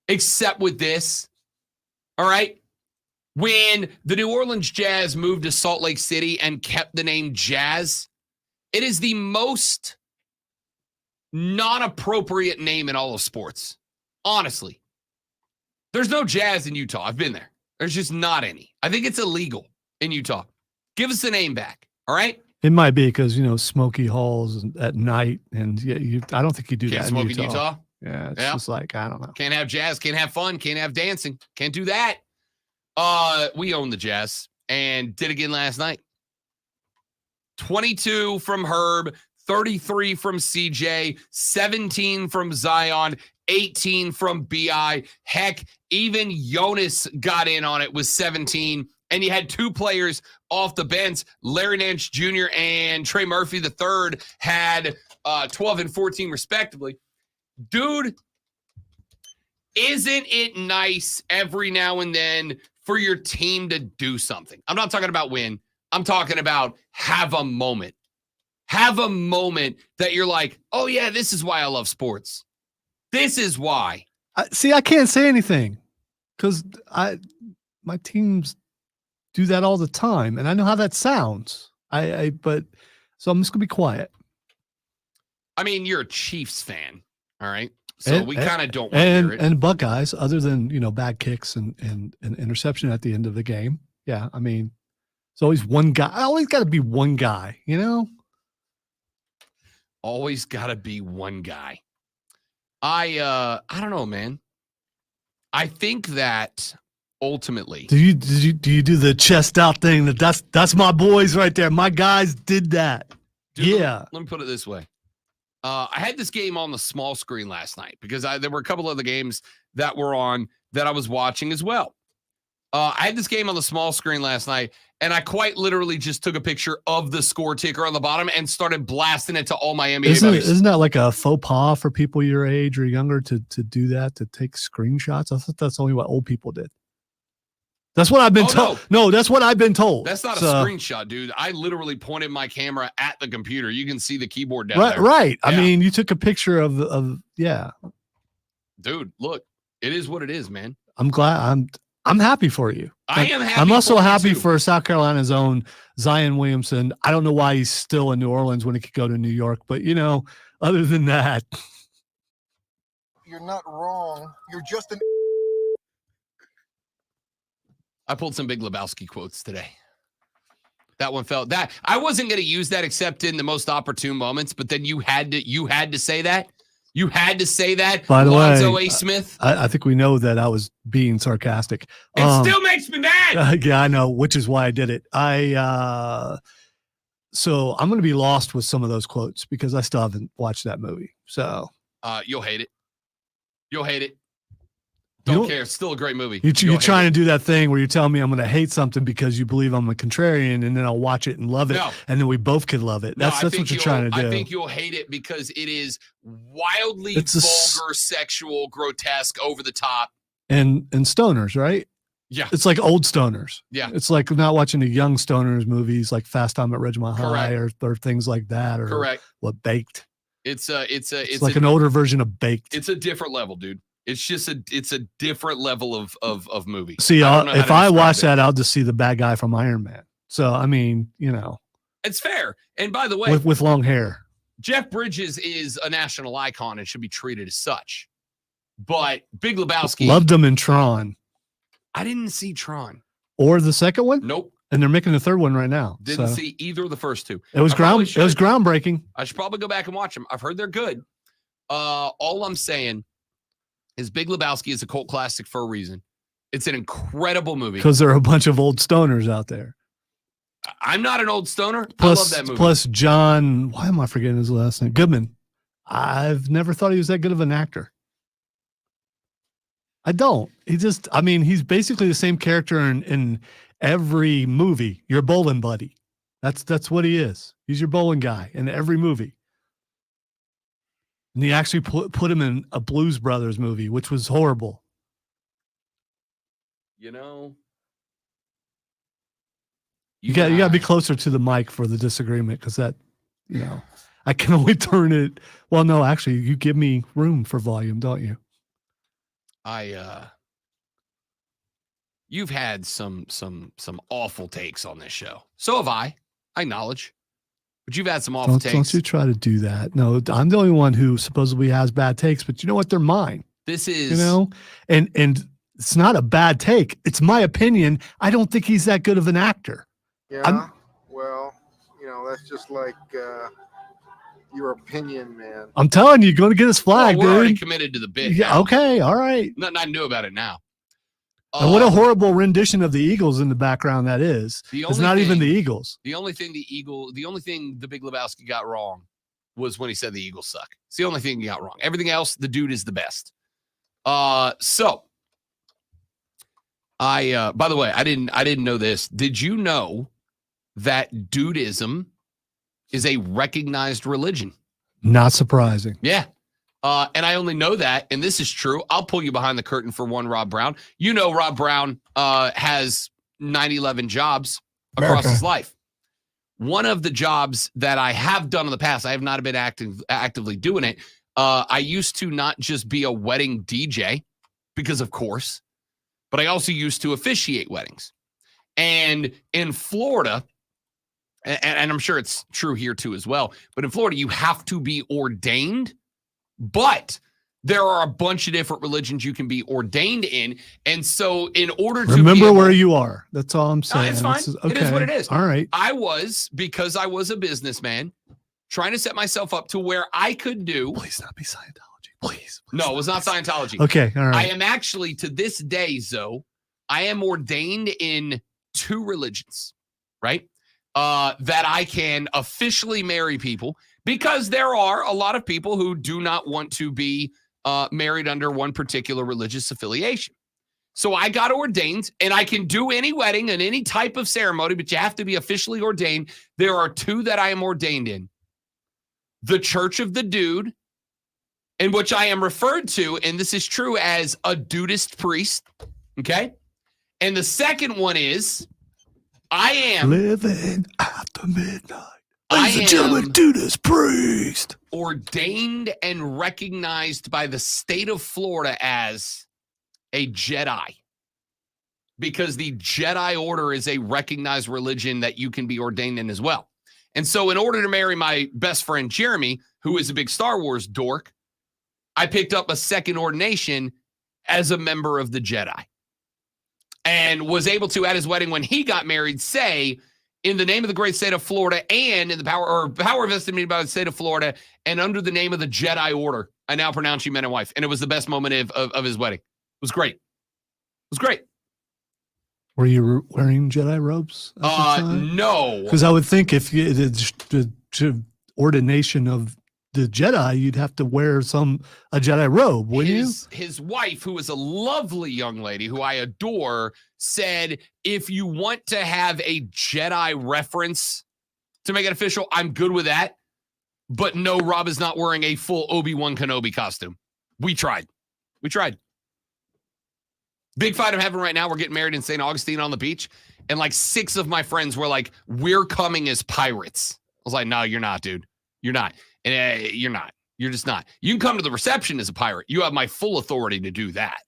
except with this. All right. When the New Orleans Jazz moved to Salt Lake City and kept the name Jazz, it is the most non-appropriate name in all of sports. Honestly. There's no Jazz in Utah. I've been there. There's just not any. I think it's illegal in Utah. Give us the name back. All right. It might be because, Smoky Halls at night. And I don't think you do that smoke in Utah. in Utah. Yeah. It's just like, I don't know. Can't have jazz. Can't have fun. Can't have dancing. Can't do that. We own the Jazz and did again last night. 22 from Herb, 33 from CJ, 17 from Zion, 18 from BI. Heck, even Jonas got in on it with 17. And you had 2 players off the bench. Larry Nance Jr. and Trey Murphy III had 12 and 14 respectively. Dude, isn't it nice every now and then for your team to do something? I'm not talking about win. I'm talking about have a moment. Have a moment that you're like, oh, yeah, this is why I love sports. This is why. See, I can't say anything because my teams do that all the time, and I know how that sounds. But so I'm just gonna be quiet. I mean, you're a Chiefs fan, all right? So we kind of don't want to hear it. And Buckeyes, other than bad kicks and interception at the end of the game. Yeah, I mean, it's always one guy. I always got to be one guy, Always got to be one guy. I don't know, man. I think that ultimately, do you do the chest out thing? That's my boys right there. My guys did that. Dude, yeah. Let me put it this way. I had this game on the small screen last night because there were a couple of the games that were on that I was watching as well. I had this game on the small screen last night, and I quite literally just took a picture of the score ticker on the bottom and started blasting it to all my NBA buddies. Isn't that like a faux pas for people your age or younger to do that, to take screenshots? I thought that's only what old people did. That's what I've been told. No, that's what I've been told. That's not a screenshot, dude. I literally pointed my camera at the computer. You can see the keyboard down there. Right. Yeah. I mean, you took a picture of yeah. Dude, look, it is what it is, man. I'm glad. I'm happy for you. I am happy. I'm also for you happy too. for South Carolina's own Zion Williamson. I don't know why he's still in New Orleans when he could go to New York, but other than that, You're not wrong. You're just an. I pulled some Big Lebowski quotes today. That one felt that I wasn't going to use that except in the most opportune moments, but then you had to say that. You had to say that. By the Lonzo way, A. Smith. I think we know that I was being sarcastic. It still makes me mad. Yeah, I know, which is why I did it. So I'm going to be lost with some of those quotes because I still haven't watched that movie. So You'll hate it. You'll hate it. Don't care. It's still a great movie. You're trying to do that thing where you're telling me I'm going to hate something because you believe I'm a contrarian, and then I'll watch it and love it, and then we both could love it. That's what you're trying to do. I think you'll hate it because it is wildly vulgar, sexual, grotesque, over the top. And stoners, right? Yeah. It's like old stoners. Yeah. It's like not watching the young stoners movies like Fast Time at Ridgemont High or things like that, or Correct. What Baked. It's like an older version of Baked. It's a different level, dude. It's just it's a different level of movie. See, if I watch that, I'll just see the bad guy from Iron Man. So I mean, it's fair. And by the way, with long hair, Jeff Bridges is a national icon and should be treated as such. But Big Lebowski, loved him in Tron. I didn't see Tron or the second one. Nope. And they're making the third one right now. Didn't see either of the first two. It was groundbreaking. I should probably go back and watch them. I've heard they're good. All I'm saying is Big Lebowski is a cult classic for a reason. It's an incredible movie. Because there are a bunch of old stoners out there. I'm not an old stoner. Plus, I love that movie. Plus John, why am I forgetting his last name? Goodman. I've never thought he was that good of an actor. I don't. He's basically the same character in every movie. Your bowling buddy. That's what he is. He's your bowling guy in every movie. And he actually put him in a Blues Brothers movie, which was horrible. You got to be closer to the mic for the disagreement, because that, I can only turn it. Well, no, actually, you give me room for volume, don't you? You've had some awful takes on this show. So have I. I acknowledge. But you've had some awful takes. Don't you try to do that. No, I'm the only one who supposedly has bad takes, but you know what? They're mine. This is, and it's not a bad take. It's my opinion. I don't think he's that good of an actor. Yeah. Well, that's just like your opinion, man. I'm telling you, you're going to get his flag, we're dude. already committed to the bit. Yeah. Now. Okay. All right. Nothing I knew about it now. And what a horrible rendition of the Eagles in the background that is. It's not even the Eagles. The only thing the Big Lebowski got wrong was when he said the Eagles suck. It's the only thing he got wrong. Everything else, the dude is the best. So by the way, I didn't know this. Did you know that dudism is a recognized religion? Not surprising. Yeah. And I only know that, and this is true. I'll pull you behind the curtain for one, Rob Brown. You know Rob Brown has 9/11 jobs across his life. One of the jobs that I have done in the past, I have not been actively doing it. I used to not just be a wedding DJ, because of course, but I also used to officiate weddings. And in Florida, and I'm sure it's true here too as well, but in Florida, you have to be ordained, but there are a bunch of different religions you can be ordained in. And so in order to remember where you are, that's all I'm saying. It's fine. It is what it is. All right. Because I was a businessman, trying to set myself up to where I could do. Please not be Scientology. Please. No, it was not Scientology. Okay. All right. I am actually, to this day, Zoe, I am ordained in 2 religions, right? That I can officially marry people, because there are a lot of people who do not want to be married under one particular religious affiliation. So I got ordained, and I can do any wedding and any type of ceremony, but you have to be officially ordained. There are 2 that I am ordained in. The Church of the Dude, in which I am referred to, and this is true, as a dudist priest, okay? And the second one is, I am living after midnight. I Ladies and gentlemen, dudist priest. Ordained and recognized by the state of Florida as a Jedi, because the Jedi Order is a recognized religion that you can be ordained in as well. And so in order to marry my best friend Jeremy, who is a big Star Wars dork, I picked up a second ordination as a member of the Jedi, and was able to, at his wedding when he got married, say, in the name of the great state of Florida, and in the power vested in me by the state of Florida, and under the name of the Jedi Order, I now pronounce you man and wife. And it was the best moment of his wedding. It was great. It was great. Were you wearing Jedi robes? No. Because I would think if you, the ordination of the Jedi, you'd have to wear a Jedi robe, wouldn't you? His wife, who is a lovely young lady who I adore, said, if you want to have a Jedi reference to make it official, I'm good with that. But no, Rob is not wearing a full Obi-Wan Kenobi costume. We tried. Big fight I'm having right now. We're getting married in St. Augustine on the beach. And like 6 of my friends were like, we're coming as pirates. I was like, no, you're not, dude. You're not. And you're not. You're just not. You can come to the reception as a pirate. You have my full authority to do that.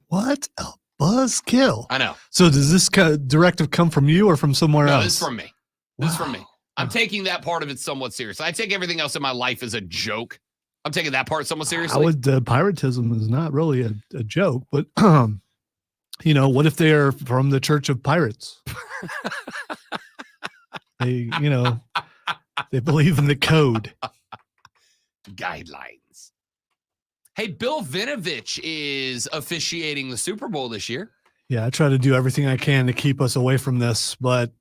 What a buzzkill. I know. So does this directive come from you or from somewhere else? No, this is from me. This is from me. I'm taking that part of it somewhat seriously. I take everything else in my life as a joke. I'm taking that part somewhat seriously. Piratism is not really a joke, but what if they are from the Church of Pirates? They believe in the code. Guidelines. Hey, Bill Vinovich is officiating the Super Bowl this year. Yeah, I try to do everything I can to keep us away from this, but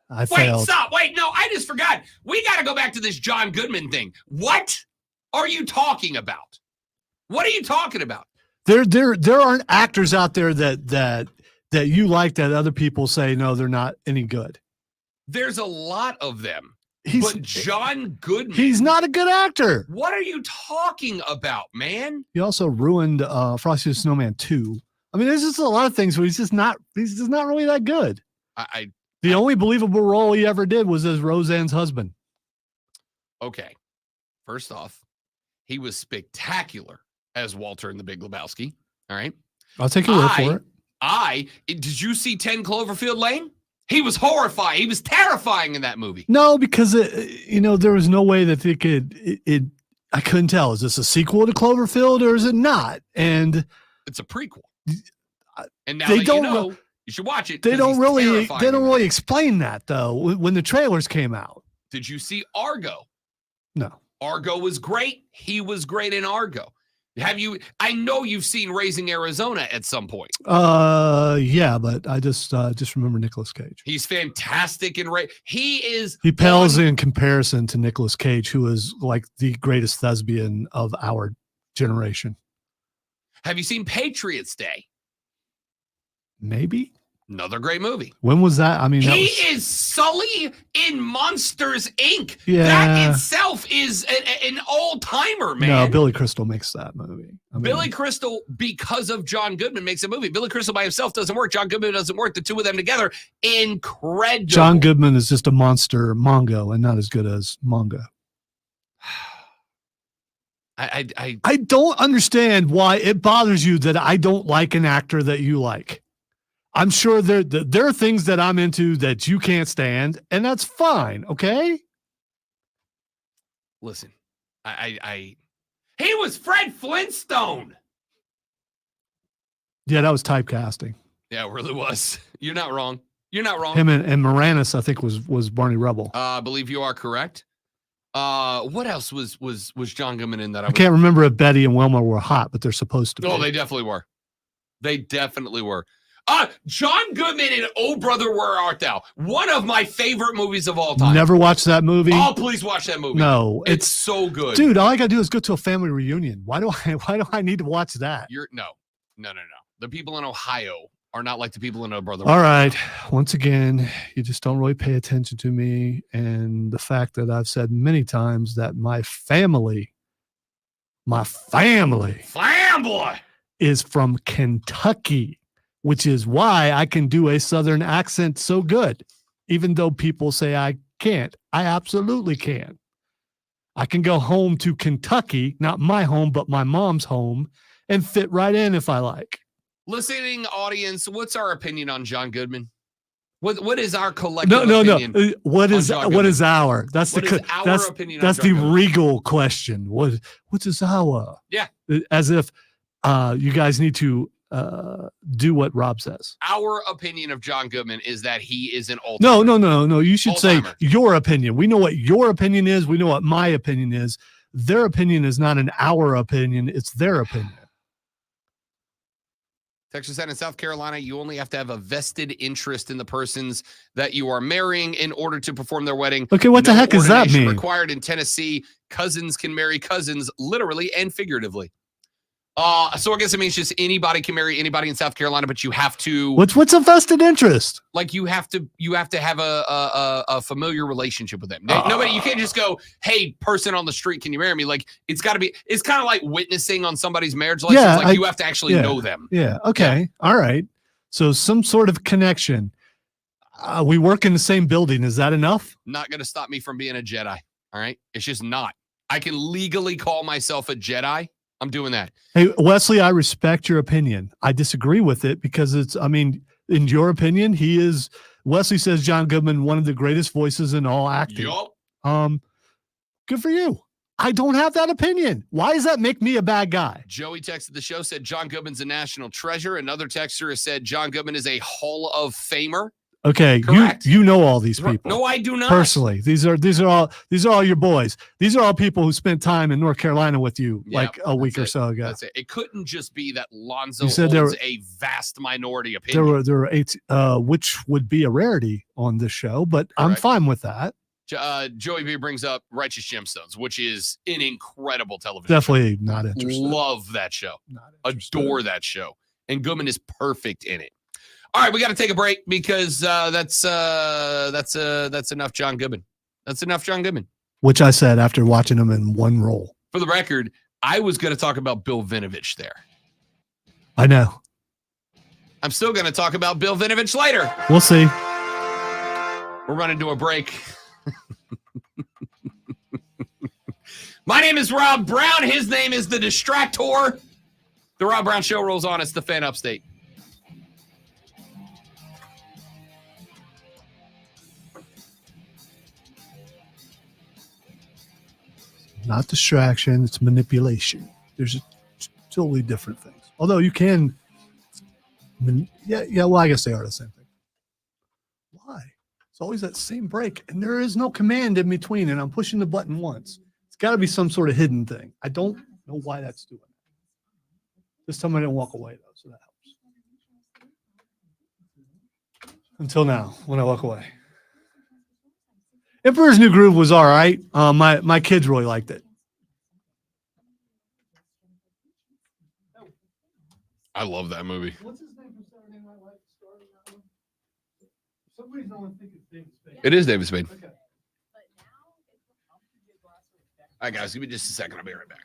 I failed. Wait, stop. Wait, no, I just forgot. We got to go back to this John Goodman thing. What are you talking about? What are you talking about? There aren't actors out there that you like that other people say, no, they're not any good. There's a lot of them. But John Goodman. He's not a good actor. What are you talking about, man? He also ruined Frosty the Snowman 2. I mean, there's just a lot of things where he's just not really that good. The only believable role he ever did was as Roseanne's husband. Okay. First off, he was spectacular as Walter in The Big Lebowski. All right. I'll take your word for it. Did you see 10 Cloverfield Lane? He was horrifying. He was terrifying in that movie. No, because there was no way that they could. I couldn't tell. Is this a sequel to Cloverfield or is it not? And it's a prequel. And now you should watch it. They don't really explain that though. When the trailers came out, did you see Argo? No. Argo was great. He was great in Argo. Have you? I know you've seen Raising Arizona at some point. Yeah, but I just remember Nicolas Cage. He's fantastic in He pales in comparison to Nicolas Cage, who is like the greatest thespian of our generation. Have you seen Patriots Day? Maybe. Another great movie. When was that? I mean, He is Sully in Monsters, Inc. Yeah. That itself is an all-timer, man. No, Billy Crystal makes that movie. Billy Crystal, because of John Goodman, makes a movie. Billy Crystal by himself doesn't work. John Goodman doesn't work. The two of them together, incredible. John Goodman is just a monster Mongo and not as good as Mongo. I don't understand why it bothers you that I don't like an actor that you like. I'm sure there are things that I'm into that you can't stand, and that's fine, okay? Listen, he was Fred Flintstone. Yeah, that was typecasting. Yeah, it really was. You're not wrong. You're not wrong. Him and Moranis, I think, was Barney Rubble. I believe you are correct. What else was John Goodman in that? I can't remember if Betty and Wilma were hot, but they're supposed to be. Oh, they definitely were. They definitely were. John Goodman in Oh Brother, Where Art Thou? One of my favorite movies of all time. Never watched that movie. Oh, please watch that movie. No, it's so good, dude. All I gotta do is go to a family reunion. Why do I need to watch that? No. The people in Ohio are not like the people in Oh Brother. All right. Once again, you just don't really pay attention to me, and the fact that I've said many times that my family is from Kentucky, which is why I can do a Southern accent so good, even though people say I can't. I absolutely can. I can go home to Kentucky, not my home, but my mom's home, and fit right in if I like. Listening audience, what's our opinion on John Goodman? What is our collective opinion? No. What is our? That's the opinion. That's the regal question. What is our? Yeah. As if you guys need to do what Rob says. Our opinion of John Goodman is that he is an all-timer. No. You should say your opinion. We know what your opinion is. We know what my opinion is. Their opinion is not an our opinion. It's their opinion. Texas said in South Carolina, you only have to have a vested interest in the persons that you are marrying in order to perform their wedding. Okay, what the heck does that mean? Required in Tennessee, cousins can marry cousins literally and figuratively. So I guess it means just anybody can marry anybody in South Carolina, but you have to. What's a vested interest? Like you have to have a familiar relationship with them. Nobody, you can't just go, hey, person on the street, can you marry me? Like it's got to be. It's kind of like witnessing on somebody's marriage license. Yeah, like you have to actually know them. Yeah. Okay. Yeah. All right. So some sort of connection. We work in the same building. Is that enough? Not going to stop me from being a Jedi. All right. It's just not. I can legally call myself a Jedi. I'm doing that. Hey, Wesley, I respect your opinion. I disagree with it because in your opinion, Wesley says John Goodman, one of the greatest voices in all acting. Yup. Good for you. I don't have that opinion. Why does that make me a bad guy? Joey texted the show, said John Goodman's a national treasure. Another texter has said John Goodman is a Hall of Famer. Okay, correct. You know all these people. No, I do not. Personally, these are all your boys. These are all people who spent time in North Carolina with you like a week or so ago. That's it. It couldn't just be that Lonzo said holds a vast minority opinion. There were 8, which would be a rarity on this show, but correct. I'm fine with that. Joey B brings up Righteous Gemstones, which is an incredible television Definitely show. Not interested. Love that show. Adore that show. And Goodman is perfect in it. All right, we got to take a break because that's enough John Goodman. That's enough John Goodman. Which I said after watching him in one role. For the record, I was going to talk about Bill Vinovich there. I know. I'm still going to talk about Bill Vinovich later. We'll see. We're running to a break. My name is Rob Brown. His name is The Distractor. The Rob Brown Show rolls on. It's the Fan Upstate. Not distraction, it's manipulation. There's totally different things. Although you can, well, I guess they are the same thing. Why? It's always that same break, and there is no command in between, and I'm pushing the button once. It's got to be some sort of hidden thing. I don't know why that's doing it. This time I didn't walk away, though, so that helps. Until now, when I walk away. Emperor's New Groove was all right. My kids really liked it. I love that movie. What's his name from Saturday Night Live starting that one? For some reason, I want to think it's David Spade. It is David Spade. Okay. All right, guys, give me just a second. I'll be right back.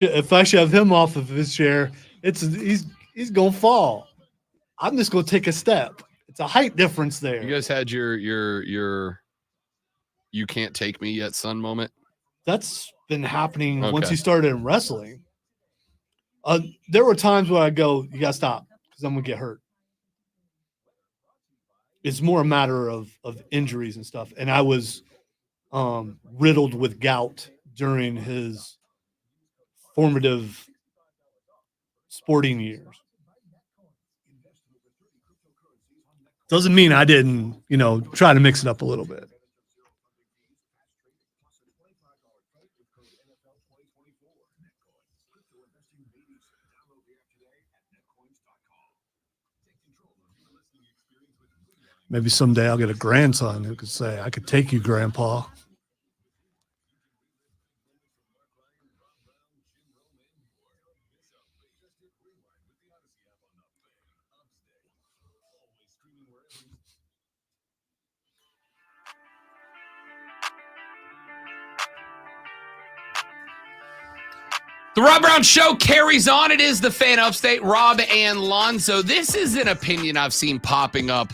If I shove him off of his chair, he's gonna fall. I'm just gonna take a step. It's a height difference there. You guys had your you can't take me yet, son moment. That's been happening once Okay. he started in wrestling. There were times where I go, you gotta stop because I'm gonna get hurt. It's more a matter of injuries and stuff. And I was riddled with gout during his formative sporting years. Doesn't mean I didn't, try to mix it up a little bit. Maybe someday I'll get a grandson who could say, I could take you, Grandpa. The Rob Brown Show carries on. It is the Fan Upstate, Rob and Lonzo. This is an opinion I've seen popping up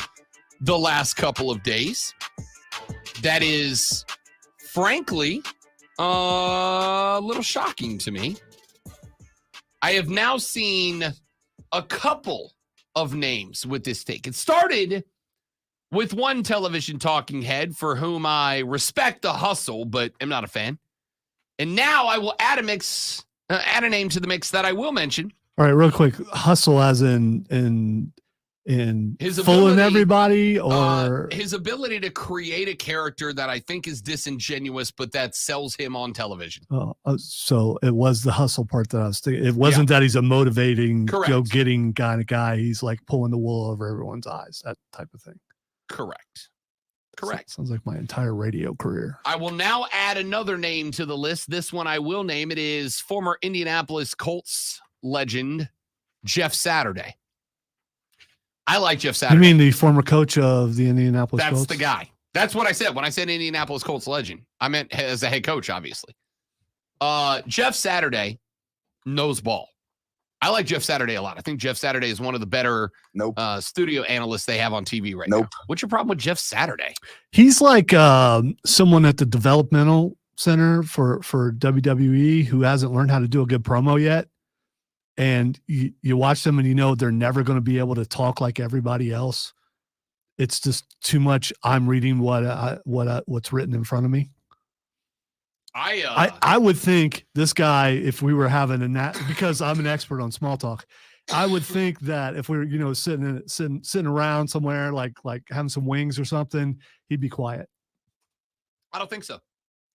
the last couple of days. That is, frankly, a little shocking to me. I have now seen a couple of names with this take. It started with one television talking head for whom I respect the hustle, but am not a fan. And now I will add a name to the mix that I will mention. All right, real quick. Hustle as in His fooling ability- everybody, or his ability to create a character that I think is disingenuous, but that sells him on television. so it was the hustle part that I was thinking. It wasn't that he's a motivating, Correct. go-getting kind of guy. He's like pulling the wool over everyone's eyes, that type of thing. Correct. Sounds like my entire radio career. I will now add another name to the list. This one I will name. It is former Indianapolis Colts legend, Jeff Saturday. I like Jeff Saturday. You mean the former coach of the Indianapolis That's Colts? the guy. That's what I said. When I said Indianapolis Colts legend, I meant as a head coach, obviously. Jeff Saturday knows ball. I like Jeff Saturday a lot. I think Jeff Saturday is one of the better studio analysts they have on TV right now. What's your problem with Jeff Saturday? He's like someone at the developmental center for WWE who hasn't learned how to do a good promo yet. And you watch them and you know they're never going to be able to talk like everybody else. It's just too much. I'm reading what's written in front of me. I would think this guy, if we were having because I'm an expert on small talk, I would think that if we were sitting around somewhere like having some wings or something, he'd be quiet. I don't think so.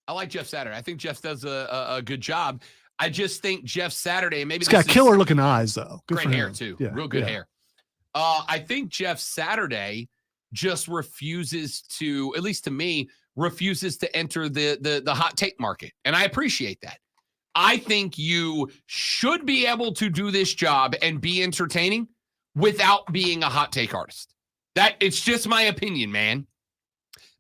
I like Jeff Saturday. I think Jeff does a good job. I just think Jeff Saturday, maybe He's got killer looking eyes though. Good great for hair him. too. Yeah, Real good yeah. hair. I think Jeff Saturday just refuses to, at least to me, refuses to enter the hot take market. And I appreciate that. I think you should be able to do this job and be entertaining without being a hot take artist. It's just my opinion, man.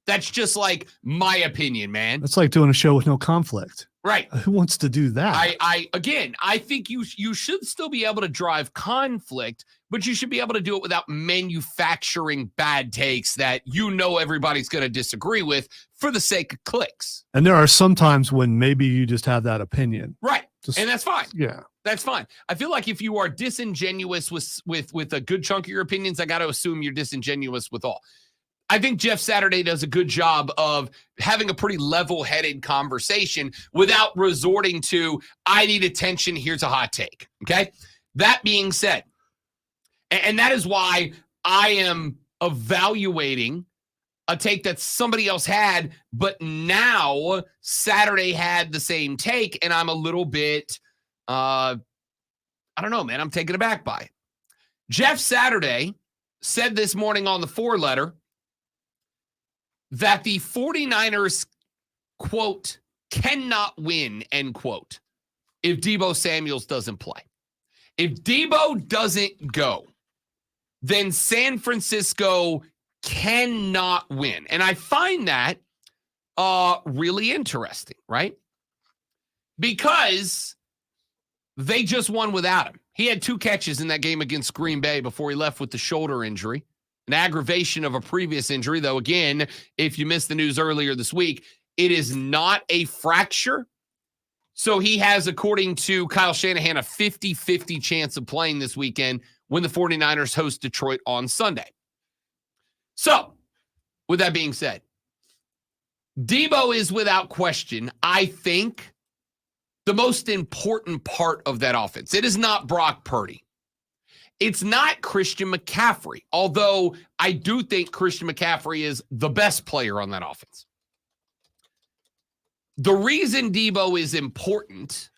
That's just like my opinion, man. It's like doing a show with no conflict. Right. Who wants to do that? I think you should still be able to drive conflict, but you should be able to do it without manufacturing bad takes that everybody's going to disagree with for the sake of clicks. And there are some times when maybe you just have that opinion. Right. And that's fine. Yeah. That's fine. I feel like if you are disingenuous with a good chunk of your opinions, I got to assume you're disingenuous with all. I think Jeff Saturday does a good job of having a pretty level-headed conversation without resorting to, I need attention, here's a hot take, okay? That being said, and that is why I am evaluating a take that somebody else had, but now Saturday had the same take, and I'm a little bit, I don't know, man, I'm taken aback by it. Jeff Saturday said this morning on the 4-letter that the 49ers, quote, cannot win, end quote, if Deebo Samuels doesn't play. If Deebo doesn't go, then San Francisco cannot win. And I find that really interesting, right? Because they just won without him. He had 2 catches in that game against Green Bay before he left with the shoulder injury. An aggravation of a previous injury, though, again, if you missed the news earlier this week, it is not a fracture. So he has, according to Kyle Shanahan, a 50-50 chance of playing this weekend when the 49ers host Detroit on Sunday. So, with that being said, Deebo is without question, I think, the most important part of that offense. It is not Brock Purdy. It's not Christian McCaffrey, although I do think Christian McCaffrey is the best player on that offense. The reason Deebo is important,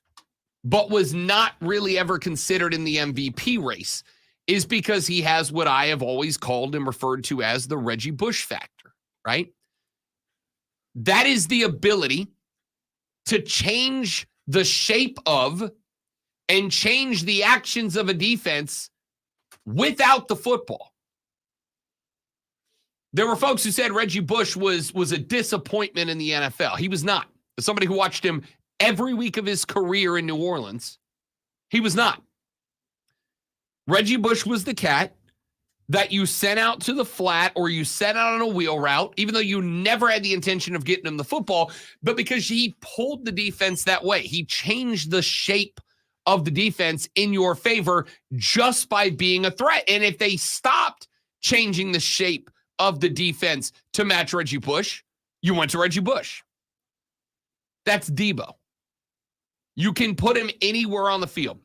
but was not really ever considered in the MVP race, is because he has what I have always called and referred to as the Reggie Bush factor, right? That is the ability to change the shape of and change the actions of a defense without the football. There were folks who said Reggie Bush was a disappointment in the NFL. He was not. As somebody who watched him every week of his career in New Orleans, he was not. Reggie Bush was the cat that you sent out to the flat or you sent out on a wheel route, even though you never had the intention of getting him the football, but because he pulled the defense that way. He changed the shape of the defense in your favor just by being a threat. And if they stopped changing the shape of the defense to match Reggie Bush, you went to Reggie Bush. That's Deebo. You can put him anywhere on the field.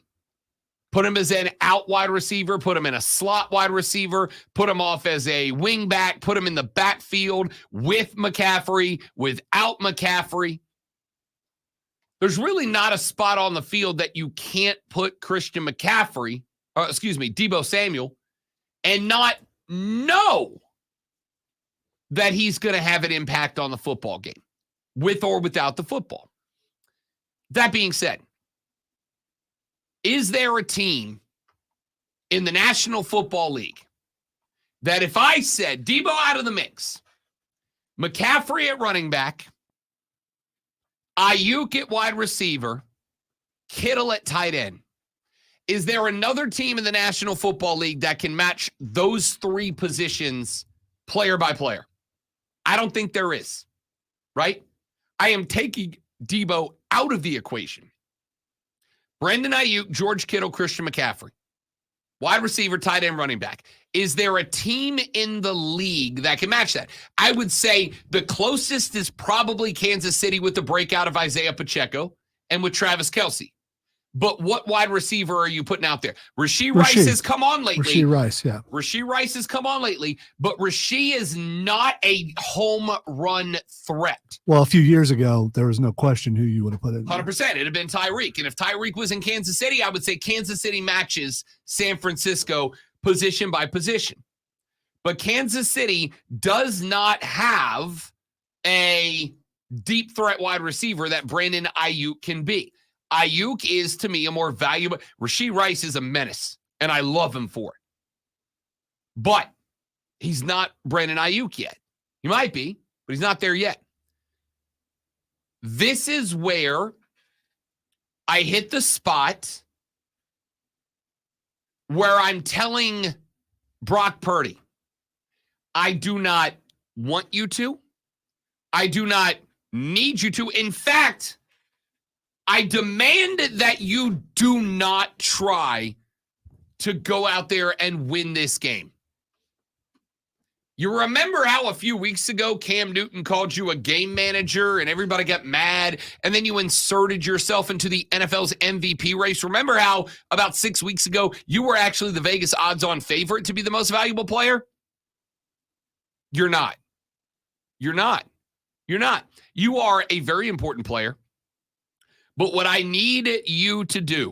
Put him as an out wide receiver, put him in a slot wide receiver, put him off as a wing back, put him in the backfield with McCaffrey, without McCaffrey. There's really not a spot on the field that you can't put Christian McCaffrey, Deebo Samuel, and not know that he's going to have an impact on the football game, with or without the football. That being said, is there a team in the National Football League that if I said Deebo out of the mix, McCaffrey at running back, Ayuk at wide receiver, Kittle at tight end, is there another team in the National Football League that can match those three positions player by player? I don't think there is, right? I am taking Deebo out of the equation. Brandon Ayuk, George Kittle, Christian McCaffrey. Wide receiver, tight end, running back. Is there a team in the league that can match that? I would say the closest is probably Kansas City with the breakout of Isaiah Pacheco and with Travis Kelce. But what wide receiver are you putting out there? Rashee Rice has come on lately. Rashee Rice, yeah. Rashee Rice has come on lately, but Rashee is not a home run threat. Well, a few years ago, there was no question who you would have put in. 100%. It'd have been Tyreek. And if Tyreek was in Kansas City, I would say Kansas City matches San Francisco position by position. But Kansas City does not have a deep threat wide receiver that Brandon Ayuk can be. Ayuk is, to me, a more valuable. Rashee Rice is a menace, and I love him for it. But he's not Brandon Ayuk yet. He might be, but he's not there yet. This is where I hit the spot where I'm telling Brock Purdy, I do not want you to. I do not need you to. In fact, I demand that you do not try to go out there and win this game. You remember how a few weeks ago Cam Newton called you a game manager and everybody got mad, and then you inserted yourself into the NFL's MVP race? Remember how about 6 weeks ago you were actually the Vegas odds-on favorite to be the most valuable player? You're not. You're not. You're not. You are a very important player. But what I need you to do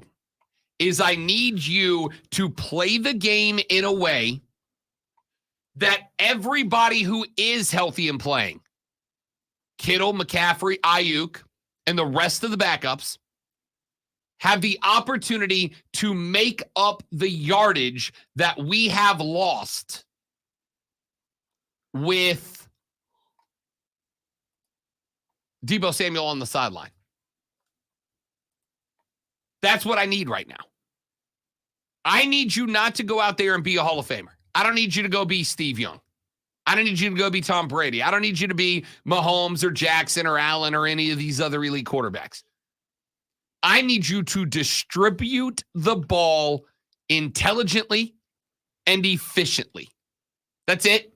is I need you to play the game in a way that everybody who is healthy and playing, Kittle, McCaffrey, Ayuk, and the rest of the backups, have the opportunity to make up the yardage that we have lost with Deebo Samuel on the sideline. That's what I need right now. I need you not to go out there and be a Hall of Famer. I don't need you to go be Steve Young. I don't need you to go be Tom Brady. I don't need you to be Mahomes or Jackson or Allen or any of these other elite quarterbacks. I need you to distribute the ball intelligently and efficiently. That's it.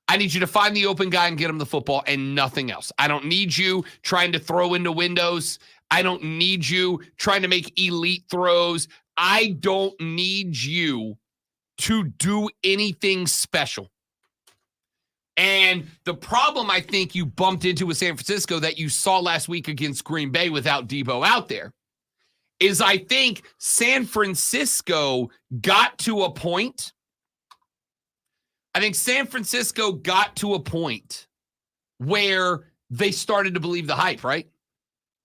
I need you to find the open guy and get him the football and nothing else. I don't need you trying to throw into windows. I don't need you trying to make elite throws. I don't need you to do anything special. And the problem I think you bumped into with San Francisco that you saw last week against Green Bay without Deebo out there is I think San Francisco got to a point. I think San Francisco got to a point where they started to believe the hype, right?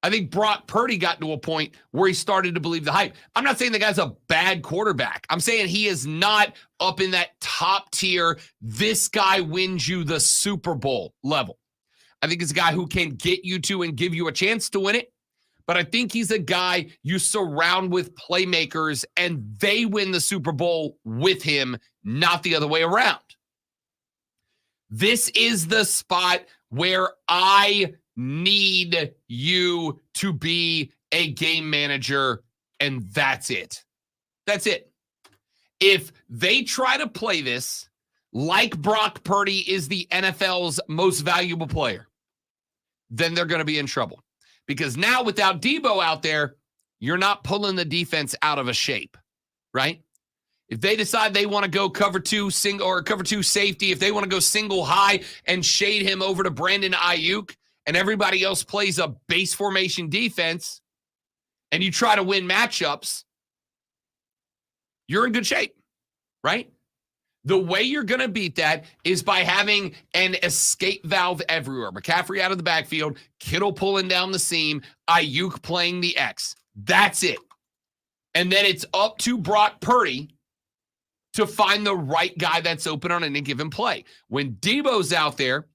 I think Brock Purdy got to a point where he started to believe the hype. I'm not saying the guy's a bad quarterback. I'm saying he is not up in that top tier, this guy wins you the Super Bowl level. I think he's a guy who can get you to and give you a chance to win it. But I think he's a guy you surround with playmakers and they win the Super Bowl with him, not the other way around. This is the spot where I need you to be a game manager, and that's it. That's it. If they try to play this like Brock Purdy is the NFL's most valuable player, then they're going to be in trouble. Because now without Debo out there, you're not pulling the defense out of a shape, right? If they decide they want to go cover two single or cover two safety, if they want to go single high and shade him over to Brandon Ayuk and everybody else plays a base formation defense and you try to win matchups, you're in good shape, right? The way you're going to beat that is by having an escape valve everywhere. McCaffrey out of the backfield, Kittle pulling down the seam, Ayuk playing the X. That's it. And then it's up to Brock Purdy to find the right guy that's open on any given play. When Debo's out there,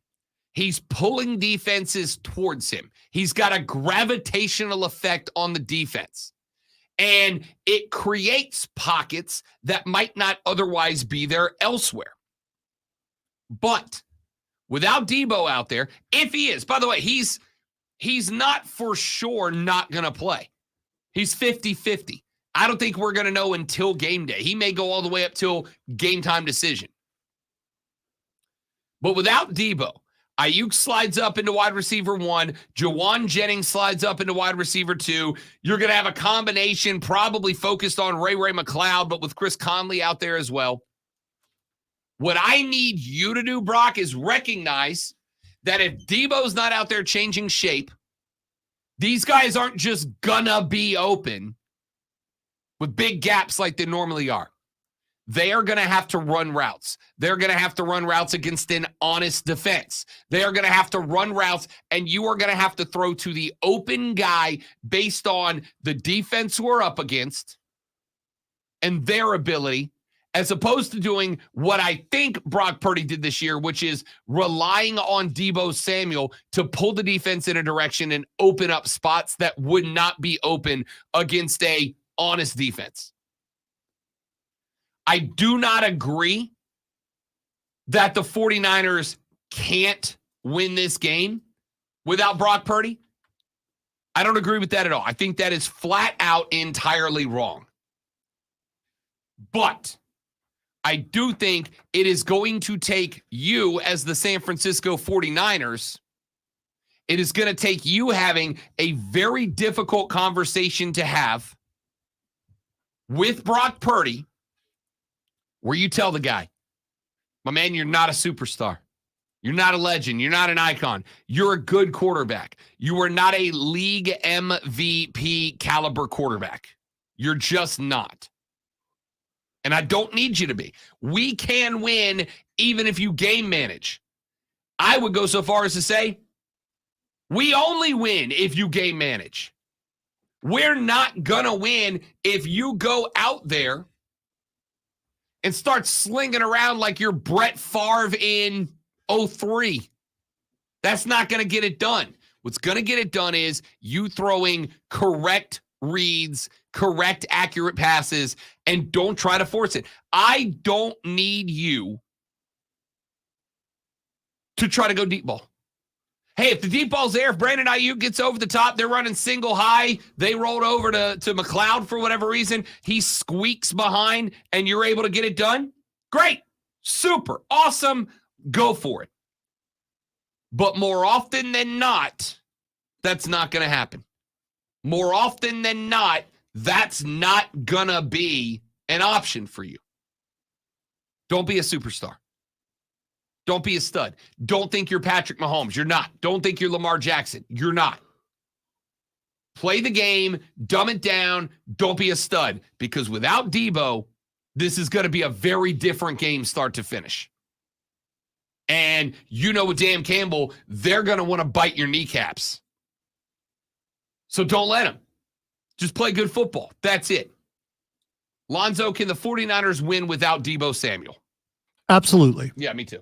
he's pulling defenses towards him. He's got a gravitational effect on the defense. And it creates pockets that might not otherwise be there elsewhere. But without Debo out there, if he is, by the way, he's not for sure not going to play. He's 50-50. I don't think we're going to know until game day. He may go all the way up till game time decision. But without Debo, Ayuk slides up into wide receiver 1. Jawan Jennings slides up into wide receiver 2. You're going to have a combination probably focused on Ray McCloud, but with Chris Conley out there as well. What I need you to do, Brock, is recognize that if Debo's not out there changing shape, these guys aren't just gonna be open with big gaps like they normally are. They are going to have to run routes. They're going to have to run routes against an honest defense. They are going to have to run routes, and you are going to have to throw to the open guy based on the defense we're up against and their ability, as opposed to doing what I think Brock Purdy did this year, which is relying on Debo Samuel to pull the defense in a direction and open up spots that would not be open against a honest defense. I do not agree that the 49ers can't win this game without Brock Purdy. I don't agree with that at all. I think that is flat out entirely wrong. But I do think it is going to take you as the San Francisco 49ers. It is going to take you having a very difficult conversation to have with Brock Purdy, where you tell the guy, my man, you're not a superstar. You're not a legend. You're not an icon. You're a good quarterback. You are not a league MVP caliber quarterback. You're just not. And I don't need you to be. We can win even if you game manage. I would go so far as to say, we only win if you game manage. We're not going to win if you go out there and start slinging around like you're Brett Favre in 2003. That's not going to get it done. What's going to get it done is you throwing correct reads, correct, accurate passes, and don't try to force it. I don't need you to try to go deep ball. Hey, if the deep ball's there, if Brandon Ayuk gets over the top, they're running single high, they rolled over to McLeod for whatever reason, he squeaks behind, and you're able to get it done, great, super, awesome, go for it. But more often than not, that's not going to happen. More often than not, that's not going to be an option for you. Don't be a superstar. Don't be a stud. Don't think you're Patrick Mahomes. You're not. Don't think you're Lamar Jackson. You're not. Play the game. Dumb it down. Don't be a stud. Because without Debo, this is going to be a very different game start to finish. And you know with Dan Campbell, they're going to want to bite your kneecaps. So don't let them. Just play good football. That's it. Lonzo, can the 49ers win without Debo Samuel? Absolutely. Yeah, me too.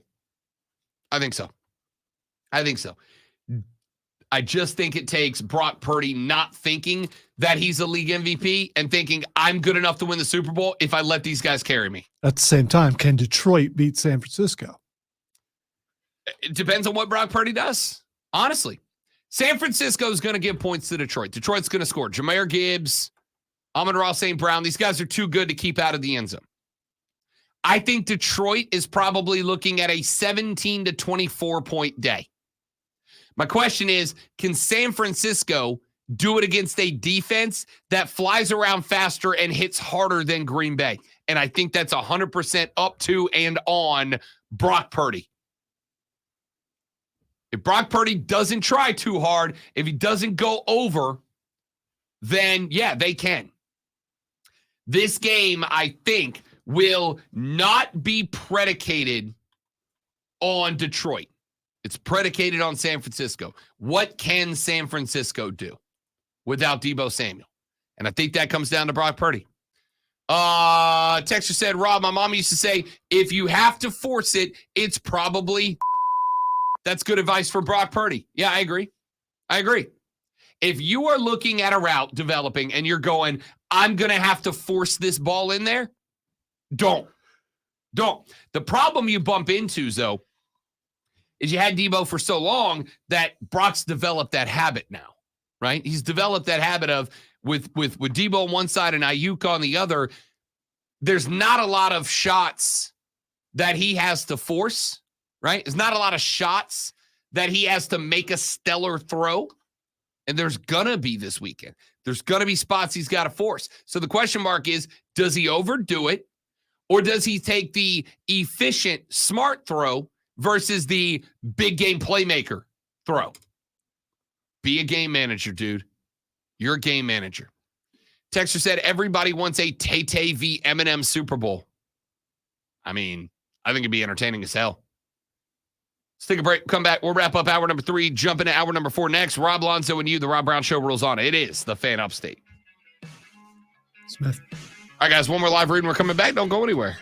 I think so. I just think it takes Brock Purdy not thinking that he's a league MVP and thinking I'm good enough to win the Super Bowl if I let these guys carry me. At the same time, can Detroit beat San Francisco? It depends on what Brock Purdy does. Honestly, San Francisco is going to give points to Detroit. Detroit's going to score. Jahmyr Gibbs, Amon-Ra St. Brown, these guys are too good to keep out of the end zone. I think Detroit is probably looking at a 17 to 24 point day. My question is, can San Francisco do it against a defense that flies around faster and hits harder than Green Bay? And I think that's 100% up to and on Brock Purdy. If Brock Purdy doesn't try too hard, if he doesn't go over, then yeah, they can. This game, I think, will not be predicated on Detroit. It's predicated on San Francisco. What can San Francisco do without Deebo Samuel? And I think that comes down to Brock Purdy. Texter said, Rob, my mom used to say, if you have to force it, it's probably... That's good advice for Brock Purdy. Yeah, I agree. If you are looking at a route developing and you're going, I'm going to have to force this ball in there, don't. The problem you bump into, though, is you had Deebo for so long that Brock's developed that habit now, right? He's developed that habit of with Deebo on one side and Ayuk on the other, there's not a lot of shots that he has to force, right? There's not a lot of shots that he has to make a stellar throw. And there's going to be this weekend. There's going to be spots he's got to force. So the question mark is, does he overdo it? Or does he take the efficient, smart throw versus the big game playmaker throw? Be a game manager, dude. You're a game manager. Texter said, everybody wants a Tay-Tay v. Eminem Super Bowl. I mean, I think it'd be entertaining as hell. Let's take a break. Come back. We'll wrap up hour number 3. Jump into hour number 4 next. Rob Lonzo and you. The Rob Brown Show rules on. It is the Fan Upstate. Smith. All right, guys. One more live reading. We're coming back. Don't go anywhere.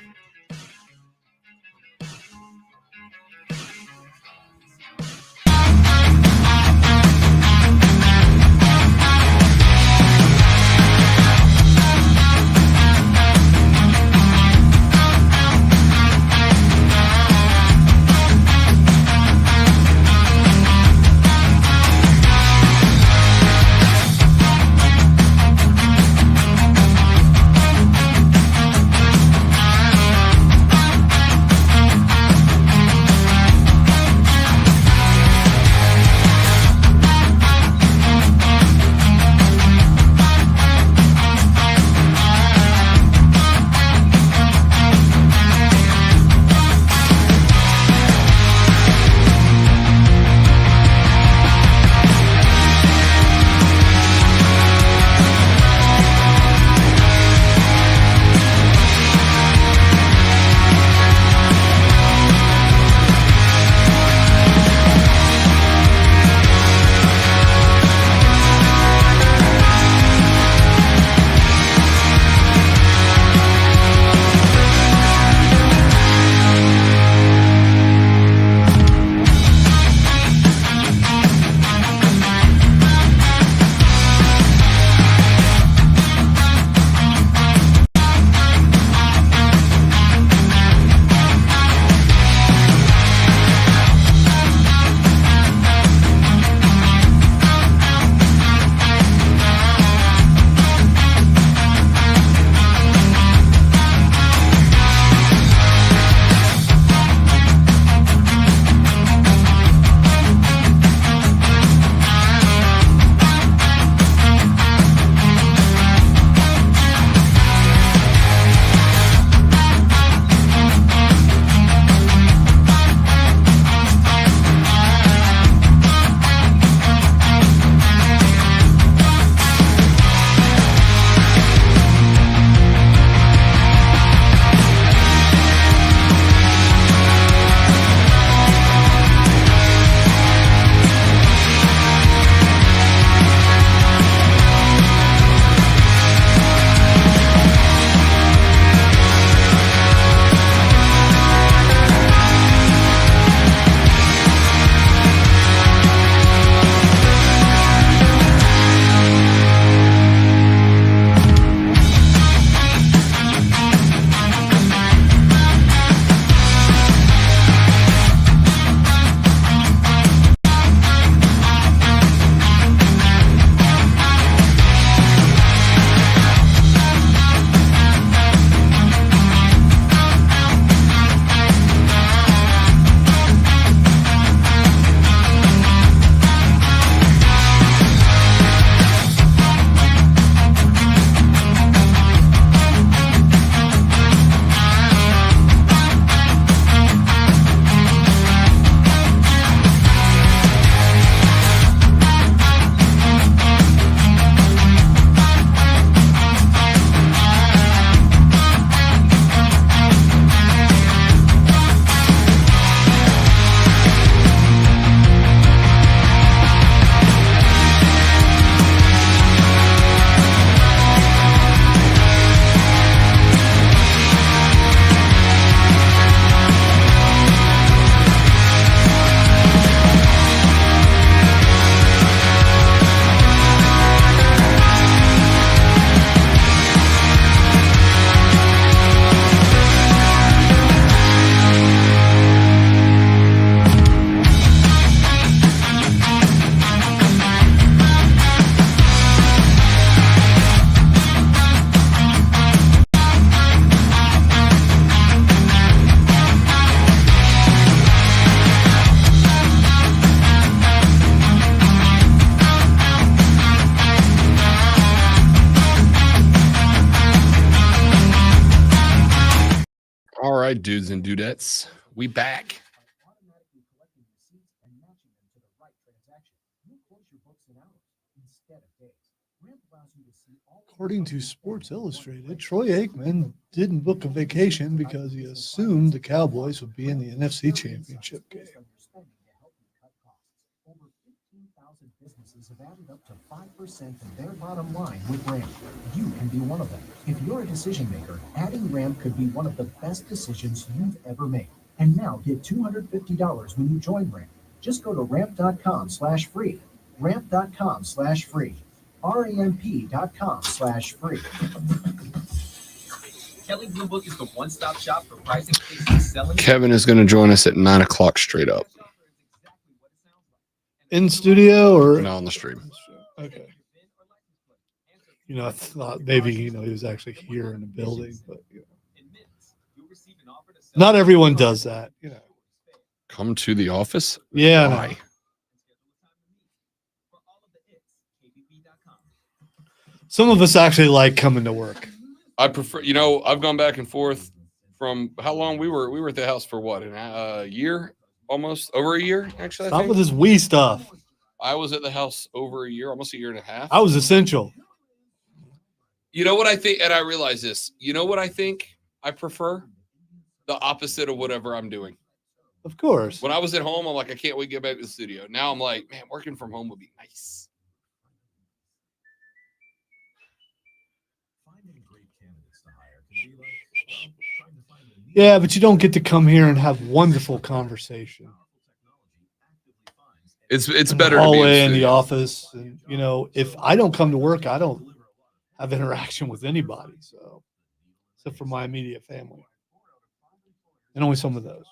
All right, dudes and dudettes, we back. According to Sports Illustrated, Troy Aikman didn't book a vacation because he assumed the Cowboys would be in the NFC Championship game. Businesses have added up to 5% of their bottom line with Ramp. You can be one of them. If you're a decision maker, adding Ramp could be one of the best decisions you've ever made. And now get $250 when you join Ramp. Just go to ramp.com/free. Ramp.com/free. RAMP.com/free. Kelly Blue Book is the one-stop shop for pricing, fixing, selling. Kevin is going to join us at 9 o'clock straight up. In studio or no, on the stream? Okay. I thought maybe he was actually here in the building, but not everyone does that. Come to the office? Yeah. Why? Some of us actually like coming to work. I prefer. I've gone back and forth from how long we were at the house for what, a year, almost over a year actually. Stop with this we stuff. I was at the house over a year, almost a year and a half. I was essential. You know what I think, and I realize this. You know what I think I prefer? The opposite of whatever I'm doing. Of course. When I was at home, I'm like, I can't wait to get back to the studio. Now I'm like, man, working from home would be nice. Yeah, but you don't get to come here and have wonderful conversation. It's in better the to be hallway in the studio. office. And, if I don't come to work, I don't have interaction with anybody. So, except for my immediate family, and only some of those.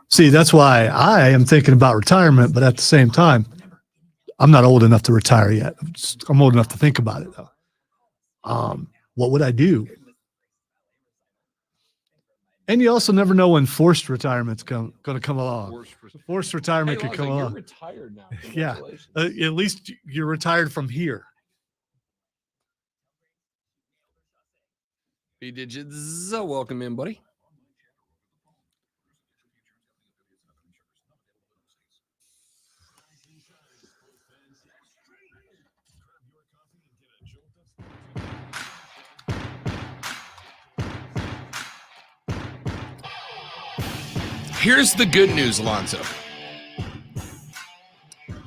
See, that's why I am thinking about retirement, but at the same time, I'm not old enough to retire yet. I'm old enough to think about it, though. What would I do? And you also never know when forced retirement's going to come along. Forced retirement could come along. You're retired now. Yeah, at least you're retired from here. B-Digits, welcome in, buddy. Here's the good news, Alonzo.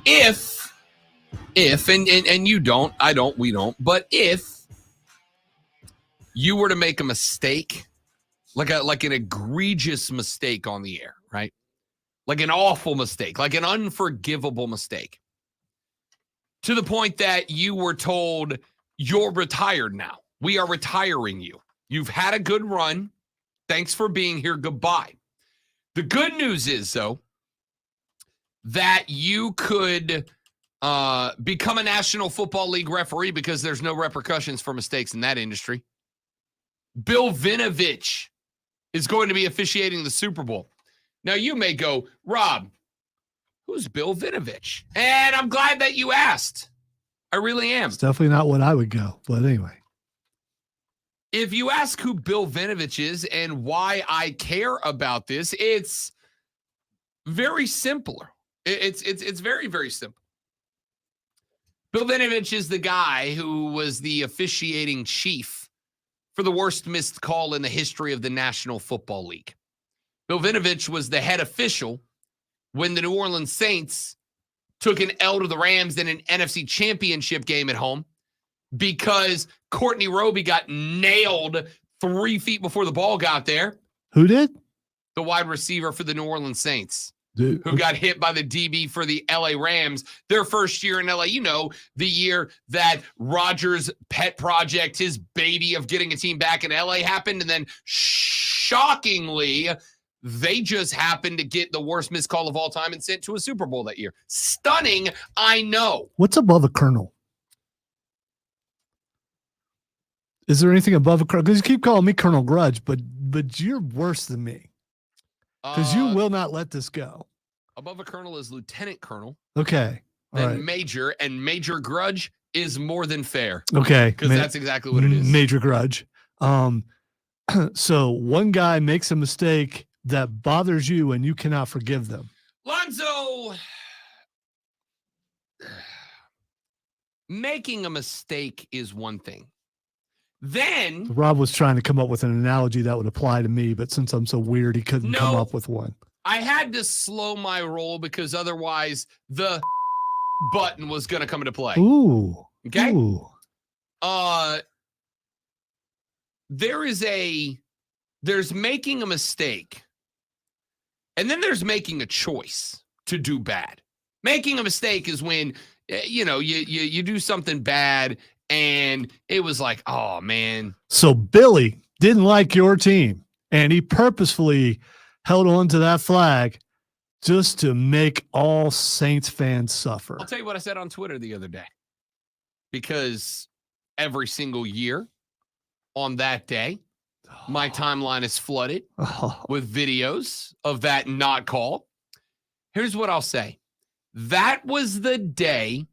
If and you don't, I don't, we don't, but if you were to make a mistake, like an egregious mistake on the air, right? Like an awful mistake, like an unforgivable mistake, to the point that you were told you're retired now. We are retiring you. You've had a good run. Thanks for being here. Goodbye. The good news is, though, that you could become a National Football League referee because there's no repercussions for mistakes in that industry. Bill Vinovich is going to be officiating the Super Bowl. Now, you may go, Rob, who's Bill Vinovich? And I'm glad that you asked. I really am. It's definitely not what I would go, but anyway. If you ask who Bill Vinovich is and why I care about this, it's very simple. It's very, very simple. Bill Vinovich is the guy who was the officiating chief for the worst missed call in the history of the National Football League. Bill Vinovich was the head official when the New Orleans Saints took an L to the Rams in an NFC Championship game at home, because Courtney Roby got nailed 3 feet before the ball got there. Who did? The wide receiver for the New Orleans Saints, Dude. who got hit by the DB for the LA Rams, their first year in LA. You know, the year that Rodgers' pet project, his baby of getting a team back in LA happened. And then shockingly, they just happened to get the worst missed call of all time and sent to a Super Bowl that year. Stunning, I know. What's above a colonel? Is there anything above a colonel? Because you keep calling me Colonel Grudge, but you're worse than me. Because you will not let this go. Above a colonel is lieutenant colonel. Okay. than right. major, and major grudge is more than fair. Okay. Because that's exactly what it is. Major grudge. So one guy makes a mistake that bothers you and you cannot forgive them. Lonzo, making a mistake is one thing. Then Rob was trying to come up with an analogy that would apply to me, but since I'm so weird, he couldn't come up with one. I had to slow my roll because otherwise the button was going to come into play. Ooh. Okay. Ooh. There's making a mistake, and then there's making a choice to do bad. Making a mistake is when you do something bad and it was like, oh man. So Billy didn't like your team, and he purposefully held on to that flag just to make all Saints fans suffer. I'll tell you what I said on Twitter the other day. Because every single year on that day, my timeline is flooded with videos of that not call. Here's what I'll say. That was the day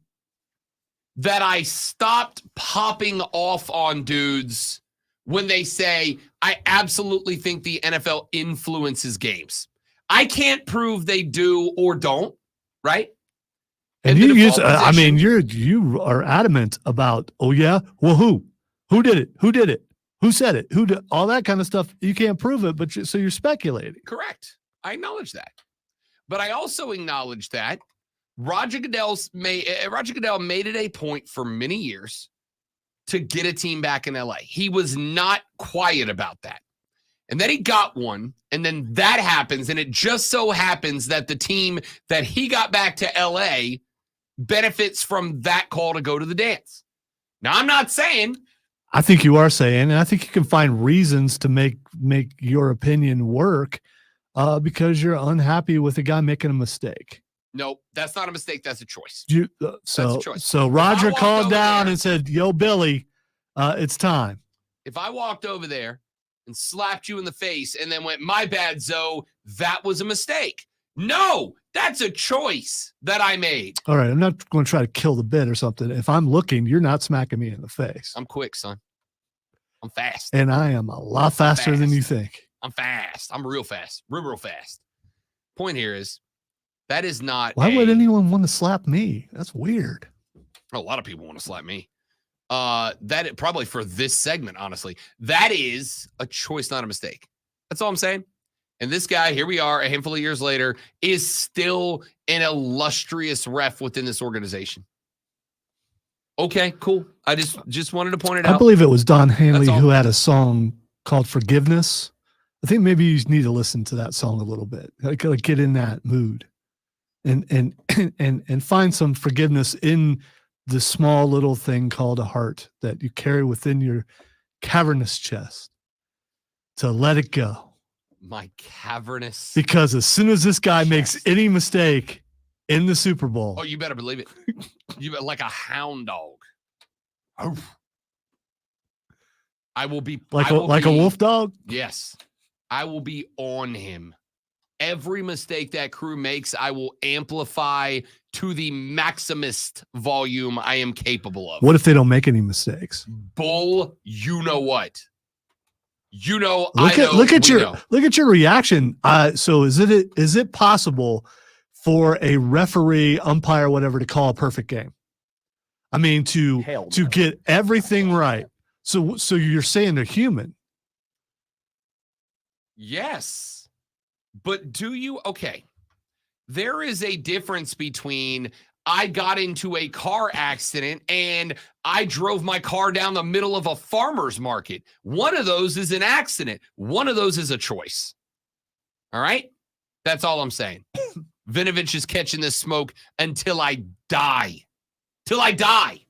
that I stopped popping off on dudes when they say, I absolutely think the NFL influences games. I can't prove they do or don't, right? And you are adamant about, oh yeah, well who did it? Who did it? Who said it? Who did all that kind of stuff? You can't prove it, but so you're speculating. Correct. I acknowledge that, but I also acknowledge that Roger Goodell made it a point for many years to get a team back in LA. He was not quiet about that. And then he got one, and then that happens, and it just so happens that the team that he got back to LA benefits from that call to go to the dance. Now, I'm not saying. I think you are saying, and I think you can find reasons to make your opinion work because you're unhappy with a guy making a mistake. No, that's not a mistake. That's a choice. That's a choice. So If I Roger walked called over down there- and said, yo, Billy, it's time. If I walked over there and slapped you in the face and then went, my bad, Zoe, that was a mistake. No, that's a choice that I made. All right, I'm not going to try to kill the bit or something. If I'm looking, you're not smacking me in the face. I'm quick, son. I'm fast. And I am a lot faster than you think. I'm fast. I'm real fast. Real fast. Point here is that is not Why would anyone want to slap me? That's weird. a lot of people want to slap me. Probably for this segment, honestly. That is a choice, not a mistake. That's all I'm saying. And this guy, here we are, a handful of years later, is still an illustrious ref within this organization. Okay, cool. I just wanted to point it out. I believe it was Don Henley That's all. who had a song called Forgiveness. I think maybe you need to listen to that song a little bit. Like get in that mood and find some forgiveness in the small little thing called a heart that you carry within your cavernous chest to let it go. My cavernous. Because as soon as this guy makes any mistake in the Super Bowl, Oh, you better believe it. You bet, like a hound dog. I will be like I will a be- wolf dog. Yes. I will be on him. Every mistake that crew makes, I will amplify to the maximist volume I am capable of. What if they don't make any mistakes? Bull, you know what? You know, Look at we know. your reaction. So is it possible for a referee, umpire, whatever, to call a perfect game? I mean, to get everything right. So you're saying they're human. Yes. But do you? Okay. There is a difference between I got into a car accident and I drove my car down the middle of a farmer's market. One of those is an accident. One of those is a choice. All right? That's all I'm saying. Vinovich is catching this smoke until I die. Till I die.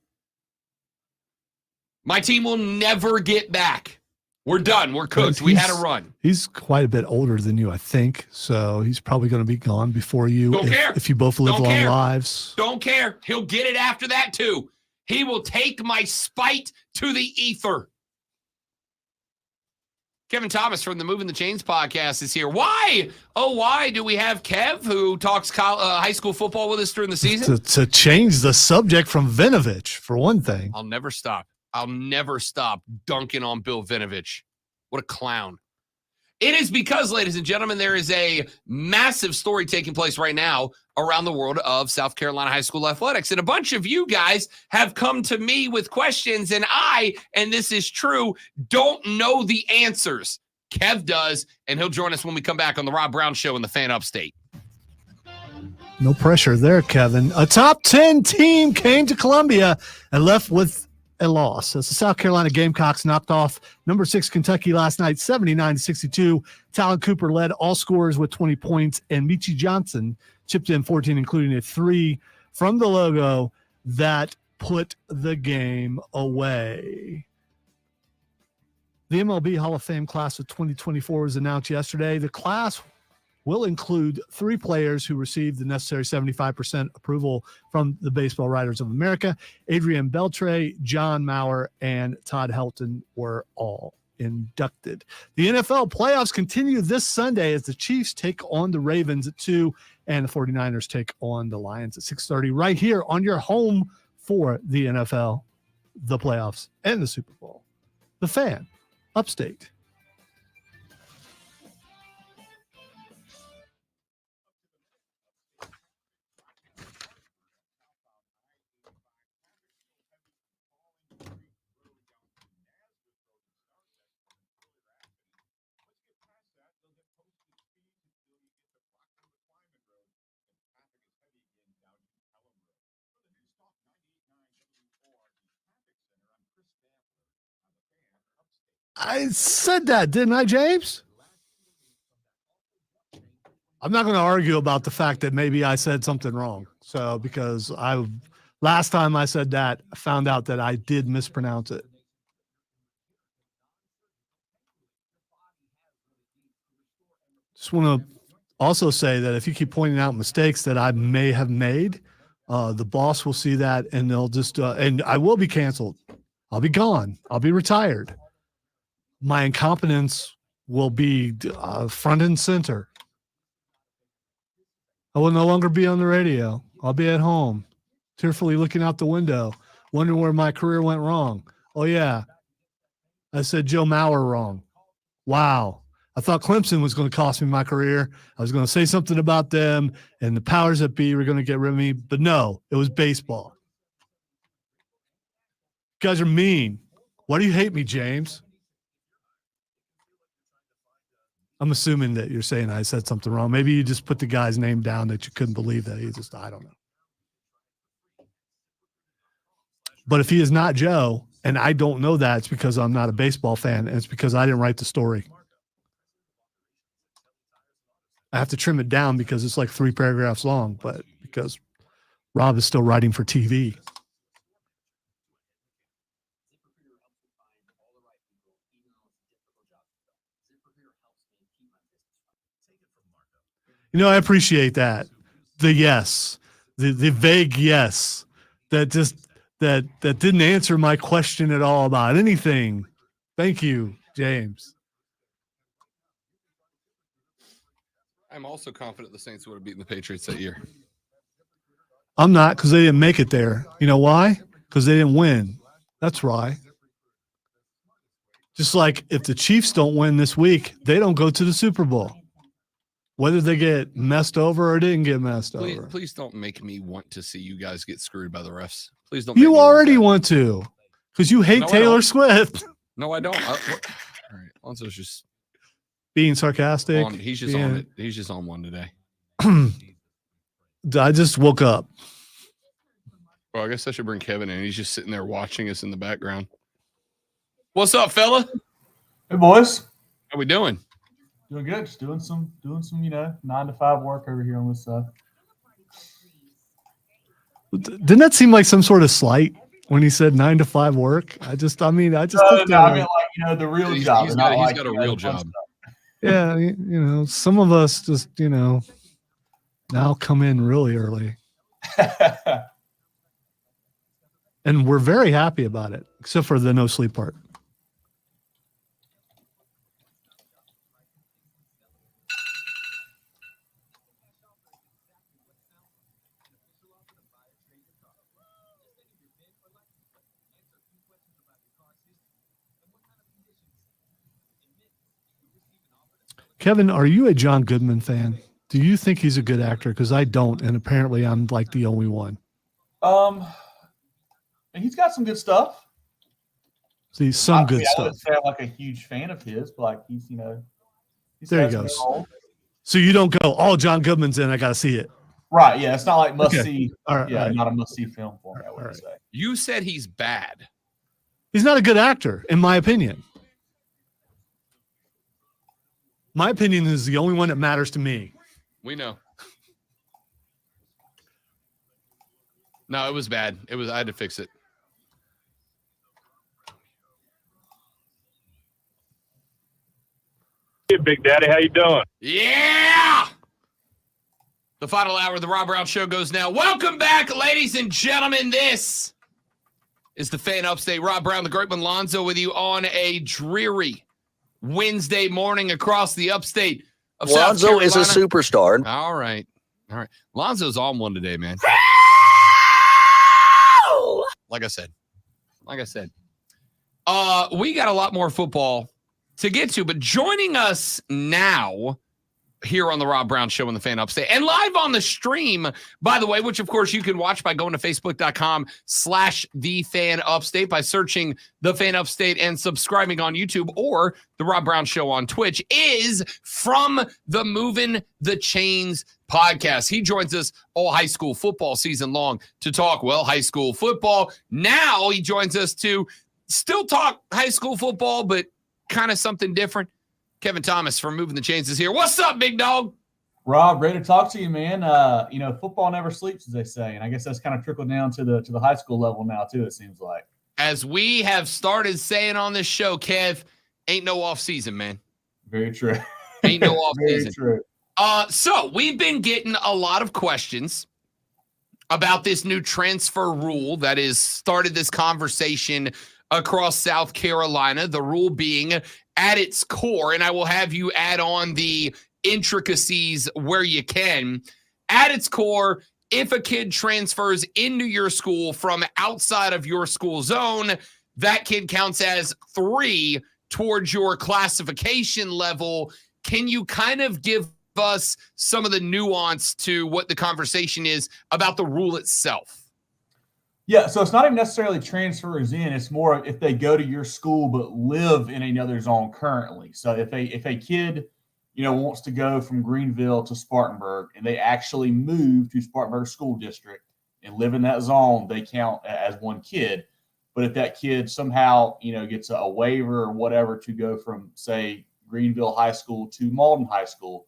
My team will never get back. We're done. We're cooked. We had a run. He's quite a bit older than you, I think. So he's probably going to be gone before you. Don't care. If you both live Don't long care. lives. Don't care. He'll get it after that, too. He will take my spite to the ether. Kevin Thomas from the Moving the Chains podcast is here. Why? Oh, why do we have Kev, who talks high school football with us during the season? To change the subject from Vinovich, for one thing. I'll never stop. I'll never stop dunking on Bill Vinovich. What a clown. It is because, ladies and gentlemen, there is a massive story taking place right now around the world of South Carolina high school athletics. And a bunch of you guys have come to me with questions, and and this is true, don't know the answers. Kev does, and he'll join us when we come back on the Rob Brown Show in the Fan Upstate. No pressure there, Kevin. A top 10 team came to Columbia and left with a loss as the South Carolina Gamecocks knocked off number 6 Kentucky last night, 79-62. Talon Cooper led all scorers with 20 points, and Michi Johnson chipped in 14, including a 3 from the logo that put the game away. The MLB Hall of Fame class of 2024 was announced yesterday. The class will include 3 players who received the necessary 75% approval from the Baseball Writers of America. Adrian Beltre, John Maurer, and Todd Helton were all inducted. The NFL playoffs continue this Sunday as the Chiefs take on the Ravens at 2 and the 49ers take on the Lions at 6:30 right here on your home for the NFL, the playoffs, and the Super Bowl. The Fan, Upstate. I said that, didn't I, James? I'm not going to argue about the fact that maybe I said something wrong. So, because last time I said that, I found out that I did mispronounce it. Just want to also say that if you keep pointing out mistakes that I may have made, the boss will see that and they'll just, and I will be canceled. I'll be gone. I'll be retired. My incompetence will be front and center. I will no longer be on the radio. I'll be at home, tearfully looking out the window, wondering where my career went wrong. Oh, yeah. I said Joe Mauer wrong. Wow. I thought Clemson was going to cost me my career. I was going to say something about them, and the powers that be were going to get rid of me. But no, it was baseball. You guys are mean. Why do you hate me, James? I'm assuming that you're saying I said something wrong. Maybe you just put the guy's name down that you couldn't believe that he just, I don't know. But if he is not Joe, and I don't know that, it's because I'm not a baseball fan, and it's because I didn't write the story. I have to trim it down because it's like 3 paragraphs long, but because Rob is still writing for TV. You know, I appreciate that. The yes, the vague yes that just that didn't answer my question at all about anything. Thank you, James. I'm also confident the Saints would have beaten the Patriots that year. I'm not, because they didn't make it there. You know why? Because they didn't win. That's why. Just like if the Chiefs don't win this week, they don't go to the Super Bowl. Whether they get messed over or didn't get messed over. Please don't make me want to see you guys get screwed by the refs. Please don't. You already want to, because you hate Taylor Swift. No, I don't. All right, Alonso's just being sarcastic. He's just on it. He's just on one today. I just woke up. Well, I guess I should bring Kevin in. He's just sitting there watching us in the background. What's up, fella? Hey, boys. How we doing? Doing good. Just doing some, 9-to-5 work over here on this side. Didn't that seem like some sort of slight when he said 9-to-5 work? I mean, I mean, like, the real job. He's got a real job. Yeah, some of us just, now come in really early. And we're very happy about it, except for the no sleep part. Kevin, are you a John Goodman fan? Do you think he's a good actor? Because I don't, and apparently I'm like the only one. He's got some good stuff. See, some good I stuff. wouldn't say I'm like a huge fan of his, but like he's There he goes. So you don't go, oh, John Goodman's in, I got to see it. Right, yeah. It's not like must Okay. see. All right, yeah, all right. not a must see film for me, I would say. You said he's bad. He's not a good actor, in my opinion. My opinion is the only one that matters to me. We know. No, it was bad. I had to fix it. Hey, Big Daddy, how you doing? Yeah! The final hour of the Rob Brown Show goes now. Welcome back, ladies and gentlemen. This is the Fan Upstate. Rob Brown, the great one, Lonzo, with you on a dreary Wednesday morning across the upstate of South Lonzo Carolina. is a superstar. All right. Lonzo's on one today, man. Like I said. We got a lot more football to get to, but joining us now here on the Rob Brown Show in the Fan Upstate and live on the stream, by the way, which of course you can watch by going to facebook.com/thefan-upstate by searching the Fan Upstate and subscribing on YouTube, or the Rob Brown Show on Twitch, is from the Moving the Chains podcast. He joins us all high school football season long to talk, well, high school football. Now he joins us to still talk high school football, but kind of something different. Kevin Thomas from Moving the Chains is here. What's up, big dog? Rob, great to talk to you, man. Football never sleeps, as they say, and I guess that's kind of trickled down to the high school level now too. It seems like, as we have started saying on this show, Kev, ain't no off season, man. Very true. Ain't no off Very season. true. So we've been getting a lot of questions about this new transfer rule that has started this conversation across South Carolina. The rule being, at its core, and I will have you add on the intricacies where you can, at its core, if a kid transfers into your school from outside of your school zone, that kid counts as 3 towards your classification level. Can you kind of give us some of the nuance to what the conversation is about the rule itself? Yeah, so it's not even necessarily transfers in. It's more if they go to your school but live in another zone currently. So if a kid, wants to go from Greenville to Spartanburg and they actually move to Spartanburg School District and live in that zone, they count as one kid. But if that kid somehow, gets a waiver or whatever to go from, say, Greenville High School to Malden High School,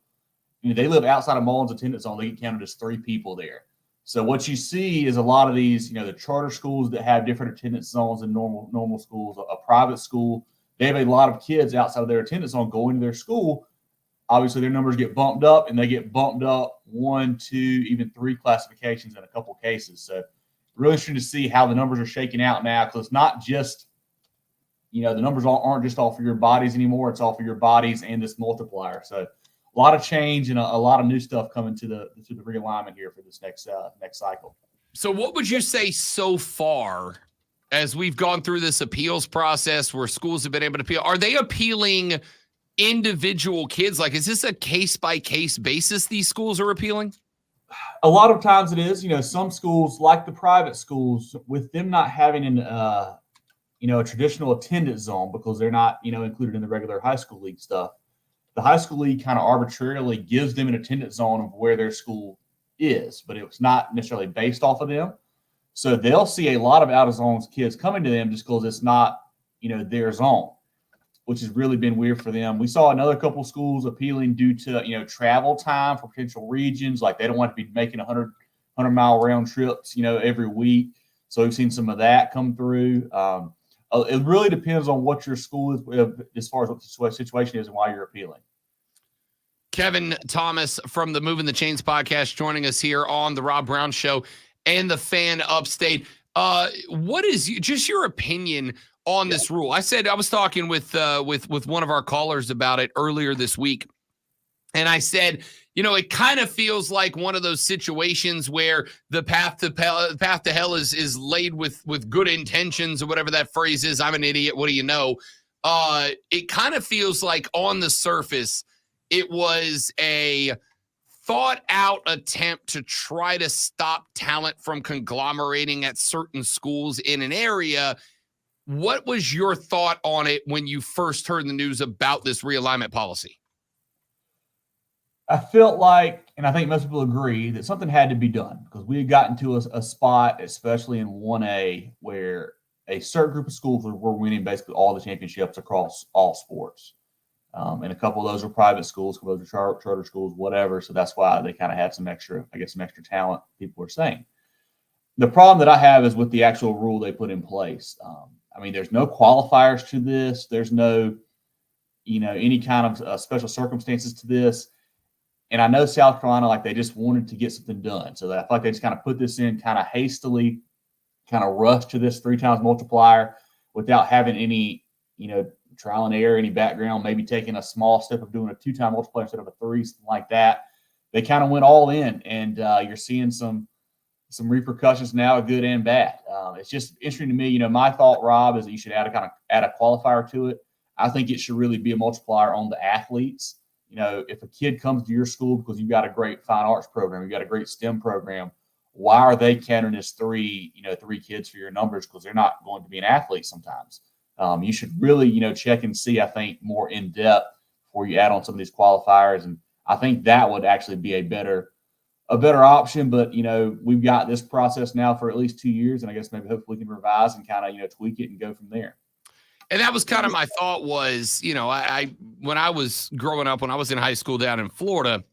they live outside of Malden's attendance zone, they get counted as 3 people there. So what you see is a lot of these, the charter schools that have different attendance zones than normal schools. A private school, they have a lot of kids outside of their attendance zone going to their school. Obviously, their numbers get bumped up, and they get bumped up 1, 2, even 3 classifications in a couple of cases. So really interesting to see how the numbers are shaking out now, because it's not just, the numbers aren't just all for your bodies anymore. It's all for your bodies and this multiplier. So a lot of change and a lot of new stuff coming to the realignment here for this next cycle. So what would you say so far as we've gone through this appeals process where schools have been able to appeal? Are they appealing individual kids? Like, is this a case-by-case basis these schools are appealing? A lot of times it is. Some schools, like the private schools, with them not having a traditional attendance zone because they're not, included in the regular high school league stuff. The high school league kind of arbitrarily gives them an attendance zone of where their school is, but it's not necessarily based off of them. So they'll see a lot of out-of-zone kids coming to them just because it's not, their zone, which has really been weird for them. We saw another couple schools appealing due to, travel time for potential regions. Like they don't want to be making 100-mile round trips, every week. So we've seen some of that come through. It really depends on what your school is as far as what the situation is and why you're appealing. Kevin Thomas from the Moving the Chains podcast joining us here on the Rob Brown Show and the Fan Upstate. What is just your opinion on this rule? I was talking with one of our callers about it earlier this week, and I said, it kind of feels like one of those situations where the path to hell is laid with good intentions, or whatever that phrase is. I'm an idiot. What do you know? It kind of feels like on the surface, it was a thought out attempt to try to stop talent from conglomerating at certain schools in an area. What was your thought on it when you first heard the news about this realignment policy? I felt like, and I think most people agree, that something had to be done because we had gotten to a spot, especially in 1A, where a certain group of schools were winning basically all the championships across all sports. And a couple of those were private schools, a couple of those were charter schools, whatever. So that's why they kind of had some extra talent, people were saying. The problem that I have is with the actual rule they put in place. I mean, there's no qualifiers to this. There's no, any kind of special circumstances to this. And I know South Carolina, like they just wanted to get something done. So I feel like they just kind of put this in kind of hastily, kind of rushed to this 3 times multiplier without having any, trial and error, any background, maybe taking a small step of doing a 2-time multiplier instead of a 3, something like that. They kind of went all in, and you're seeing some repercussions now, good and bad. It's just interesting to me. My thought, Rob, is that you should add a qualifier to it. I think it should really be a multiplier on the athletes. If a kid comes to your school because you've got a great fine arts program, you've got a great STEM program, why are they counting as 3 kids for your numbers? Because they're not going to be an athlete sometimes. You should really, check and see, I think, more in depth before you add on some of these qualifiers. And I think that would actually be a better option. But, we've got this process now for at least 2 years, and I guess maybe hopefully we can revise and kind of, tweak it and go from there. And that was kind of my thought was, I when I was growing up, when I was in high school down in Florida,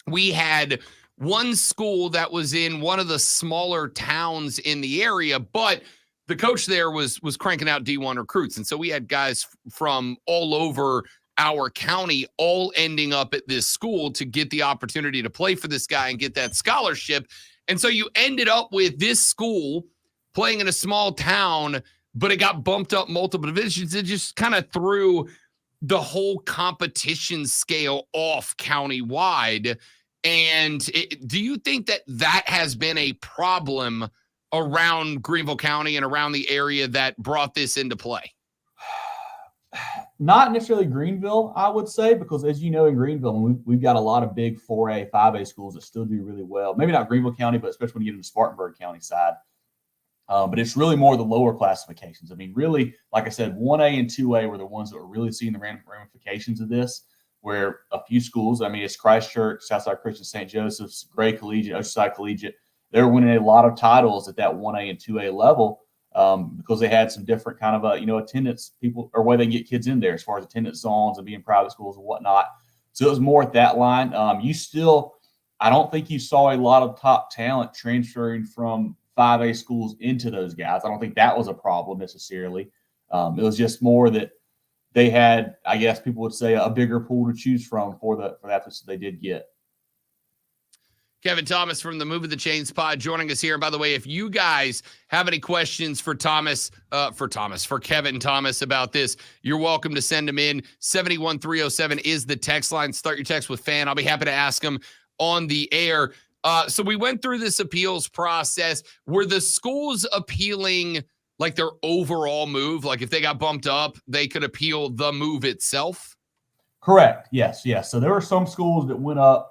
we had one school that was in one of the smaller towns in the area, but the coach there was cranking out D1 recruits. And so we had guys from all over our county all ending up at this school to get the opportunity to play for this guy and get that scholarship. And so you ended up with this school playing in a small town, but it got bumped up multiple divisions. It just kind of threw the whole competition scale off countywide. And do you think that has been a problem around Greenville County and around the area that brought this into play? Not necessarily Greenville, I would say, because as you know, in Greenville, we've got a lot of big 4A, 5A schools that still do really well. Maybe not Greenville County, but especially when you get into Spartanburg County side. But it's really more the lower classifications. I mean, really, like I said, 1A and 2A were the ones that were really seeing the ramifications of this, where a few schools, I mean, it's Christchurch, Southside Christian, St. Joseph's, Gray Collegiate, Oceanside Collegiate. They're winning a lot of titles at that 1A and 2A level because they had some different kind of, attendance people or way they get kids in there as far as attendance zones and being private schools and whatnot. So it was more at that line. I don't think you saw a lot of top talent transferring from 5A schools into those guys. I don't think that was a problem necessarily. It was just more that they had, I guess people would say, a bigger pool to choose from for the athletes that they did get. Kevin Thomas from the Moving the Chains pod joining us here. And by the way, if you guys have any questions for Kevin Thomas about this, you're welcome to send them in. 71307 is the text line. Start your text with fan. I'll be happy to ask them on the air. So we went through this appeals process. Were the schools appealing like their overall move? Like if they got bumped up, they could appeal the move itself? Correct. Yes. So there were some schools that went up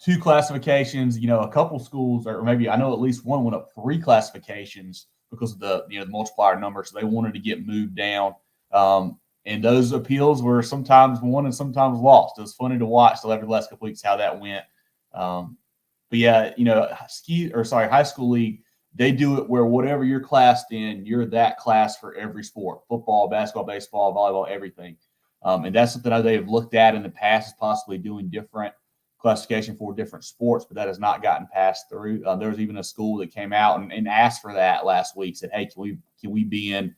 2 classifications, a couple schools, or maybe I know at least one went up 3 classifications because of the multiplier number. So they wanted to get moved down. And those appeals were sometimes won and sometimes lost. It was funny to watch the last couple weeks how that went. But yeah, high school league, they do it where whatever you're classed in, you're that class for every sport: football, basketball, baseball, volleyball, everything. And that's something that they've looked at in the past, is possibly doing different classification for different sports, but that has not gotten passed through. There was even a school that came out and asked for that last week, said, hey, can we be in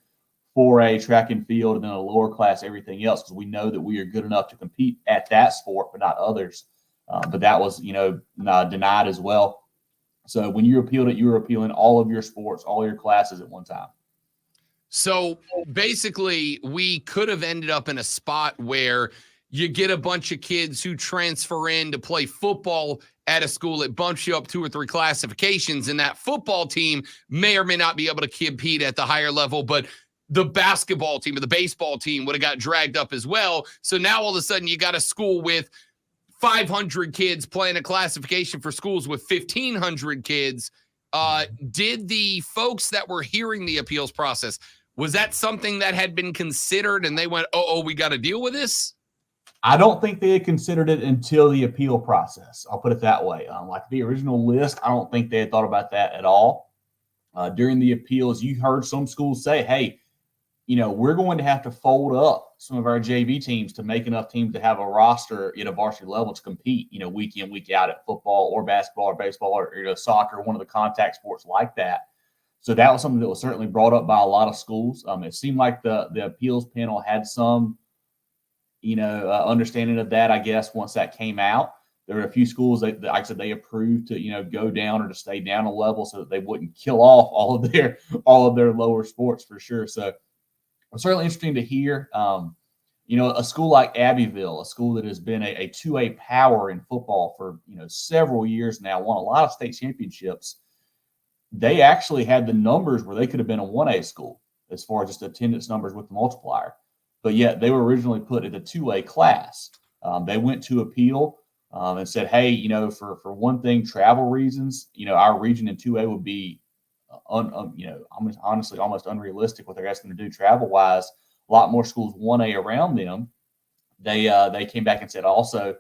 4A track and field and then a lower class, everything else, because we know that we are good enough to compete at that sport, but not others. But that was, denied as well. So when you appealed it, you were appealing all of your sports, all your classes at one time. So basically, we could have ended up in a spot where you get a bunch of kids who transfer in to play football at a school. It bumps you up 2 or 3 classifications, and that football team may or may not be able to compete at the higher level, but the basketball team or the baseball team would have got dragged up as well. So now all of a sudden you got a school with 500 kids playing a classification for schools with 1,500 kids. Did the folks that were hearing the appeals process, was that something that had been considered and they went, oh, we got to deal with this? I don't think they had considered it until the appeal process. I'll put it that way. Like the original list, I don't think they had thought about that at all. During the appeals, you heard some schools say, hey, we're going to have to fold up some of our JV teams to make enough teams to have a roster at a varsity level to compete, week in, week out at football or basketball or baseball or soccer, one of the contact sports like that. So that was something that was certainly brought up by a lot of schools. It seemed like the appeals panel had some understanding of that, I guess, once that came out. There were a few schools that like I said, they approved to, go down or to stay down a level so that they wouldn't kill off all of their lower sports for sure. So it's certainly interesting to hear. A school like Abbeville, a school that has been a 2A power in football for, several years now, won a lot of state championships. They actually had the numbers where they could have been a 1A school as far as just attendance numbers with the multiplier. But yet they were originally put in a 2A class. They went to appeal and said, hey, for one thing, travel reasons, our region in 2A would be, honestly, almost unrealistic what they're asking to do travel-wise. A lot more schools 1A around them. They came back and said also,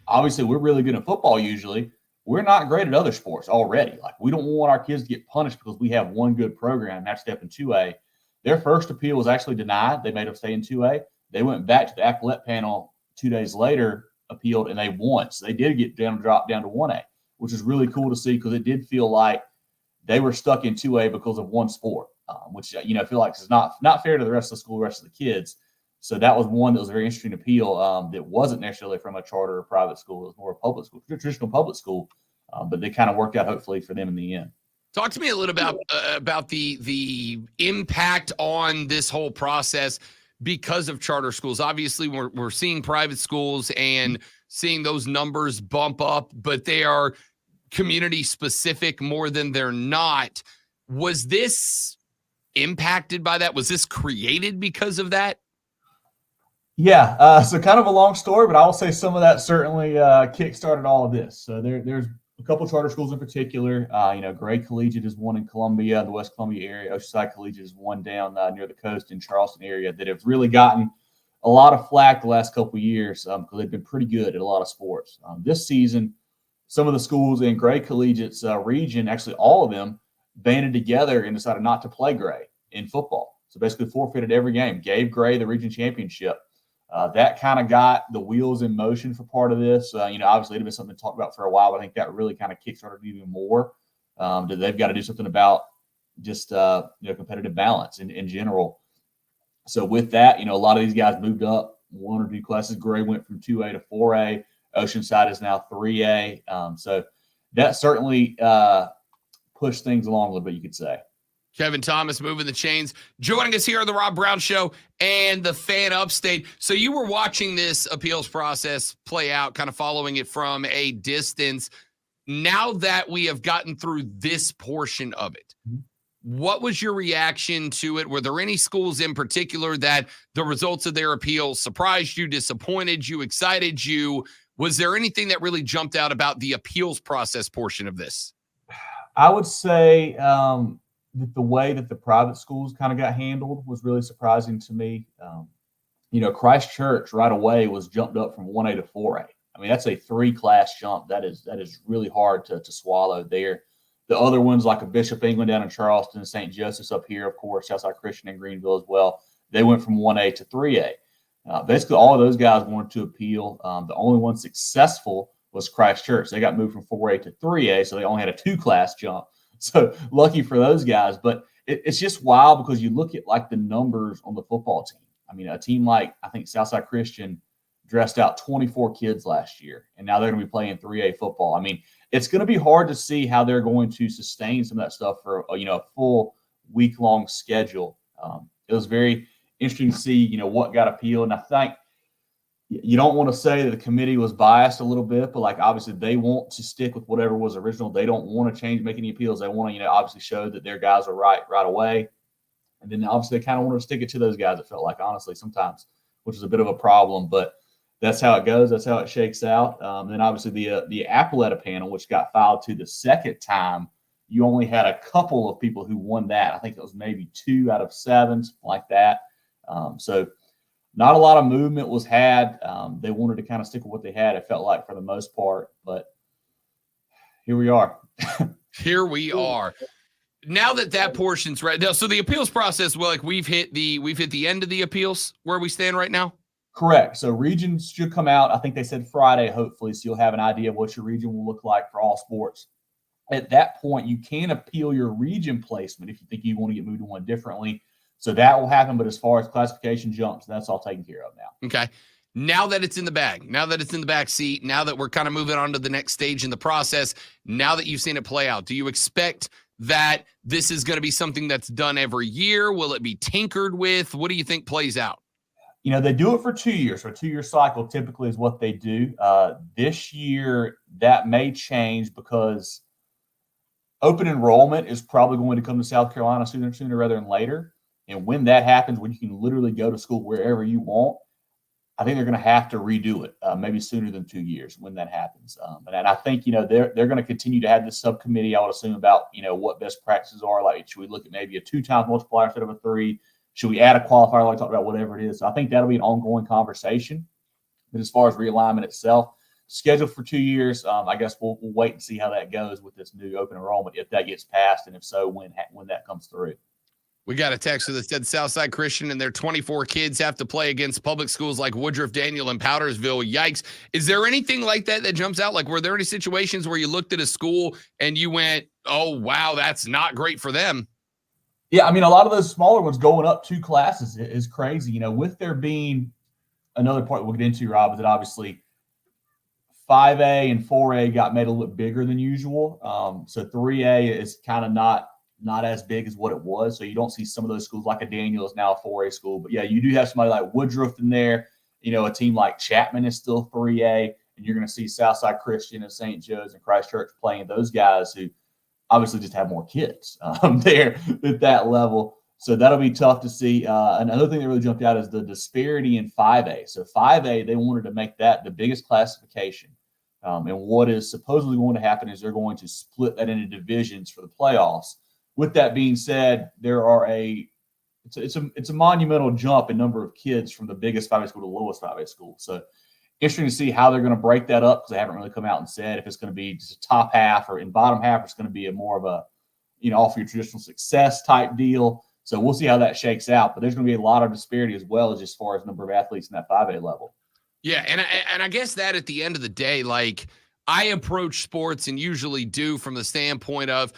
obviously, we're really good at football usually. We're not great at other sports already. Like, we don't want our kids to get punished because we have one good program and have to step in 2A. Their first appeal was actually denied. They made them stay in 2A. They went back to the appellate panel 2 days later, appealed, and they won. So they did get dropped down to 1A, which is really cool to see because it did feel like they were stuck in 2A because of one sport, which, I feel like is not fair to the rest of the school, the rest of the kids. So that was one that was a very interesting appeal that wasn't necessarily from a charter or private school. It was more a public school, traditional public school, but they kind of worked out hopefully for them in the end. Talk to me a little about the impact on this whole process because of charter schools. Obviously, we're seeing private schools and seeing those numbers bump up, but they are community specific more than they're not. Was this impacted by that? Was this created because of that? Yeah, so kind of a long story, but I will say some of that certainly kickstarted all of this. So there's a couple of charter schools in particular. Gray Collegiate is one in Columbia, the West Columbia area. Oceanside Collegiate is one down near the coast in Charleston area that have really gotten a lot of flack the last couple of years because they've been pretty good at a lot of sports. This season, some of the schools in Gray Collegiate's region, actually all of them, banded together and decided not to play Gray in football. So basically forfeited every game, gave Gray the region championship. That kind of got the wheels in motion for part of this. Obviously, it had been something to talk about for a while, but I think that really kind of kickstarted even more. That they've got to do something about just competitive balance in general. So with that, a lot of these guys moved up one or two classes. Gray went from 2A to 4A. Oceanside is now 3A. So that certainly pushed things along a little bit, you could say. Kevin Thomas moving the chains, joining us here on the Rob Brown Show and the Fan Upstate. So you were watching this appeals process play out, kind of following it from a distance. Now that we have gotten through this portion of it, what was your reaction to it? Were there any schools in particular that the results of their appeals surprised you, disappointed you, excited you? Was there anything that really jumped out about the appeals process portion of this? I would say that the way that the private schools kind of got handled was really surprising to me. Christ Church right away was jumped up from 1A to 4A. I mean, that's a 3-class jump. That is really hard to swallow there. The other ones like a Bishop England down in Charleston, St. Joseph's up here, of course, Southside Christian in Greenville as well. They went from 1A to 3A. Basically, all of those guys wanted to appeal. The only one successful was Christ Church. They got moved from 4A to 3A, so they only had a 2-class jump. So lucky for those guys. But it's just wild because you look at like the numbers on the football team. I mean, a team like, I think Southside Christian dressed out 24 kids last year, and now they're going to be playing 3A football. I mean, it's going to be hard to see how they're going to sustain some of that stuff for, a full week-long schedule. It was very interesting to see, what got appealed. And I think you don't want to say that the committee was biased a little bit, but like obviously they want to stick with whatever was original. They don't want to make any appeals. They want to, obviously show that their guys are right away. And then obviously they kind of wanted to stick it to those guys, it felt like, honestly, sometimes, which is a bit of a problem. But that's how it goes. That's how it shakes out. Then obviously the Appaletta panel, which got filed to the second time, you only had a couple of people who won that. I think it was maybe 2 out of 7, something like that. So not a lot of movement was had. They wanted to kind of stick with what they had, it felt like, for the most part. But here we are. Here we are. Now that portion's right now, so the appeals process, well, like we've hit the end of the appeals where we stand right now. Correct. So regions should come out. I think they said Friday, hopefully, so you'll have an idea of what your region will look like for all sports. At that point, you can appeal your region placement if you think you want to get moved to one differently. So that will happen. But as far as classification jumps, that's all taken care of now. Okay. Now that it's in the bag, now that it's in the back seat, now that we're kind of moving on to the next stage in the process, now that you've seen it play out, do you expect that this is going to be something that's done every year? Will it be tinkered with? What do you think plays out? You know, they do it for 2 years. So a 2-year cycle typically is what they do. This year, that may change because open enrollment is probably going to come to South Carolina sooner rather than later. And when that happens, when you can literally go to school wherever you want, I think they're going to have to redo it, maybe sooner than 2 years when that happens. And I think, you know, they're going to continue to have this subcommittee, I would assume, about, you know, what best practices are. Like, should we look at maybe a 2-times multiplier instead of a 3? Should we add a qualifier like I talked about, whatever it is? So I think that'll be an ongoing conversation. But as far as realignment itself, scheduled for 2 years, I guess we'll wait and see how that goes with this new open enrollment, if that gets passed, and if so, when that comes through. We got a text that said Southside Christian and their 24 kids have to play against public schools like Woodruff, Daniel, and Powdersville. Yikes. Is there anything like that jumps out? Like, were there any situations where you looked at a school and you went, oh, wow, that's not great for them? Yeah, I mean, a lot of those smaller ones going up 2 classes is crazy. You know, with there being another part we'll get into, Rob, is that obviously 5A and 4A got made a little bit bigger than usual. So 3A is kind of not as big as what it was. So you don't see some of those schools like a Daniel is now a 4A school. But yeah, you do have somebody like Woodruff in there. You know, a team like Chapman is still 3A, and you're going to see Southside Christian and St. Joe's and Christ Church playing those guys who obviously just have more kids there at that level. So that'll be tough to see. Another thing that really jumped out is the disparity in 5A. So 5A, they wanted to make that the biggest classification. And what is supposedly going to happen is they're going to split that into divisions for the playoffs. With that being said, there are it's a monumental jump in number of kids from the biggest 5A school to the lowest 5A school. So interesting to see how they're going to break that up, because they haven't really come out and said if it's going to be just a top half or in bottom half, or it's going to be a more of a, you know, off your traditional success type deal. So we'll see how that shakes out. But there's going to be a lot of disparity as well as far as number of athletes in that 5A level. Yeah, and I guess that at the end of the day, like, I approach sports and usually do from the standpoint of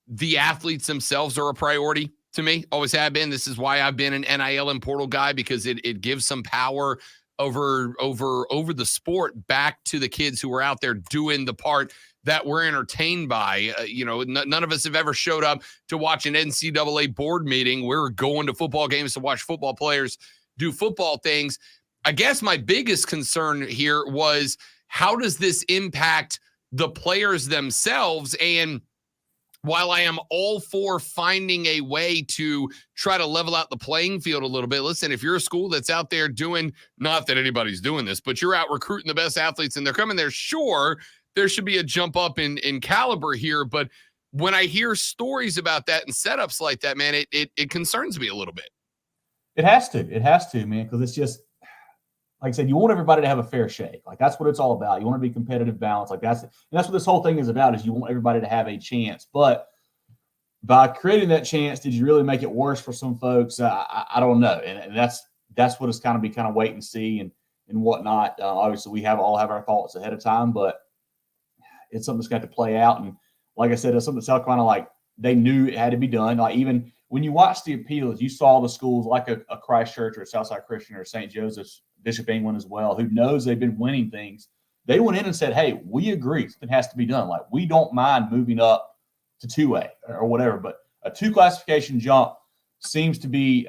the athletes themselves are a priority to me. Always have been. This is why I've been an NIL and portal guy, because it gives some power over the sport back to the kids who are out there doing the part that we're entertained by. You know, none of us have ever showed up to watch an NCAA board meeting. We're going to football games to watch football players do football things. I guess my biggest concern here was, how does this impact the players themselves? And while I am all for finding a way to try to level out the playing field a little bit, listen, if you're a school that's out there doing, not that anybody's doing this, but you're out recruiting the best athletes and they're coming there, sure, there should be a jump up in caliber here. But when I hear stories about that and setups like that, man, it concerns me a little bit. It has to, man, because it's just, like I said, you want everybody to have a fair shake. Like, that's what it's all about. You want to be competitive, balance. Like, that's what this whole thing is about, is you want everybody to have a chance. But by creating that chance, did you really make it worse for some folks? I don't know. And that's what it's kind of wait and see and whatnot. Obviously, we all have our thoughts ahead of time, but it's something that's got to play out. And like I said, it's something that South Carolina, like, they knew it had to be done. Like, even when you watch the appeals, you saw the schools like a Christ Church or a Southside Christian or St. Joseph's, Bishop England as well, who knows they've been winning things. They went in and said, hey, we agree something has to be done. Like, we don't mind moving up to 2A or whatever, but a 2 classification jump seems to be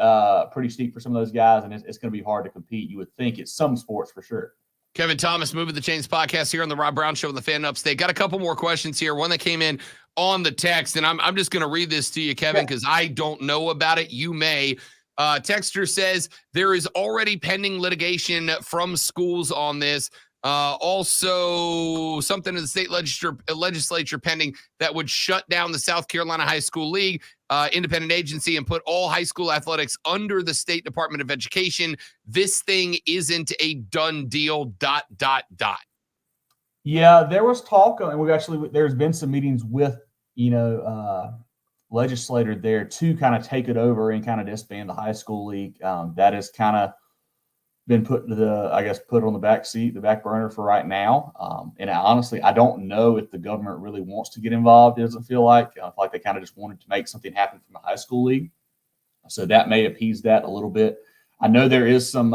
pretty steep for some of those guys, and it's going to be hard to compete, you would think, at some sports for sure. Kevin Thomas, Moving the Chains podcast here on the Rob Brown Show on the Fan Upstate. Got a couple more questions here. One that came in on the text, and I'm just going to read this to you, Kevin, because I don't know about it. You may. Texter says there is already pending litigation from schools on this. Also, something in the state legislature pending that would shut down the South Carolina High School League, independent agency, and put all high school athletics under the State Department of Education. This thing isn't a done deal, ... Yeah, there was talk, and there's been some meetings with, legislator there to kind of take it over and kind of disband the high school league. That has kind of been put on the back burner for right now. And honestly, I don't know if the government really wants to get involved. It doesn't feel like. I feel like they kind of just wanted to make something happen from the high school league. So that may appease that a little bit. I know there is some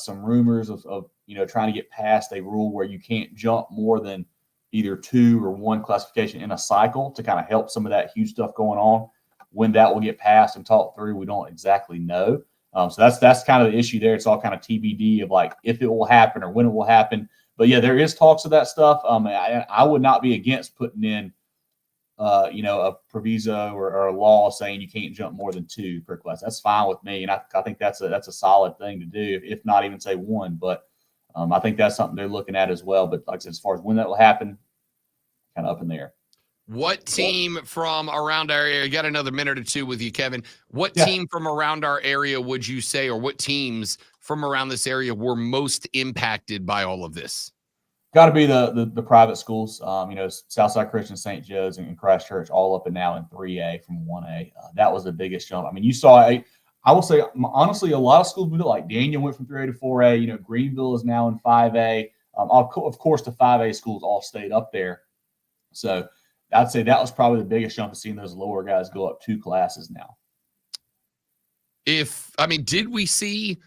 rumors of trying to get past a rule where you can't jump more than either 2 or 1 classification in a cycle to kind of help some of that huge stuff going on. When that will get passed and talked through, we don't exactly know. So that's kind of the issue there. It's all kind of TBD of like if it will happen or when it will happen. But yeah, there is talks of that stuff. I would not be against putting in, a proviso or a law saying you can't jump more than 2 per class. That's fine with me, and I think that's a solid thing to do, if not even say 1. But I think that's something they're looking at as well. But like I said, as far as when that will happen, kind of up in the air. What team from around our area, got another minute or 2 with you, Kevin. What Yeah. team from around our area would you say, or what teams from around this area were most impacted by all of this? Got to be the private schools, Southside Christian, St. Joe's, and Christ Church, all up and now in 3A from 1A. That was the biggest jump. I mean, you saw, I will say, honestly, a lot of schools moved it. Like Daniel went from 3A to 4A. Greenville is now in 5A. Of course, the 5A schools all stayed up there. So I'd say that was probably the biggest jump of seeing those lower guys go up 2 classes now. Did we see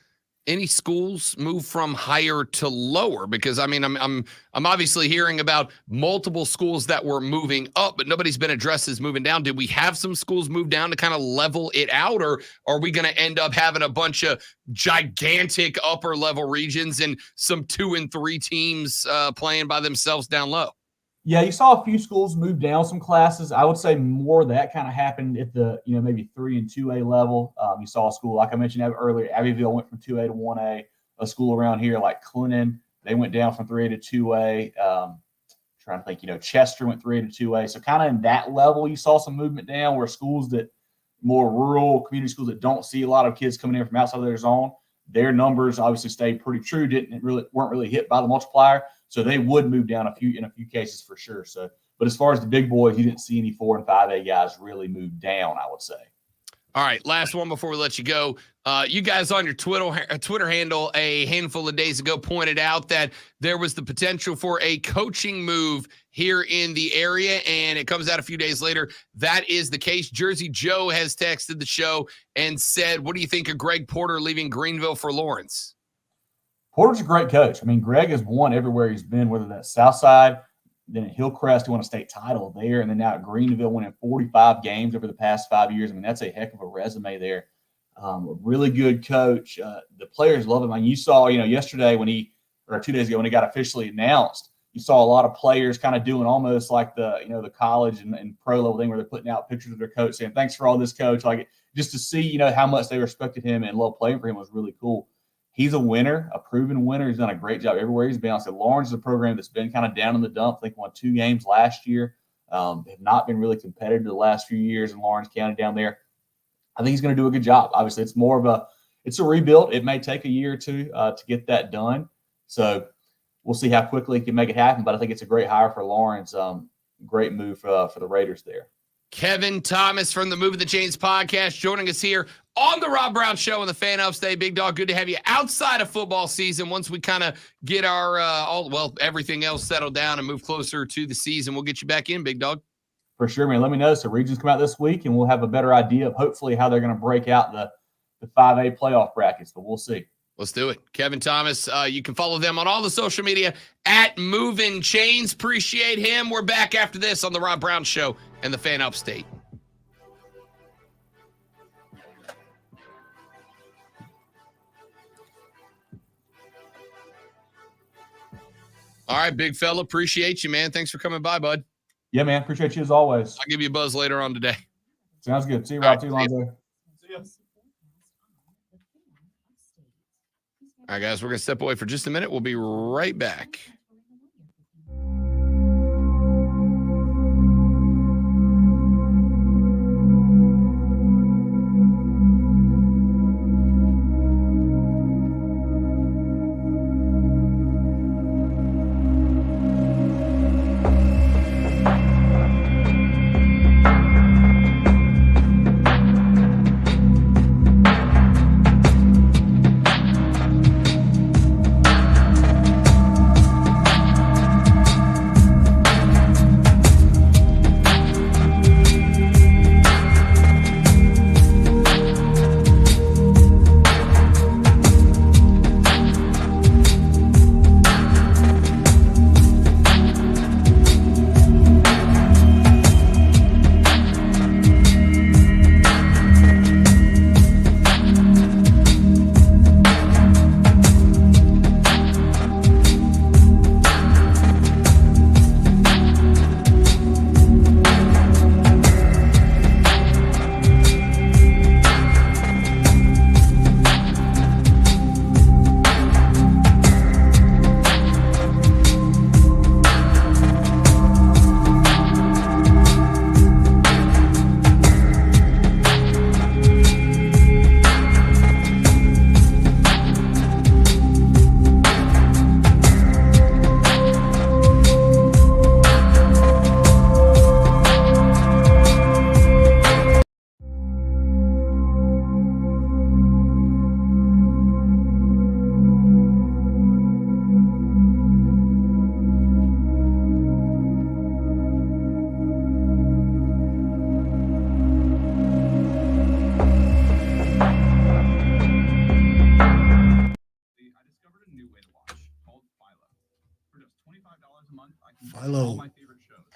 any schools move from higher to lower? Because I'm obviously hearing about multiple schools that were moving up, but nobody's been addressed as moving down. Did we have some schools move down to kind of level it out, or are we going to end up having a bunch of gigantic upper level regions and some 2 and 3 teams playing by themselves down low? Yeah, you saw a few schools move down some classes. I would say more of that kind of happened at the, maybe 3 and 2A level. You saw a school, like I mentioned earlier, Abbeville went from 2A to 1A. A school around here like Clinton, they went down from 3A to 2A. Trying to think, Chester went 3A to 2A. So kind of in that level, you saw some movement down where schools that more rural community schools that don't see a lot of kids coming in from outside of their zone, their numbers obviously stayed pretty true. Weren't really hit by the multiplier. So they would move down in a few cases for sure. So, but as far as the big boys, you didn't see any 4 and 5A guys really move down, I would say. All right, last one before we let you go. You guys on your Twitter handle a handful of days ago pointed out that there was the potential for a coaching move here in the area, and it comes out a few days later. That is the case. Jersey Joe has texted the show and said, what do you think of Greg Porter leaving Greenville for Lawrence? Porter's a great coach. I mean, Greg has won everywhere he's been, whether that's Southside, then at Hillcrest, he won a state title there, and then now at Greenville, winning 45 games over the past 5 years. I mean, that's a heck of a resume there. A really good coach. The players love him. I mean, you saw, yesterday or 2 days ago when he got officially announced, you saw a lot of players kind of doing almost like the college and pro level thing where they're putting out pictures of their coach saying, thanks for all this, coach. Like, just to see, how much they respected him and love playing for him was really cool. He's a winner, a proven winner. He's done a great job everywhere he's been. I said Lawrence is a program that's been kind of down in the dump. I think won 2 games last year. Have not been really competitive the last few years in Lawrence County down there. I think he's going to do a good job. Obviously, it's more of it's a rebuild. It may take a year or 2 to get that done. So we'll see how quickly he can make it happen. But I think it's a great hire for Lawrence. Great move for the Raiders there. Kevin Thomas from the Moving the Chains podcast joining us here on the Rob Brown Show on the Fan Upstate. Big dog, good to have you outside of football season. Once we kind of get our everything else settled down and move closer to the season, we'll get you back in, big dog. For sure, man. Let me know. So regions come out this week, and we'll have a better idea of hopefully how they're going to break out the 5A playoff brackets, but we'll see. Let's do it. Kevin Thomas, you can follow them on all the social media at Moving Chains. Appreciate him. We're back after this on the Rob Brown Show and the Fan Upstate. All right, big fella. Appreciate you, man. Thanks for coming by, bud. Yeah, man. Appreciate you as always. I'll give you a buzz later on today. Sounds good. See you, Rob. See you, Lonzo. See you. All right, guys, we're going to step away for just a minute. We'll be right back.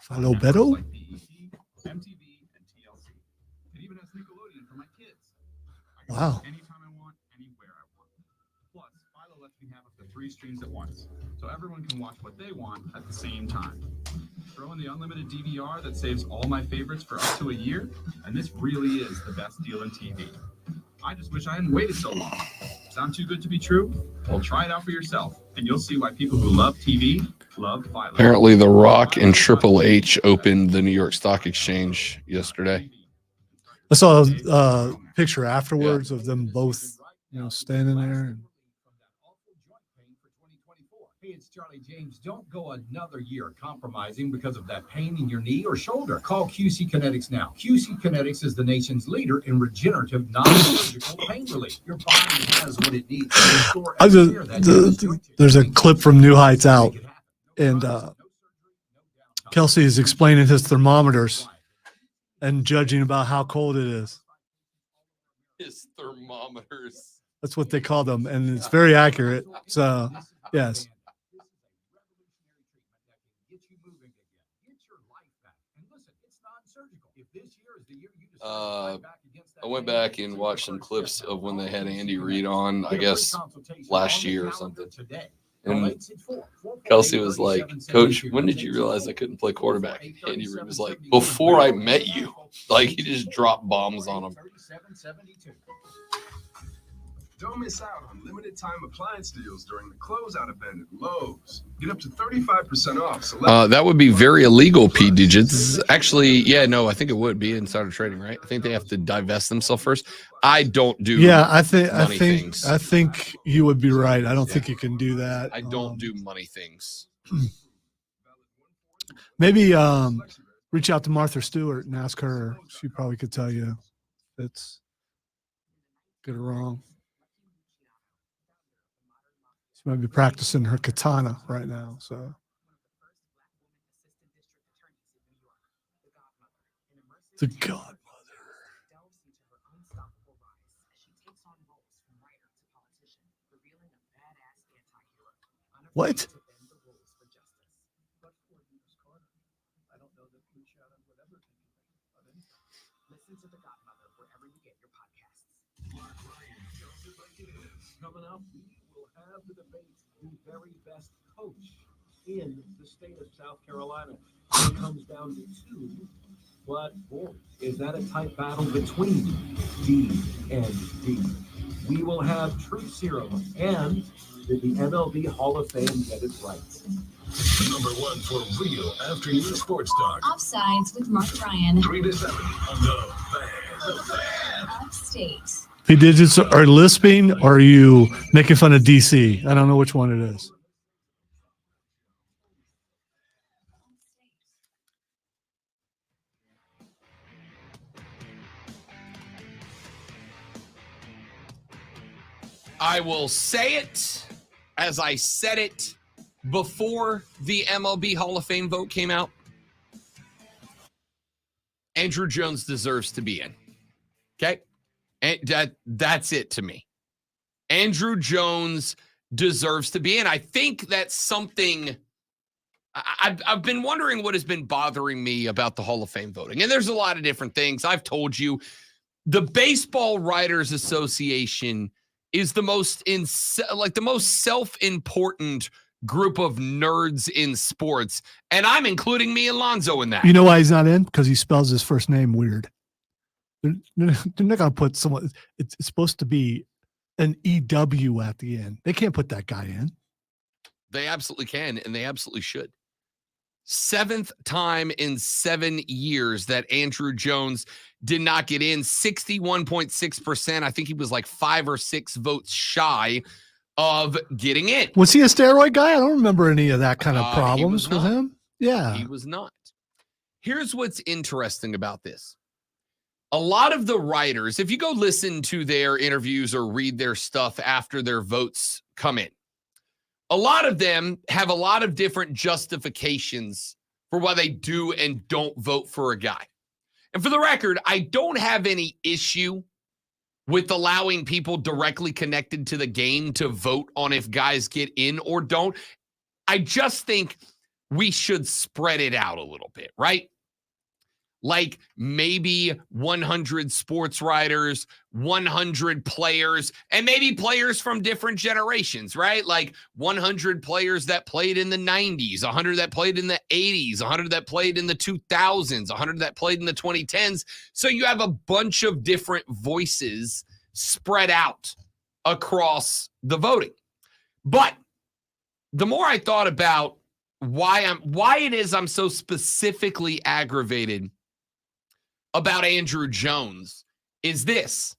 Philo Beto? MTV and TLC. It even has Nickelodeon for my kids. Wow. Anytime I want, anywhere I want. Plus, Philo lets me have up to 3 streams at once, so everyone can watch what they want at the same time. Throw in the unlimited DVR that saves all my favorites for up to a year, and this really is the best deal in TV. I just wish I hadn't waited so long. Sound too good to be true? Well, try it out for yourself, and you'll see why people who love TV love Philo. Apparently, The Rock and Triple H opened the New York Stock Exchange yesterday. I saw a picture afterwards of them both, standing there. Hey, it's Charlie James. Don't go another year compromising because of that pain in your knee or shoulder. Call QC Kinetics now. QC Kinetics is the nation's leader in regenerative, non-surgical pain relief. Your body has what it needs to restore and repair that There's a clip from New Heights Out, and Kelsey is explaining his thermometers and judging about how cold it is. His thermometers. That's what they call them, and it's very accurate. So, yes. I went back and watched some clips of when they had Andy Reid on, I guess, last year or something. And Kelsey was like, "Coach, when did you realize I couldn't play quarterback?" Andy Reid was like, "Before I met you." Like, he just dropped bombs on him. Don't miss out on limited time appliance deals during the closeout event at Lowe's. Get up to 35% off. That would be very illegal, P Digits. Actually, yeah, no, I think it would be insider trading, right? I think they have to divest themselves first. I don't do. Yeah, I money things. think you would be right. I don't think you can do that. I don't do money things. Maybe reach out to Martha Stewart and ask her. She probably could tell you if it's good or wrong. She might be practicing her katana right now. So, the Godmother. What? Coming up, we will have the debate, the very best coach in the state of South Carolina. It comes down to 2, but boy, is that a tight battle between D and D. we will have truth serum, and did the MLB Hall of Fame get it right? Number one for real afternoon sports talk. Offsides with Mark Ryan. 3 to 7 on the Fan. If Upstate. you digits are lisping, or are you making fun of DC? I don't know which one it is. I will say it as I said it before the MLB Hall of Fame vote came out. Andrew Jones deserves to be in. Okay? And that's it to me. Andrew Jones deserves to be in. I think that's something I've been wondering what has been bothering me about the Hall of Fame voting. And there's a lot of different things. I've told you the Baseball Writers Association is the most self-important group of nerds in sports, and I'm including me and Lonzo in that. You know why he's not in? Because he spells his first name weird. They're not going to put someone. It's supposed to be an EW at the end. They can't put that guy in. They absolutely can, and they absolutely should. 7th time in 7 years that Andrew Jones did not get in. 61.6%. I think he was like 5 or 6 votes shy of getting in. Was he a steroid guy? I don't remember any of that kind of problems with him. Yeah. He was not. Here's what's interesting about this. A lot of the writers, if you go listen to their interviews or read their stuff after their votes come in, a lot of them have a lot of different justifications for why they do and don't vote for a guy. And for the record, I don't have any issue with allowing people directly connected to the game to vote on if guys get in or don't. I just think we should spread it out a little bit, right? Like maybe 100 sports writers, 100 players, and maybe players from different generations, right? Like 100 players that played in the 90s, 100 that played in the 80s, 100 that played in the 2000s, 100 that played in the 2010s. So you have a bunch of different voices spread out across the voting. But the more I thought about why it is I'm so specifically aggravated about Andrew Jones is this,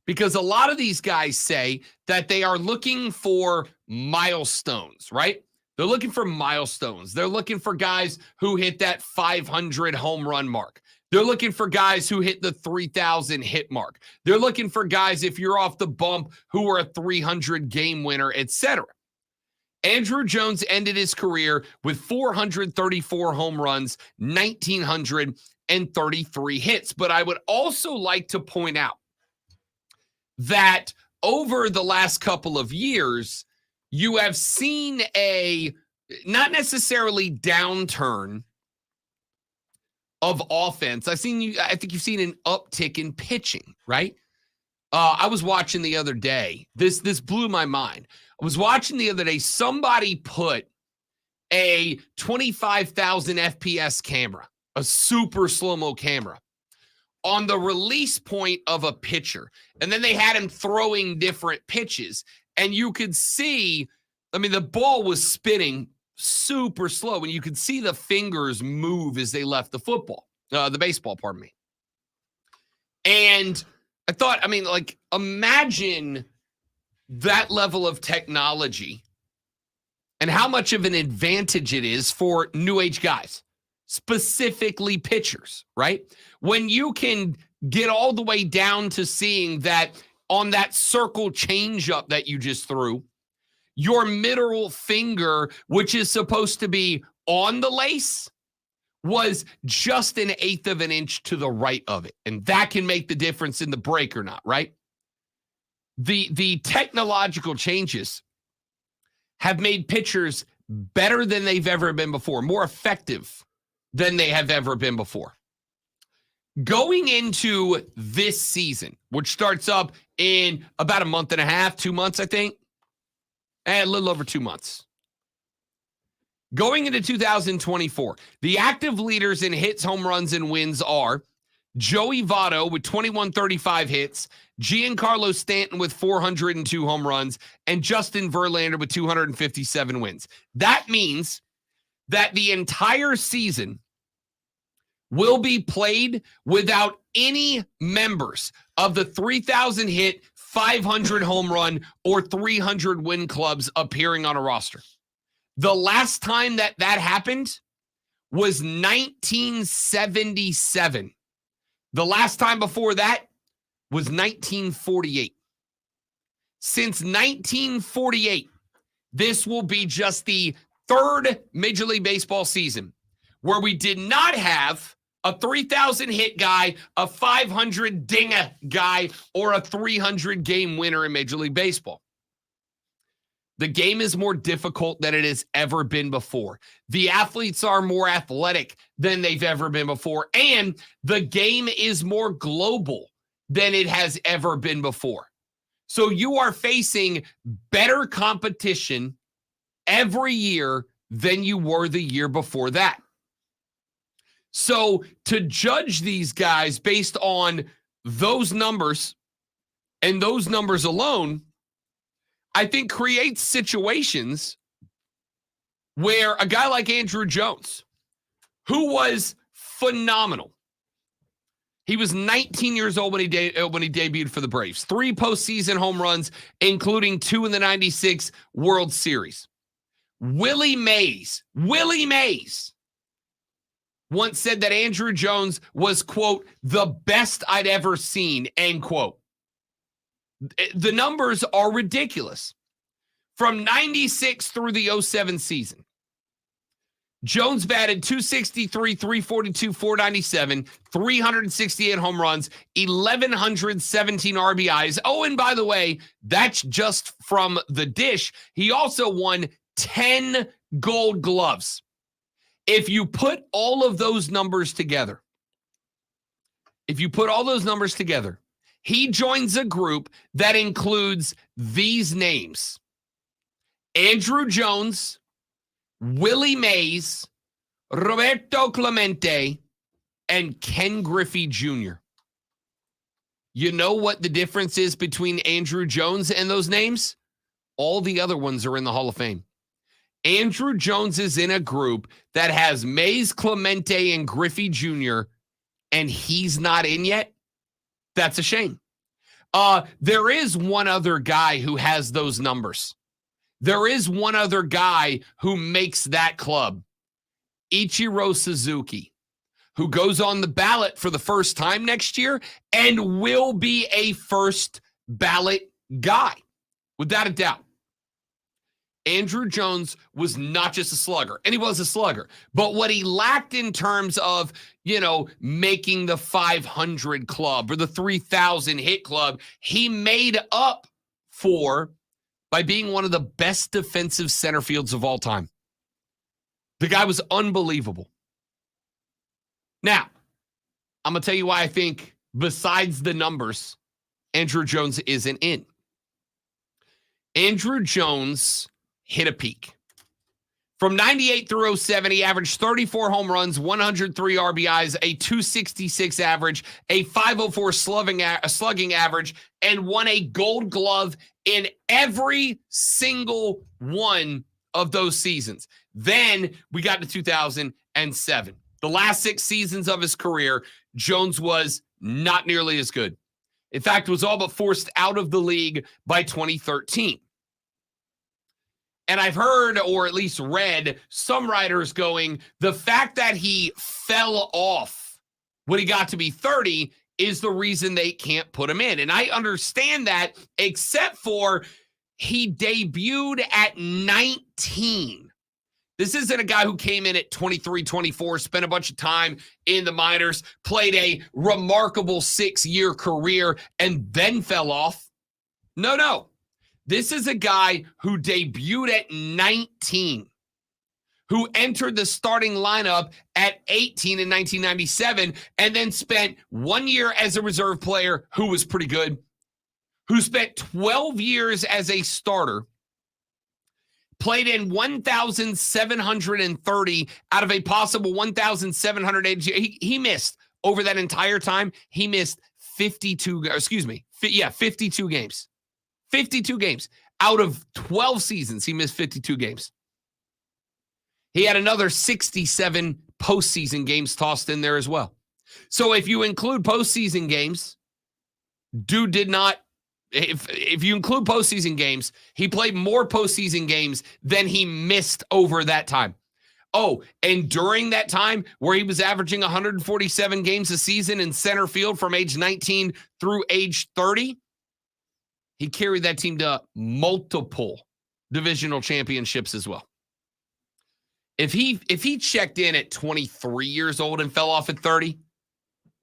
because a lot of these guys say that they are looking for milestones, right? They're looking for milestones. They're looking for guys who hit that 500 home run mark. They're looking for guys who hit the 3,000 hit mark. They're looking for guys, if you're off the bump, who are a 300 game winner, etc. Andrew Jones ended his career with 434 home runs, 1,933 hits. But I would also like to point out that over the last couple of years, you have seen a not necessarily downturn of offense. I think you've seen an uptick in pitching, right? I was watching the other day. This blew my mind. I was watching the other day. Somebody put a 25,000 FPS camera, a super slow-mo camera, on the release point of a pitcher. And then they had him throwing different pitches. And you could see, the ball was spinning super slow. And you could see the fingers move as they left the baseball, pardon me. And I thought, imagine that level of technology and how much of an advantage it is for new age guys, specifically pitchers, right? When you can get all the way down to seeing that on that circle changeup that you just threw, your middle finger, which is supposed to be on the lace, was just 1/8 of an inch to the right of it. And that can make the difference in the break or not, right? The technological changes have made pitchers better than they've ever been before, more effective than they have ever been before. Going into this season, which starts up in about a month and a half, 2 months, I think, a little over 2 months. Going into 2024, the active leaders in hits, home runs, and wins are Joey Votto with 2135 hits, Giancarlo Stanton with 402 home runs, and Justin Verlander with 257 wins. That means that the entire season will be played without any members of the 3,000 hit, 500 home run, or 300 win clubs appearing on a roster. The last time that happened was 1977. The last time before that was 1948. Since 1948, this will be just the third Major League Baseball season where we did not have a 3,000 hit guy, a 500 dinger guy, or a 300 game winner in Major League Baseball. The game is more difficult than it has ever been before. The athletes are more athletic than they've ever been before. And the game is more global than it has ever been before. So you are facing better competition every year than you were the year before that. So to judge these guys based on those numbers and those numbers alone, I think creates situations where a guy like Andruw Jones, who was phenomenal, he was 19 years old when he debuted for the Braves. 3 postseason home runs, including 2 in the 96 World Series. Willie Mays once said that Andruw Jones was, quote, the best I'd ever seen, end quote. The numbers are ridiculous. From 96 through the 07 season, Jones batted .263, .342, .497, 368 home runs, 1,117 RBIs. Oh, and by the way, that's just from the dish. He also won 10 Gold Gloves. If you put all of those numbers together, he joins a group that includes these names: Andruw Jones, Willie Mays, Roberto Clemente, and Ken Griffey Jr. You know what the difference is between Andruw Jones and those names? All the other ones are in the Hall of Fame. Andruw Jones is in a group that has Mays, Clemente, and Griffey Jr., and he's not in yet. That's a shame. There is one other guy who has those numbers. There is one other guy who makes that club, Ichiro Suzuki, who goes on the ballot for the first time next year and will be a first ballot guy, without a doubt. Andruw Jones was not just a slugger, and he was a slugger, but what he lacked in terms of, making the 500 club or the 3,000 hit club, he made up for by being one of the best defensive center fields of all time. The guy was unbelievable. Now, I'm going to tell you why I think, besides the numbers, Andruw Jones isn't in. Andruw Jones hit a peak. From 98 through 07, he averaged 34 home runs, 103 RBIs, a 266 average, a 504 slugging average, and won a Gold Glove in every single one of those seasons. Then we got to 2007. The last 6 seasons of his career, Jones was not nearly as good. In fact, was all but forced out of the league by 2013. And I've heard, or at least read, some writers going, the fact that he fell off when he got to be 30 is the reason they can't put him in. And I understand that, except for he debuted at 19. This isn't a guy who came in at 23, 24, spent a bunch of time in the minors, played a remarkable 6-year career, and then fell off. No. This is a guy who debuted at 19, who entered the starting lineup at 18 in 1997, and then spent 1 year as a reserve player who was pretty good, who spent 12 years as a starter, played in 1,730 out of a possible 1,780. He missed over that entire time, he missed 52 games. 52 games. Out of 12 seasons, he missed 52 games. He had another 67 postseason games tossed in there as well. So if you include postseason games, dude did not, if you include postseason games, he played more postseason games than he missed over that time. Oh, and during that time where he was averaging 147 games a season in center field from age 19 through age 30, he carried that team to multiple divisional championships as well. If he checked in at 23 years old and fell off at 30,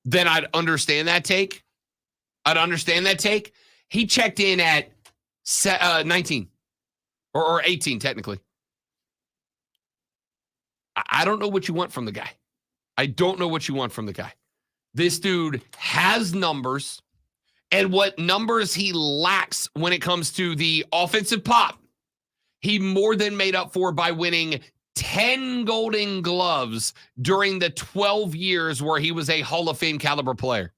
then I'd understand that take. He checked in at 19 or 18 technically. I don't know what you want from the guy. This dude has numbers, and what numbers he lacks when it comes to the offensive pop, he more than made up for by winning 10 Golden Gloves during the 12 years where he was a Hall of Fame caliber player.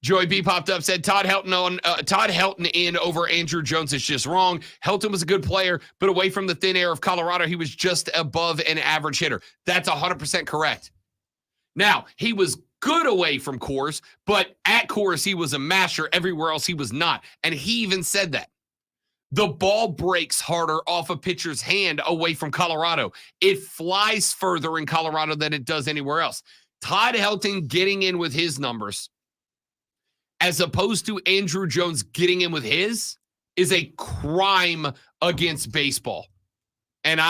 Joey B popped up, said Todd Helton in over Andrew Jones is just wrong. Helton was a good player, but away from the thin air of Colorado, he was just above an average hitter. That's 100% correct. Now, he was good away from Coors, but at Coors, he was a masher. Everywhere else, he was not. And he even said that. The ball breaks harder off a pitcher's hand away from Colorado. It flies further in Colorado than it does anywhere else. Todd Helton getting in with his numbers, as opposed to Andrew Jones getting in with his, is a crime against baseball. And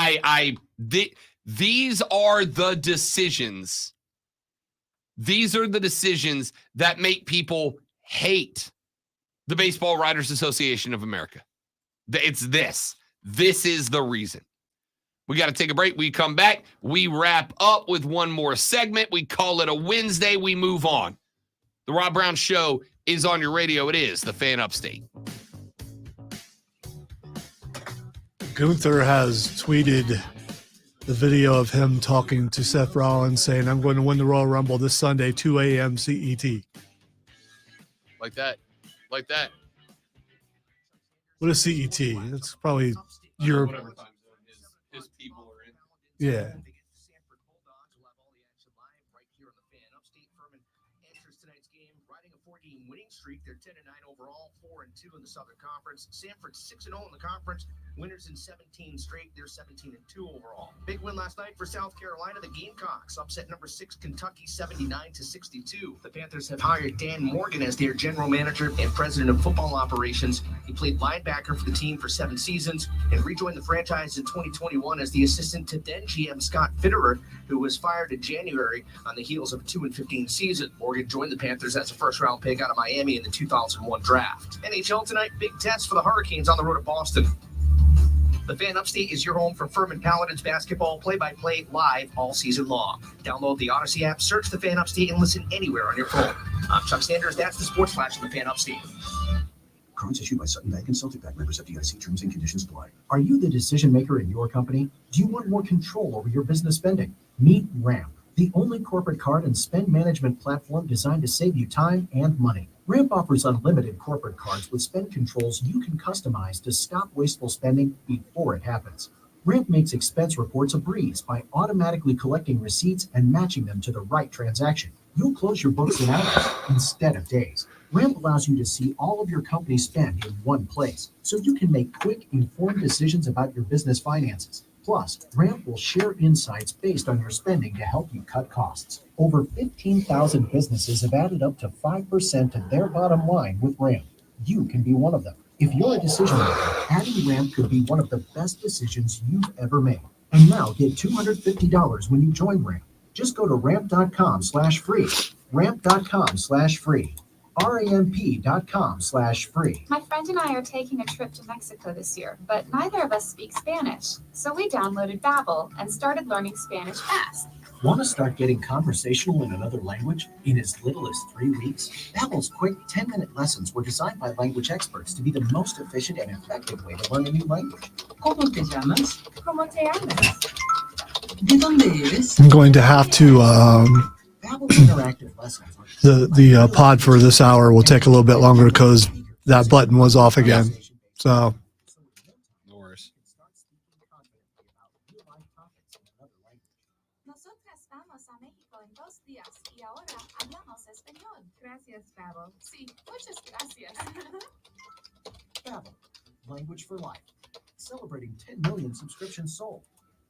these are the decisions. These are the decisions that make people hate the Baseball Writers Association of America. It's this. This is the reason. We got to take a break. We come back. We wrap up with one more segment. We call it a Wednesday. We move on. The Rob Brown Show is on your radio. It is the Fan Upstate. Gunther has tweeted the video of him talking to Seth Rollins saying, I'm going to win the Royal Rumble this Sunday, 2 a.m. CET. Like that. What is CET? It's probably your... Whatever time zone his people are in. Yeah. They're 10-9 overall, 4-2 in the Southern Conference. Sanford 6-0 in the conference. Winners in 17 straight. They're 17-2 overall. Big win last night for South Carolina. The Gamecocks upset number 6 Kentucky 79-62. The Panthers have hired Dan Morgan as their general manager and president of football operations. He played linebacker for the team for 7 seasons and rejoined the franchise in 2021 as the assistant to then GM Scott Fitterer, who was fired in January on the heels of a 2-15 season. Morgan joined the Panthers as a first-round pick out of Miami in the 2001 draft. NHL tonight, big test for the Hurricanes on the road to Boston. The Fan Upstate is your home for Furman Paladins basketball play-by-play live all season long. Download the Odyssey app, search the Fan Upstate, and listen anywhere on your phone. I'm Chuck Sanders. That's the Sports Flash of the Fan Upstate. Cards issued by Sutton Bank and Celtic Bank, members FDIC. Terms and conditions apply. Are you the decision maker in your company? Do you want more control over your business spending? Meet Ramp, the only corporate card and spend management platform designed to save you time and money. Ramp offers unlimited corporate cards with spend controls you can customize to stop wasteful spending before it happens. Ramp makes expense reports a breeze by automatically collecting receipts and matching them to the right transaction. You'll close your books in hours instead of days. Ramp allows you to see all of your company's spend in one place, so you can make quick, informed decisions about your business finances. Plus, Ramp will share insights based on your spending to help you cut costs. Over 15,000 businesses have added up to 5% of their bottom line with Ramp. You can be one of them. If you're a decision maker, adding Ramp could be one of the best decisions you've ever made. And now get $250 when you join Ramp. Just go to ramp.com/free. Ramp.com/free. ramp.com/free. My friend and I are taking a trip to Mexico this year, but neither of us speak Spanish. So we downloaded Babbel and started learning Spanish fast. Want to start getting conversational in another language in as little as 3 weeks? Babbel's quick 10-minute lessons were designed by language experts to be the most efficient and effective way to learn a new language. ¿Cómo te llamas? ¿Cómo te llamas? I'm going to have to interactive lessons. The pod for this hour will take a little bit longer because that button was off again. So No worries. Nosotras vamos a México en 2 días y ahora hablamos español. Gracias, Babel. Sí, muchas gracias. Babbel, language for life. Celebrating 10 million subscriptions sold.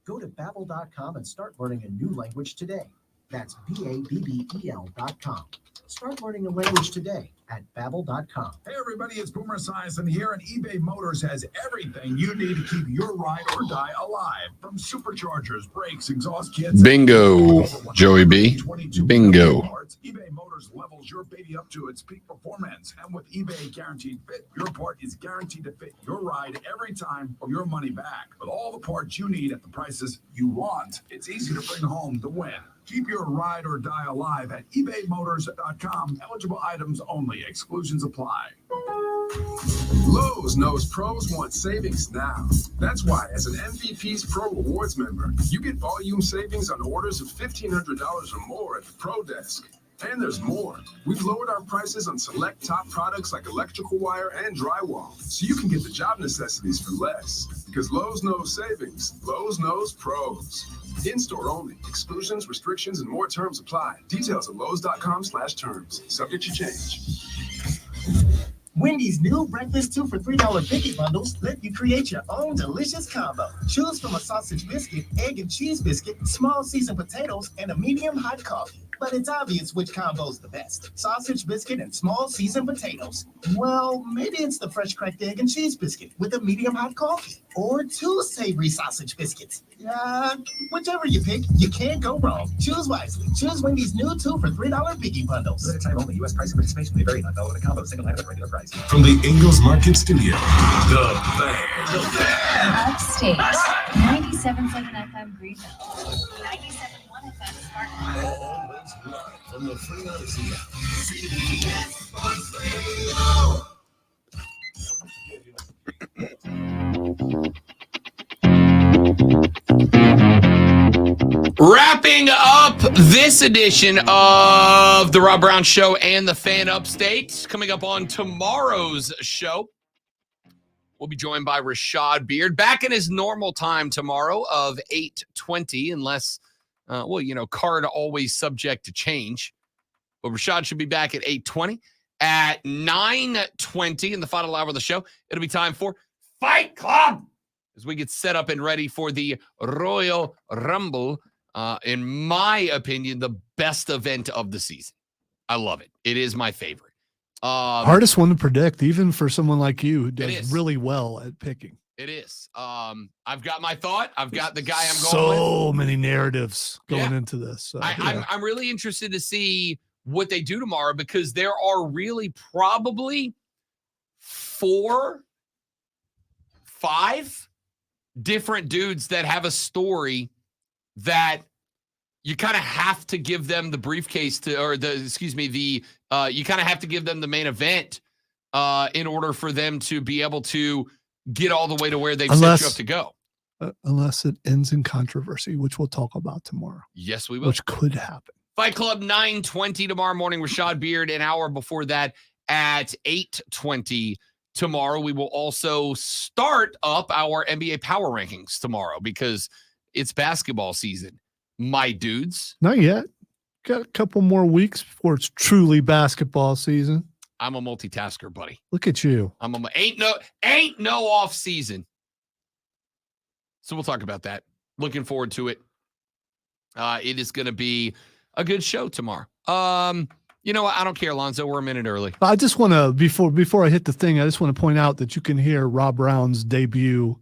Go to babbel.com and start learning a new language today. That's BABBEL.com. Start learning a language today at babbel.com. Hey everybody, it's Boomer Esiason here, and eBay Motors has everything you need to keep your ride or die alive. From superchargers, brakes, exhaust kits. Bingo, Joey B. Bingo. eBay Motors levels your baby up to its peak performance, and with eBay Guaranteed Fit, your part is guaranteed to fit your ride every time or your money back. With all the parts you need at the prices you want, it's easy to bring home the win. Keep your ride or die alive at ebaymotors.com. Eligible items only. Exclusions apply. Lowe's knows pros want savings now. That's why, as an MVP's Pro Rewards member, you get volume savings on orders of $1,500 or more at the Pro Desk. And there's more. We've lowered our prices on select top products like electrical wire and drywall, so you can get the job necessities for less. Because Lowe's knows savings. Lowe's knows pros. In-store only. Exclusions, restrictions, and more terms apply. Details at lowes.com/terms. Subject to change. Wendy's new breakfast 2 for $3 Biggie bundles let you create your own delicious combo. Choose from a sausage biscuit, egg and cheese biscuit, small seasoned potatoes, and a medium hot coffee. But it's obvious which combo's the best. Sausage biscuit and small seasoned potatoes. Well, maybe it's the fresh cracked egg and cheese biscuit with a medium hot coffee. Or 2 savory sausage biscuits. Whichever you pick, you can't go wrong. Choose wisely. Choose Wendy's new 2 for $3 Biggie bundles. Limited time only. U.S. price and participation may vary. Not valid in a combo. Single item at regular price. From the Ingalls Market Studio, the Fan. Upstate. 97.7 FM Greenville. 97.1 FM Spartanburg. Always live from the Free Odyssey app. Wrapping up this edition of the Rob Brown Show and the Fan Upstate. Coming up on tomorrow's show, we'll be joined by Rashad Beard back in his normal time tomorrow of 8:20, unless, card always subject to change. But Rashad should be back at 8:20. At 9:20 in the final hour of the show, it'll be time for Fight Club as we get set up and ready for the Royal Rumble. In my opinion, the best event of the season. I love it. It is my favorite. Hardest one to predict, even for someone like you who does really well at picking. It is. I've got my thought. I've got the guy I'm going with. So many narratives going into this. So, I'm really interested to see what they do tomorrow, because there are really probably 4, 5 different dudes that have a story that you kind of have to give them the briefcase to, or you kind of have to give them the main event in order for them to be able to get all the way to where they've set you up to go. Unless it ends in controversy, which we'll talk about tomorrow. Yes, we will. Which could happen. Fight Club 9:20 tomorrow morning. Rashad Beard, an hour before that at 8:20 tomorrow. We will also start up our NBA Power Rankings tomorrow because it's basketball season. My dudes. Not yet. Got a couple more weeks before it's truly basketball season. I'm a multitasker, buddy. Look at you. Ain't no off season. So we'll talk about that. Looking forward to it. It is going to be a good show tomorrow. You know what? I don't care, Alonzo. We're a minute early. I just want to, before I hit the thing, I just want to point out that you can hear Rob Brown's debut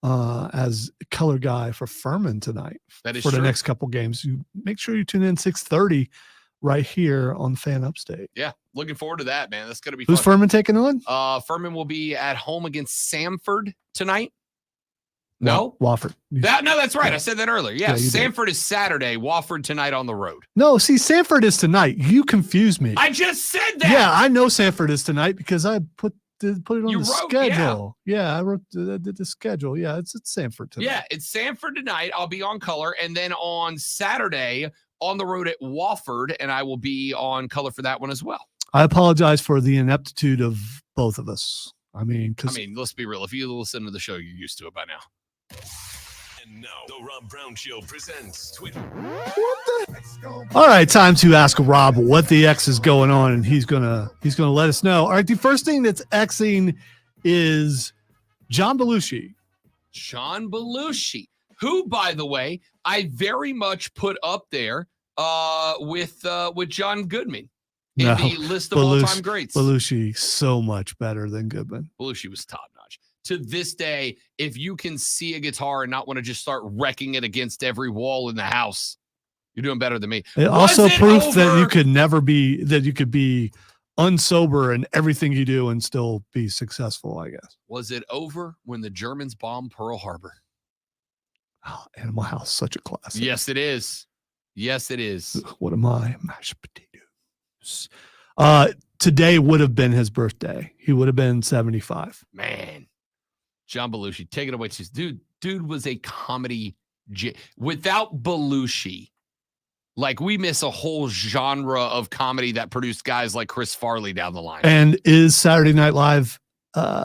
as color guy for Furman tonight. That is for true. The next couple games. You make sure you tune in 6:30 right here on Fan Upstate. Yeah, looking forward to that, man. That's going to be Who's fun. Furman taking on? Furman will be at home against Samford tonight. No? Wofford. That's right. Yeah. I said that earlier. Yeah, Yes, you did. Sanford is Saturday. Wofford tonight on the road. No, see, Sanford is tonight. You confused me. I just said that. Yeah, I know Sanford is tonight because I put it on You the wrote, schedule. Yeah, I did the schedule. Yeah, it's Sanford tonight. Yeah, it's Sanford tonight. I'll be on color. And then on Saturday, on the road at Wofford, and I will be on color for that one as well. I apologize for the ineptitude of both of us. I mean, let's be real. If you listen to the show, you're used to it by now. And now, the Rob Brown Show presents Twitter. All right, time to ask Rob what the X is going on, and he's gonna let us know. All right, the first thing that's Xing is John Belushi. John Belushi, who, by the way, I very much put up there with John Goodman in the list of all-time greats. Belushi, so much better than Goodman. Belushi was top-notch. To this day, if you can see a guitar and not want to just start wrecking it against every wall in the house, you're doing better than me. It also proof that you could be unsober in everything you do and still be successful, I guess. Was it over when the Germans bombed Pearl Harbor? Oh, Animal House, such a classic. Yes, it is. Yes, it is. What am I? Mashed potatoes. Today would have been his birthday. He would have been 75. Man. John Belushi, take it away. Dude was a comedy. Without Belushi, like we miss a whole genre of comedy that produced guys like Chris Farley down the line. And is Saturday Night Live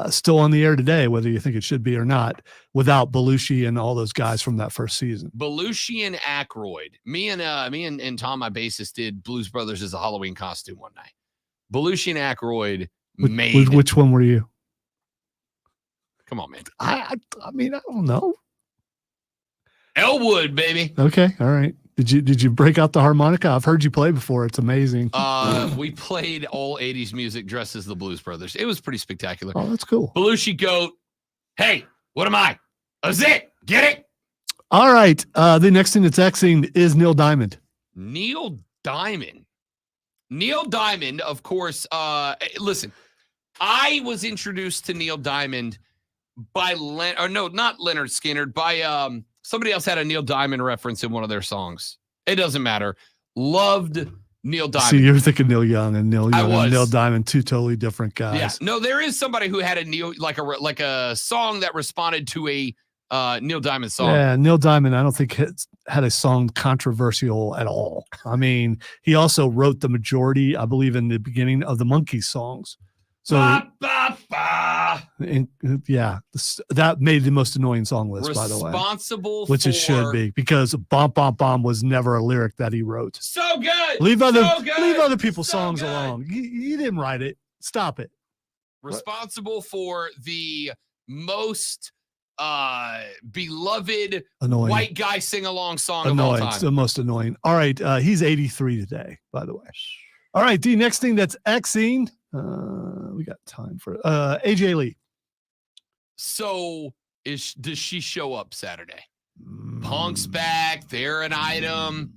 still on the air today, whether you think it should be or not, without Belushi and all those guys from that first season? Belushi and Aykroyd. Me and Tom, my bassist, did Blues Brothers as a Halloween costume one night. Belushi and Aykroyd made. Which one were you? Come on, man. I mean, I don't know. Elwood, baby. Okay, all right. Did you break out the harmonica? I've heard you play before. It's amazing. We played all 80s music dressed as the Blues Brothers. It was pretty spectacular. Oh, that's cool. Belushi goat. Hey, what am I? That's it. Get it? All right. The next thing that's Xing is Neil Diamond. Neil Diamond. Neil Diamond, of course. Listen, I was introduced to Neil Diamond by not Leonard Skinner, by somebody else had a Neil Diamond reference in one of their songs. It doesn't matter. Loved Neil Diamond. See, you're thinking Neil Young and Neil Diamond, two totally different guys. Yeah. No, there is somebody who had a Neil, like a song that responded to a Neil Diamond song. Yeah, Neil Diamond, I don't think had a song controversial at all. I mean, he also wrote the majority, I believe, in the beginning of the Monkees songs. So, that made the most annoying song list, by the way. Responsible which it should be, because "Bomb Bomb Bomb" was never a lyric that he wrote. So good. Leave other people's songs alone. You didn't write it. Stop it. Responsible for the most beloved annoying white guy sing-along song of all time. The most annoying. All right, he's 83 today, by the way. All right, the next thing that's Xing. We got time for AJ Lee. So does she show up Saturday? Punk's back. They're an item.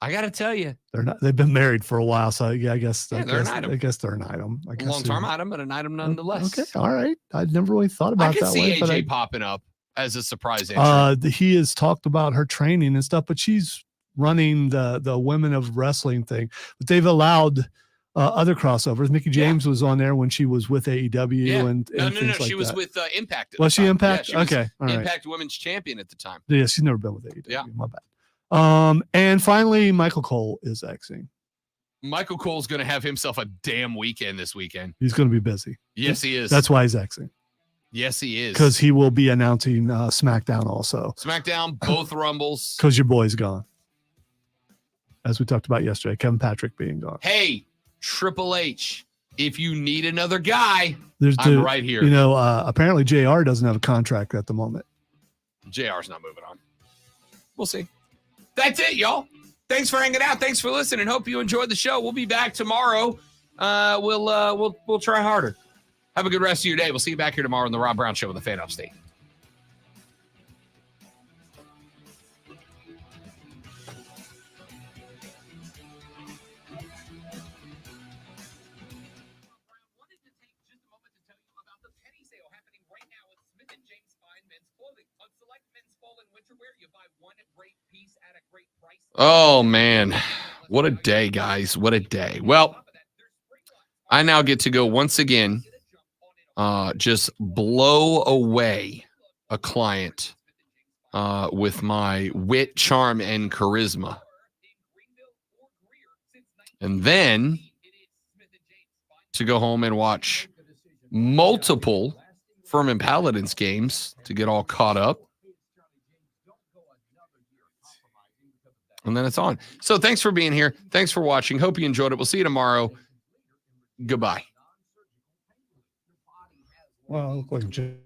I got to tell you, they're not. They've been married for a while, so yeah, I guess they're an item. I guess they're an item. A long-term item, but an item nonetheless. Okay, all right. I'd never really thought about that. I can see AJ popping up as a surprise entry. He has talked about her training and stuff, but she's running the Women of Wrestling thing. But they've allowed other crossovers. Mickey James was on there when she was with AEW and things like she was that. with Impact. Was she Impact? Yeah, she was okay, all right. Impact Women's Champion at the time. Yeah, she's never been with AEW. Yeah, my bad. And finally, Michael Cole is Xing. Michael Cole's going to have himself a damn weekend this weekend. He's going to be busy. Yes, he is. That's why he's Xing. Yes, he is. Because he will be announcing SmackDown also. SmackDown, both Rumbles. Because your boy's gone. As we talked about yesterday, Kevin Patrick being gone. Hey, Triple H, if you need another guy, I'm right here. You know, apparently JR doesn't have a contract at the moment. JR's not moving on. We'll see. That's it, y'all. Thanks for hanging out. Thanks for listening. Hope you enjoyed the show. We'll be back tomorrow. We'll try harder. Have a good rest of your day. We'll see you back here tomorrow on the Rob Brown Show with the Fan Upstate. Oh, man. What a day, guys. What a day. Well, I now get to go once again, just blow away a client with my wit, charm, and charisma. And then to go home and watch multiple Furman Paladins games to get all caught up. And then it's on. So thanks for being here. Thanks for watching. Hope you enjoyed it. We'll see you tomorrow. Goodbye. Well, look like